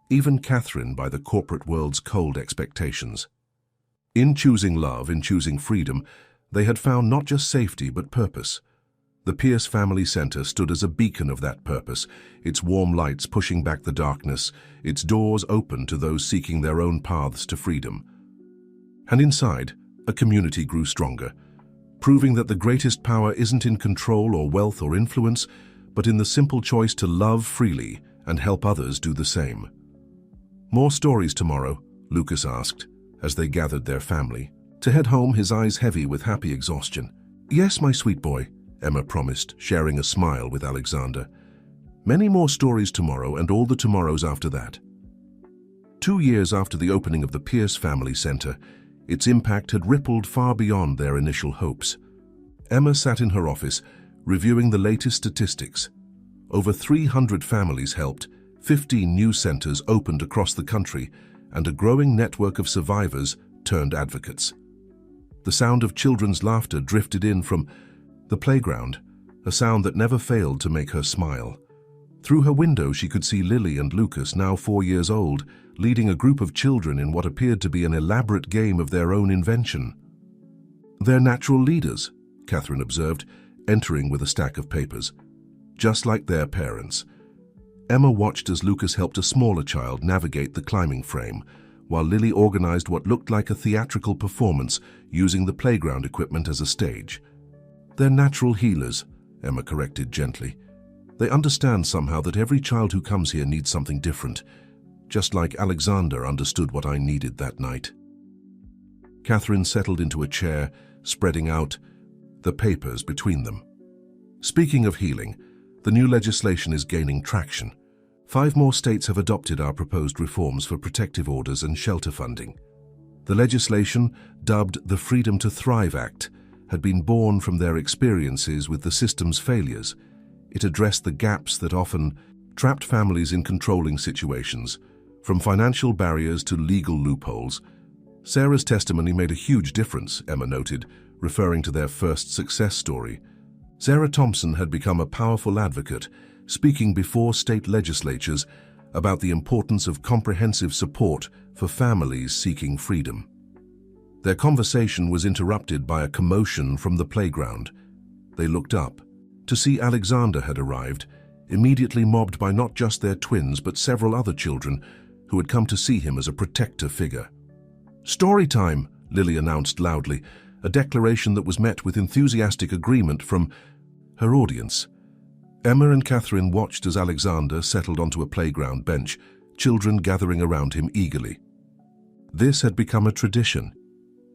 even Catherine by the corporate world's cold expectations. In choosing love, in choosing freedom, they had found not just safety but purpose. The Pierce Family Center stood as a beacon of that purpose, its warm lights pushing back the darkness, its doors open to those seeking their own paths to freedom. And inside, a community grew stronger, proving that the greatest power isn't in control or wealth or influence, but in the simple choice to love freely and help others do the same. "More stories tomorrow?" Lucas asked, as they gathered their family. To head home, his eyes heavy with happy exhaustion. "Yes, my sweet boy," Emma promised, sharing a smile with Alexander. "Many more stories tomorrow and all the tomorrows after that." 2 years after the opening of the Pierce Family Center, its impact had rippled far beyond their initial hopes. Emma sat in her office, reviewing the latest statistics. Over 300 families helped, 15 new centers opened across the country, and a growing network of survivors turned advocates. The sound of children's laughter drifted in from the playground, a sound that never failed to make her smile. Through her window, she could see Lily and Lucas, now 4 years old, leading a group of children in what appeared to be an elaborate game of their own invention. "They're natural leaders," Catherine observed, entering with a stack of papers. "Just like their parents." Emma watched as Lucas helped a smaller child navigate the climbing frame, while Lily organized what looked like a theatrical performance using the playground equipment as a stage. "They're natural healers," Emma corrected gently. "They understand somehow that every child who comes here needs something different, just like Alexander understood what I needed that night." Catherine settled into a chair, spreading out the papers between them. "Speaking of healing, the new legislation is gaining traction. 5 more states have adopted our proposed reforms for protective orders and shelter funding. The legislation, dubbed the Freedom to Thrive Act, had been born from their experiences with the system's failures. It addressed the gaps that often trapped families in controlling situations, from financial barriers to legal loopholes. Sarah's testimony made a huge difference, Emma noted, referring to their first success story. Sarah Thompson had become a powerful advocate, speaking before state legislatures about the importance of comprehensive support for families seeking freedom. Their conversation was interrupted by a commotion from the playground. They looked up to see Alexander had arrived, immediately mobbed by not just their twins but several other children who had come to see him as a protector figure. "Story time," Lily announced loudly, a declaration that was met with enthusiastic agreement from her audience. Emma and Catherine watched as Alexander settled onto a playground bench, children gathering around him eagerly. This had become a tradition.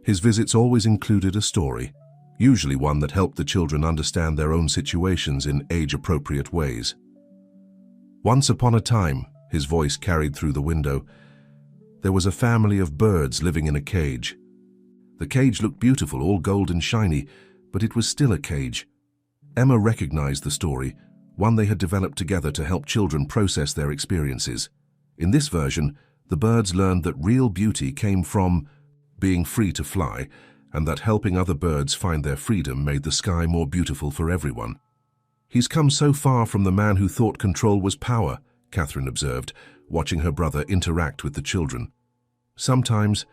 His visits always included a story, usually one that helped the children understand their own situations in age-appropriate ways. "Once upon a time," his voice carried through the window, "there was a family of birds living in a cage. The cage looked beautiful, all gold and shiny, but it was still a cage." Emma recognized the story, one they had developed together to help children process their experiences. In this version, the birds learned that real beauty came from being free to fly, and that helping other birds find their freedom made the sky more beautiful for everyone. "He's come so far from the man who thought control was power," Catherine observed, watching her brother interact with the children. "Sometimes,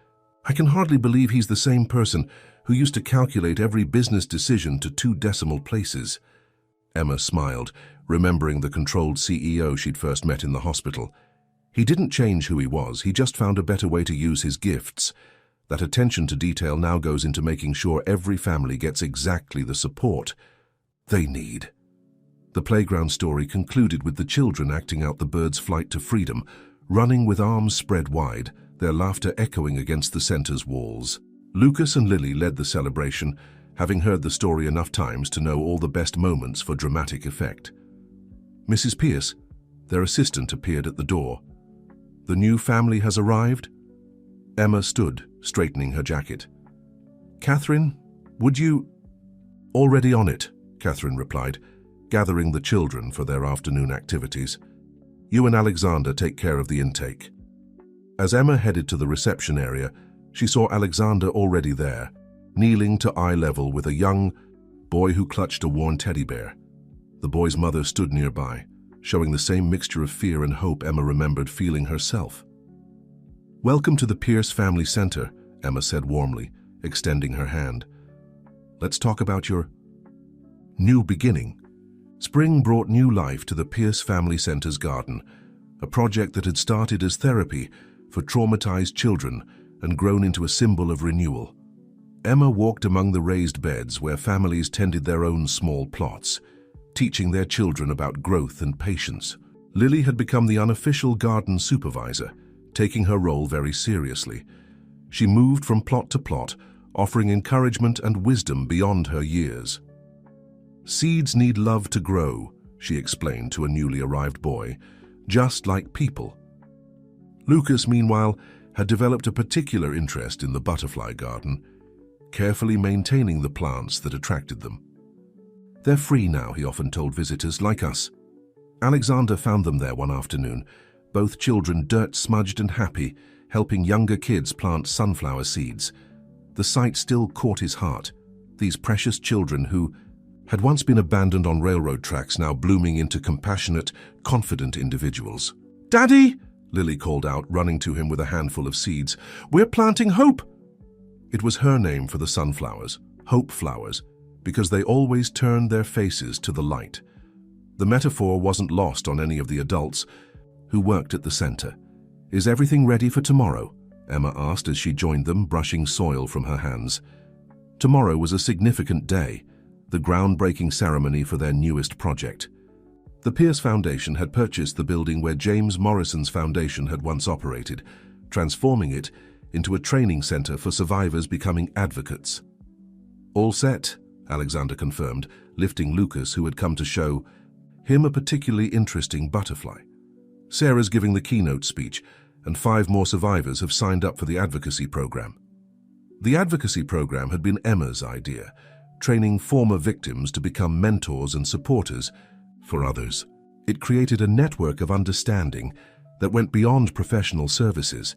I can hardly believe he's the same person who used to calculate every business decision to 2 decimal places." Emma smiled, remembering the controlled CEO she'd first met in the hospital. "He didn't change who he was, he just found a better way to use his gifts. That attention to detail now goes into making sure every family gets exactly the support they need." The playground story concluded with the children acting out the birds' flight to freedom, running with arms spread wide, their laughter echoing against the center's walls. Lucas and Lily led the celebration, having heard the story enough times to know all the best moments for dramatic effect. "Mrs. Pierce," their assistant, appeared at the door. "The new family has arrived?" Emma stood, straightening her jacket. "Catherine, would you—" "Already on it," Catherine replied, gathering the children for their afternoon activities. "You and Alexander take care of the intake." As Emma headed to the reception area, she saw Alexander already there, kneeling to eye level with a young boy who clutched a worn teddy bear. The boy's mother stood nearby, showing the same mixture of fear and hope Emma remembered feeling herself. "Welcome to the Pierce Family Center," Emma said warmly, extending her hand. "Let's talk about your new beginning." Spring brought new life to the Pierce Family Center's garden, a project that had started as therapy for traumatized children and grown into a symbol of renewal. Emma walked among the raised beds where families tended their own small plots, teaching their children about growth and patience. Lily had become the unofficial garden supervisor, taking her role very seriously. She moved from plot to plot, offering encouragement and wisdom beyond her years. "Seeds need love to grow," she explained to a newly arrived boy, "just like people." Lucas, meanwhile, had developed a particular interest in the butterfly garden, carefully maintaining the plants that attracted them. "They're free now," he often told visitors, "like us." Alexander found them there one afternoon, both children dirt-smudged and happy, helping younger kids plant sunflower seeds. The sight still caught his heart. These precious children who had once been abandoned on railroad tracks, now blooming into compassionate, confident individuals. "Daddy!" Lily called out, running to him with a handful of seeds. "We're planting hope!" It was her name for the sunflowers, hope flowers, because they always turned their faces to the light. The metaphor wasn't lost on any of the adults who worked at the center. "Is everything ready for tomorrow?" Emma asked as she joined them, brushing soil from her hands. Tomorrow was a significant day, the groundbreaking ceremony for their newest project. The Pierce Foundation had purchased the building where James Morrison's foundation had once operated, transforming it into a training center for survivors becoming advocates. "All set," Alexander confirmed, lifting Lucas, who had come to show him a particularly interesting butterfly. "Sarah's giving the keynote speech, and 5 more survivors have signed up for the advocacy program." The advocacy program had been Emma's idea, training former victims to become mentors and supporters for others. It created a network of understanding that went beyond professional services,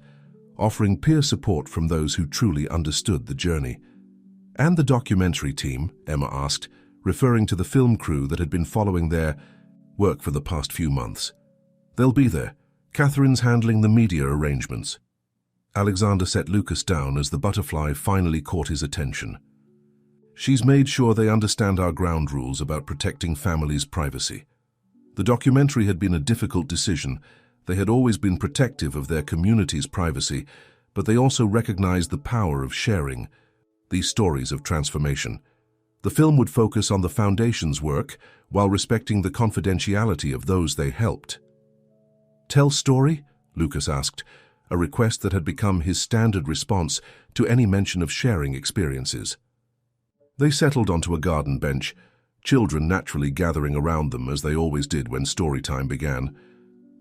offering peer support from those who truly understood the journey. "And the documentary team?" Emma asked, referring to the film crew that had been following their work for the past few months. "They'll be there. Catherine's handling the media arrangements." Alexander set Lucas down as the butterfly finally caught his attention. "She's made sure they understand our ground rules about protecting families' privacy. The documentary had been a difficult decision. They had always been protective of their community's privacy, but they also recognized the power of sharing these stories of transformation. The film would focus on the Foundation's work while respecting the confidentiality of those they helped." "Tell story?" Lucas asked, a request that had become his standard response to any mention of sharing experiences. They settled onto a garden bench, children naturally gathering around them as they always did when story time began.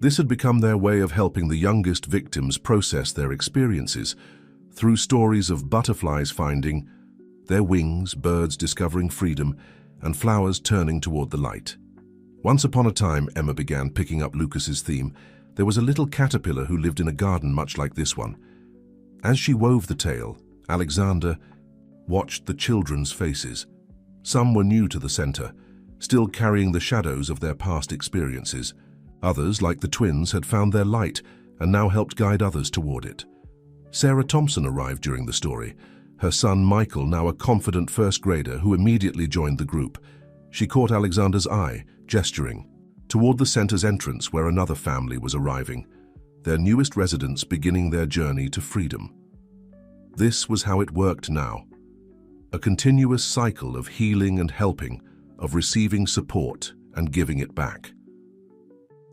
This had become their way of helping the youngest victims process their experiences through stories of butterflies finding their wings, birds discovering freedom, and flowers turning toward the light. "Once upon a time," Emma began, picking up Lucas's theme, "there was a little caterpillar who lived in a garden much like this one." As she wove the tale, Alexander watched the children's faces. Some were new to the center, still carrying the shadows of their past experiences. Others, like the twins, had found their light and now helped guide others toward it. Sarah Thompson arrived during the story, her son Michael now a confident first grader who immediately joined the group. She caught Alexander's eye, gesturing toward the center's entrance where another family was arriving, their newest residents beginning their journey to freedom. This was how it worked now. A continuous cycle of healing and helping, of receiving support and giving it back.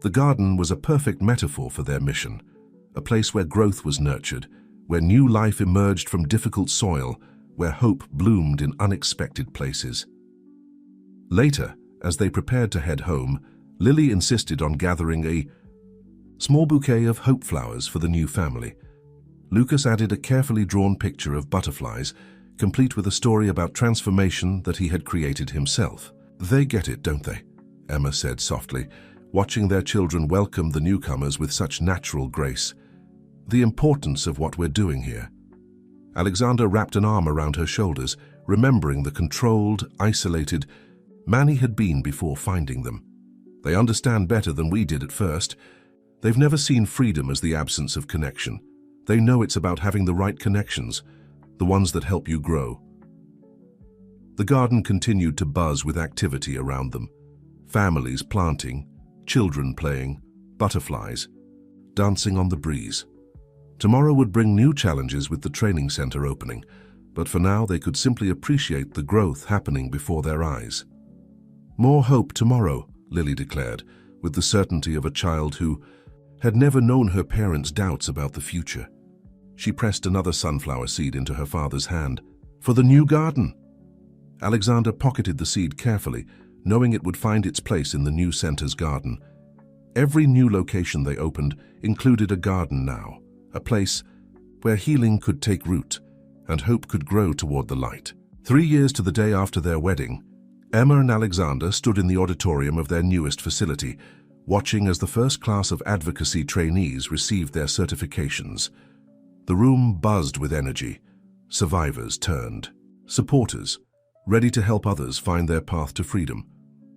The garden was a perfect metaphor for their mission, a place where growth was nurtured, where new life emerged from difficult soil, where hope bloomed in unexpected places. Later, as they prepared to head home, Lily insisted on gathering a small bouquet of hope flowers for the new family. Lucas added a carefully drawn picture of butterflies, complete with a story about transformation that he had created himself. "They get it, don't they?" Emma said softly, watching their children welcome the newcomers with such natural grace. "The importance of what we're doing here." Alexander wrapped an arm around her shoulders, remembering the controlled, isolated man he had been before finding them. "They understand better than we did at first. They've never seen freedom as the absence of connection. They know it's about having the right connections, the ones that help you grow." The garden continued to buzz with activity around them. Families planting, children playing, butterflies, dancing on the breeze. Tomorrow would bring new challenges with the training center opening, but for now they could simply appreciate the growth happening before their eyes. "More hope tomorrow," Lily declared, with the certainty of a child who had never known her parents' doubts about the future. She pressed another sunflower seed into her father's hand. "For the new garden." Alexander pocketed the seed carefully, knowing it would find its place in the new center's garden. Every new location they opened included a garden now, a place where healing could take root and hope could grow toward the light. 3 years to the day after their wedding, Emma and Alexander stood in the auditorium of their newest facility, watching as the first class of advocacy trainees received their certifications. The room buzzed with energy. Survivors turned. Supporters, ready to help others find their path to freedom.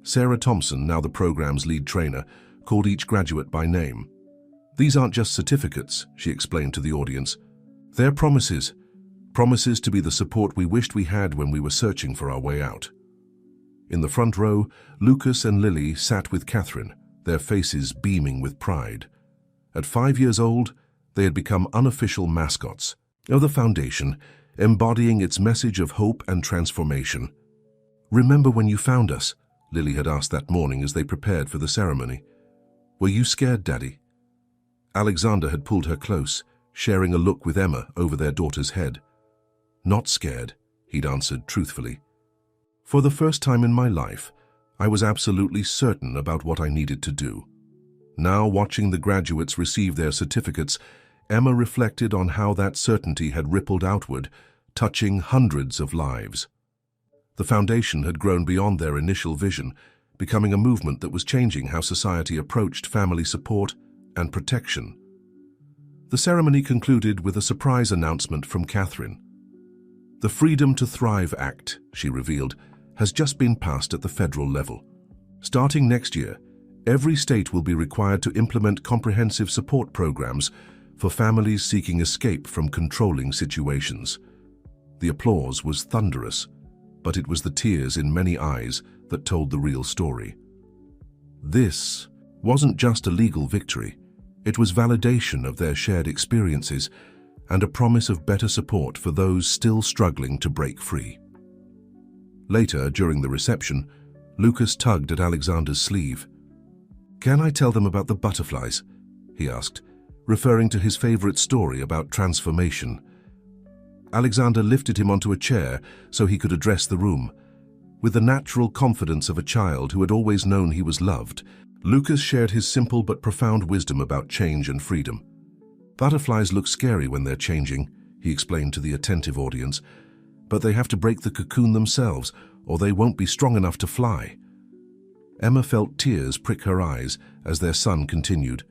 Sarah Thompson, now the program's lead trainer, called each graduate by name. "These aren't just certificates," she explained to the audience. "They're promises. Promises to be the support we wished we had when we were searching for our way out." In the front row, Lucas and Lily sat with Catherine, their faces beaming with pride. At 5 years old, they had become unofficial mascots of the foundation, embodying its message of hope and transformation. "Remember when you found us?" Lily had asked that morning as they prepared for the ceremony. "Were you scared, Daddy?" Alexander had pulled her close, sharing a look with Emma over their daughter's head. "Not scared," he'd answered truthfully. "For the first time in my life, I was absolutely certain about what I needed to do." Now, watching the graduates receive their certificates, Emma reflected on how that certainty had rippled outward, touching hundreds of lives. The foundation had grown beyond their initial vision, becoming a movement that was changing how society approached family support and protection. The ceremony concluded with a surprise announcement from Catherine. "The Freedom to Thrive Act," she revealed, has just been passed at the federal level. Starting next year, every state will be required to implement comprehensive support programs for families seeking escape from controlling situations. The applause was thunderous, but it was the tears in many eyes that told the real story. This wasn't just a legal victory. It was validation of their shared experiences and a promise of better support for those still struggling to break free. Later, during the reception, Lucas tugged at Alexander's sleeve. "Can I tell them about the butterflies?" he asked, referring to his favorite story about transformation. Alexander lifted him onto a chair so he could address the room. With the natural confidence of a child who had always known he was loved, Lucas shared his simple but profound wisdom about change and freedom. "Butterflies look scary when they're changing," he explained to the attentive audience, "but they have to break the cocoon themselves, or they won't be strong enough to fly." Emma felt tears prick her eyes as their son continued.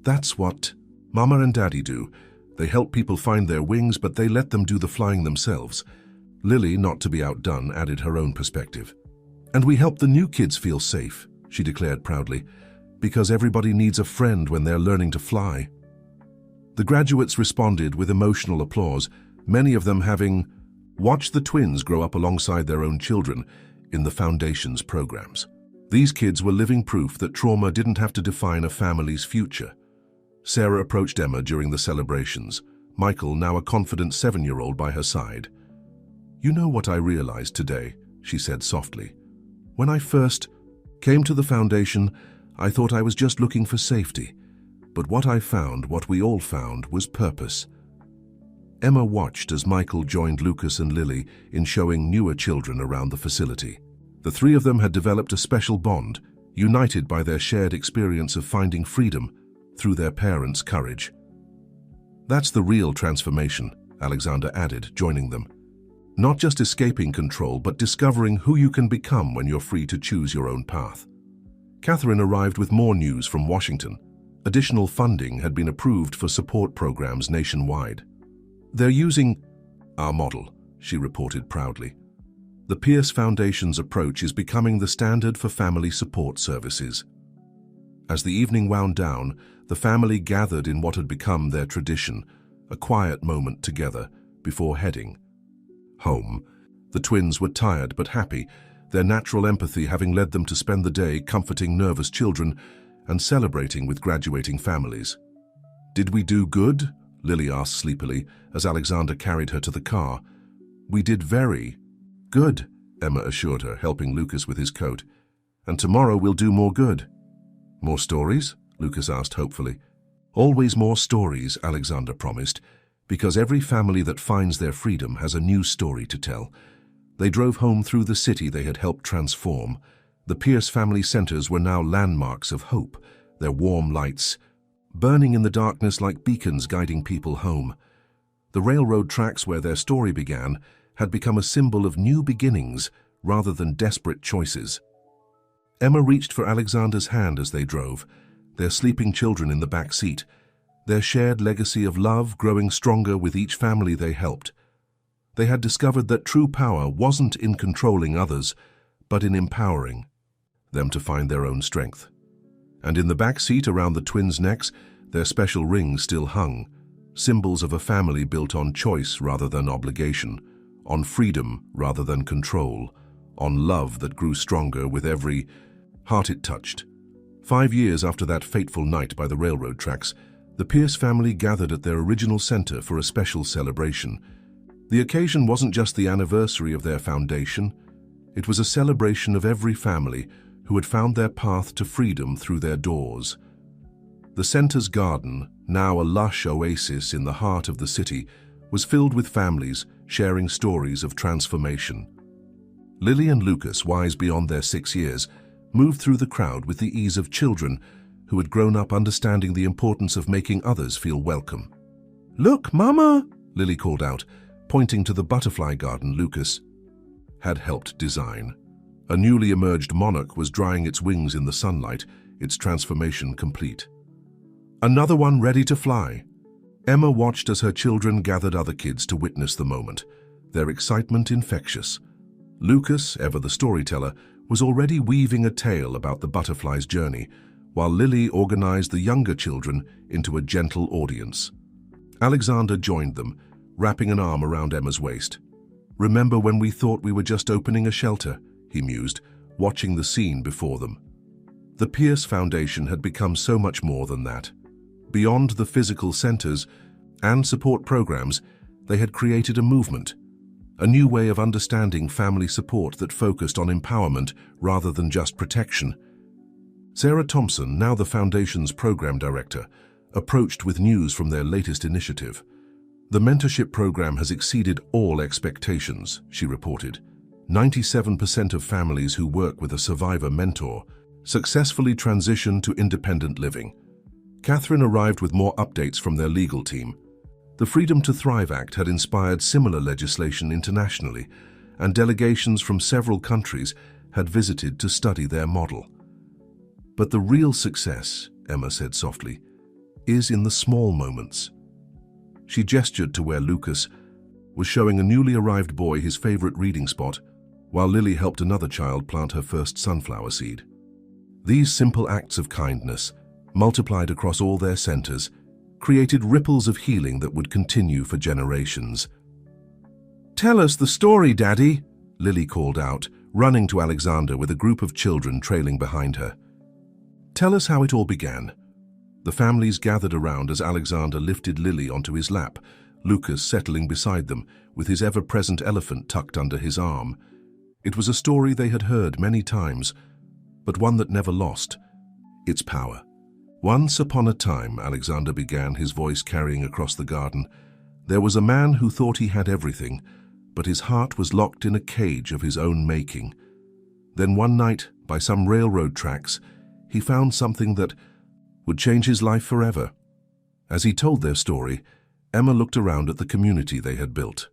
"That's what Mama and Daddy do. They help people find their wings, but they let them do the flying themselves. Lily, not to be outdone, added her own perspective. "And we help the new kids feel safe," she declared proudly, "because everybody needs a friend when they're learning to fly." The graduates responded with emotional applause, many of them having watched the twins grow up alongside their own children in the Foundation's programs. These kids were living proof that trauma didn't have to define a family's future. Sarah approached Emma during the celebrations, Michael, now a confident 7-year-old, by her side. "You know what I realized today," she said softly. "When I first came to the Foundation, I thought I was just looking for safety. But what I found, what we all found, was purpose." Emma watched as Michael joined Lucas and Lily in showing newer children around the facility. The three of them had developed a special bond, united by their shared experience of finding freedom through their parents' courage. "That's the real transformation," Alexander added, joining them. "Not just escaping control, but discovering who you can become when you're free to choose your own path." Catherine arrived with more news from Washington. Additional funding had been approved for support programs nationwide. "They're using our model," she reported proudly. "The Pierce Foundation's approach is becoming the standard for family support services." As the evening wound down, the family gathered in what had become their tradition, a quiet moment together before heading home. The twins were tired but happy, their natural empathy having led them to spend the day comforting nervous children and celebrating with graduating families. "Did we do good?" Lily asked sleepily as Alexander carried her to the car. "We did very good," Emma assured her, helping Lucas with his coat. "And tomorrow we'll do more good." "More stories?" Lucas asked hopefully. "Always more stories," Alexander promised, "because every family that finds their freedom has a new story to tell." They drove home through the city they had helped transform. The Pierce family centers were now landmarks of hope, their warm lights burning in the darkness like beacons guiding people home. The railroad tracks where their story began had become a symbol of new beginnings rather than desperate choices. Emma reached for Alexander's hand as they drove, their sleeping children in the back seat, their shared legacy of love growing stronger with each family they helped. They had discovered that true power wasn't in controlling others, but in empowering them to find their own strength. And in the back seat around the twins' necks, their special rings still hung, symbols of a family built on choice rather than obligation, on freedom rather than control, on love that grew stronger with every heart it touched. 5 years after that fateful night by the railroad tracks, the Pierce family gathered at their original center for a special celebration. The occasion wasn't just the anniversary of their foundation, it was a celebration of every family who had found their path to freedom through their doors. The center's garden, now a lush oasis in the heart of the city, was filled with families sharing stories of transformation. Lily and Lucas, wise beyond their 6 years, moved through the crowd with the ease of children who had grown up understanding the importance of making others feel welcome. "Look, Mama!" Lily called out, pointing to the butterfly garden Lucas had helped design. A newly emerged monarch was drying its wings in the sunlight, its transformation complete. "Another one ready to fly." Emma watched as her children gathered other kids to witness the moment, their excitement infectious. Lucas, ever the storyteller, was already weaving a tale about the butterfly's journey, while Lily organized the younger children into a gentle audience. Alexander joined them, wrapping an arm around Emma's waist. "Remember when we thought we were just opening a shelter?" he mused, watching the scene before them. The Pierce Foundation had become so much more than that. Beyond the physical centers and support programs, they had created a movement, a new way of understanding family support that focused on empowerment rather than just protection. Sarah Thompson, now the Foundation's program director, approached with news from their latest initiative. "The mentorship program has exceeded all expectations," she reported. 97% of families who work with a survivor mentor successfully transition to independent living. Catherine arrived with more updates from their legal team. The Freedom to Thrive Act had inspired similar legislation internationally, and delegations from several countries had visited to study their model. "But the real success," Emma said softly, "is in the small moments." She gestured to where Lucas was showing a newly arrived boy his favorite reading spot, while Lily helped another child plant her first sunflower seed. These simple acts of kindness, multiplied across all their centers, created ripples of healing that would continue for generations. "Tell us the story, Daddy," Lily called out, running to Alexander with a group of children trailing behind her. "Tell us how it all began." The families gathered around as Alexander lifted Lily onto his lap, Lucas settling beside them with his ever-present elephant tucked under his arm. It was a story they had heard many times, but one that never lost its power. "Once upon a time," Alexander began, his voice carrying across the garden, "there was a man who thought he had everything, but his heart was locked in a cage of his own making. Then one night, by some railroad tracks, he found something that would change his life forever." As he told their story, Emma looked around at the community they had built.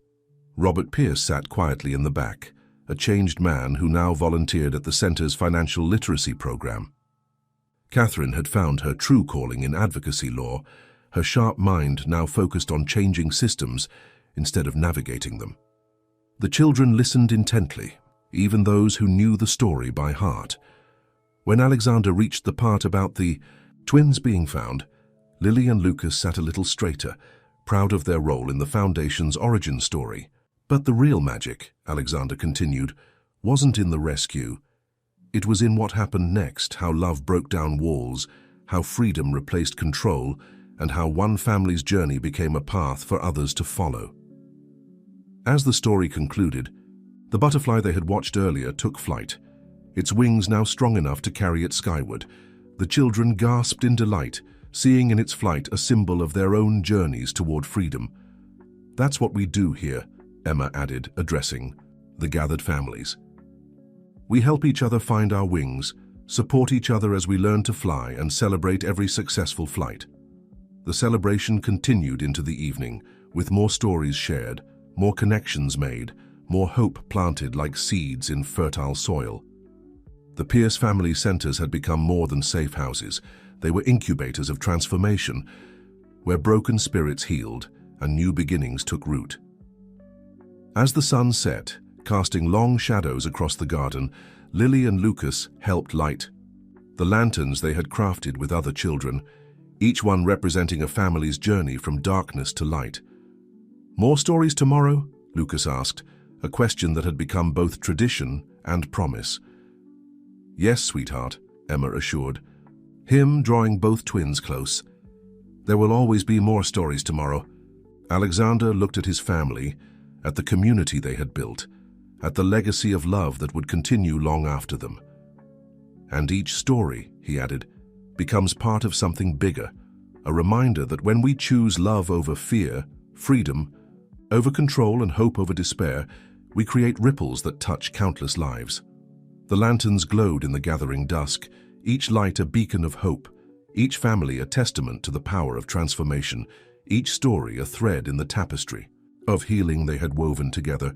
Robert Pierce sat quietly in the back, a changed man who now volunteered at the center's financial literacy program. Catherine had found her true calling in advocacy law, her sharp mind now focused on changing systems instead of navigating them. The children listened intently, even those who knew the story by heart. When Alexander reached the part about the twins being found, Lily and Lucas sat a little straighter, proud of their role in the Foundation's origin story. "But the real magic," Alexander continued, "wasn't in the rescue. It was in what happened next, how love broke down walls, how freedom replaced control, and how one family's journey became a path for others to follow." As the story concluded, the butterfly they had watched earlier took flight, its wings now strong enough to carry it skyward. The children gasped in delight, seeing in its flight a symbol of their own journeys toward freedom. "That's what we do here," Emma added, addressing the gathered families. "We help each other find our wings, support each other as we learn to fly, and celebrate every successful flight." The celebration continued into the evening, with more stories shared, more connections made, more hope planted like seeds in fertile soil. The Pierce family centers had become more than safe houses. They were incubators of transformation, where broken spirits healed and new beginnings took root. As the sun set, casting long shadows across the garden, Lily and Lucas helped light the lanterns they had crafted with other children, each one representing a family's journey from darkness to light. "More stories tomorrow?" Lucas asked, a question that had become both tradition and promise. "Yes, sweetheart," Emma assured, him drawing both twins close. "There will always be more stories tomorrow." Alexander looked at his family, at the community they had built, at the legacy of love that would continue long after them. "And each story," he added, "becomes part of something bigger, a reminder that when we choose love over fear, freedom over control, and hope over despair, we create ripples that touch countless lives." The lanterns glowed in the gathering dusk, each light a beacon of hope, each family a testament to the power of transformation, each story a thread in the tapestry of healing they had woven together.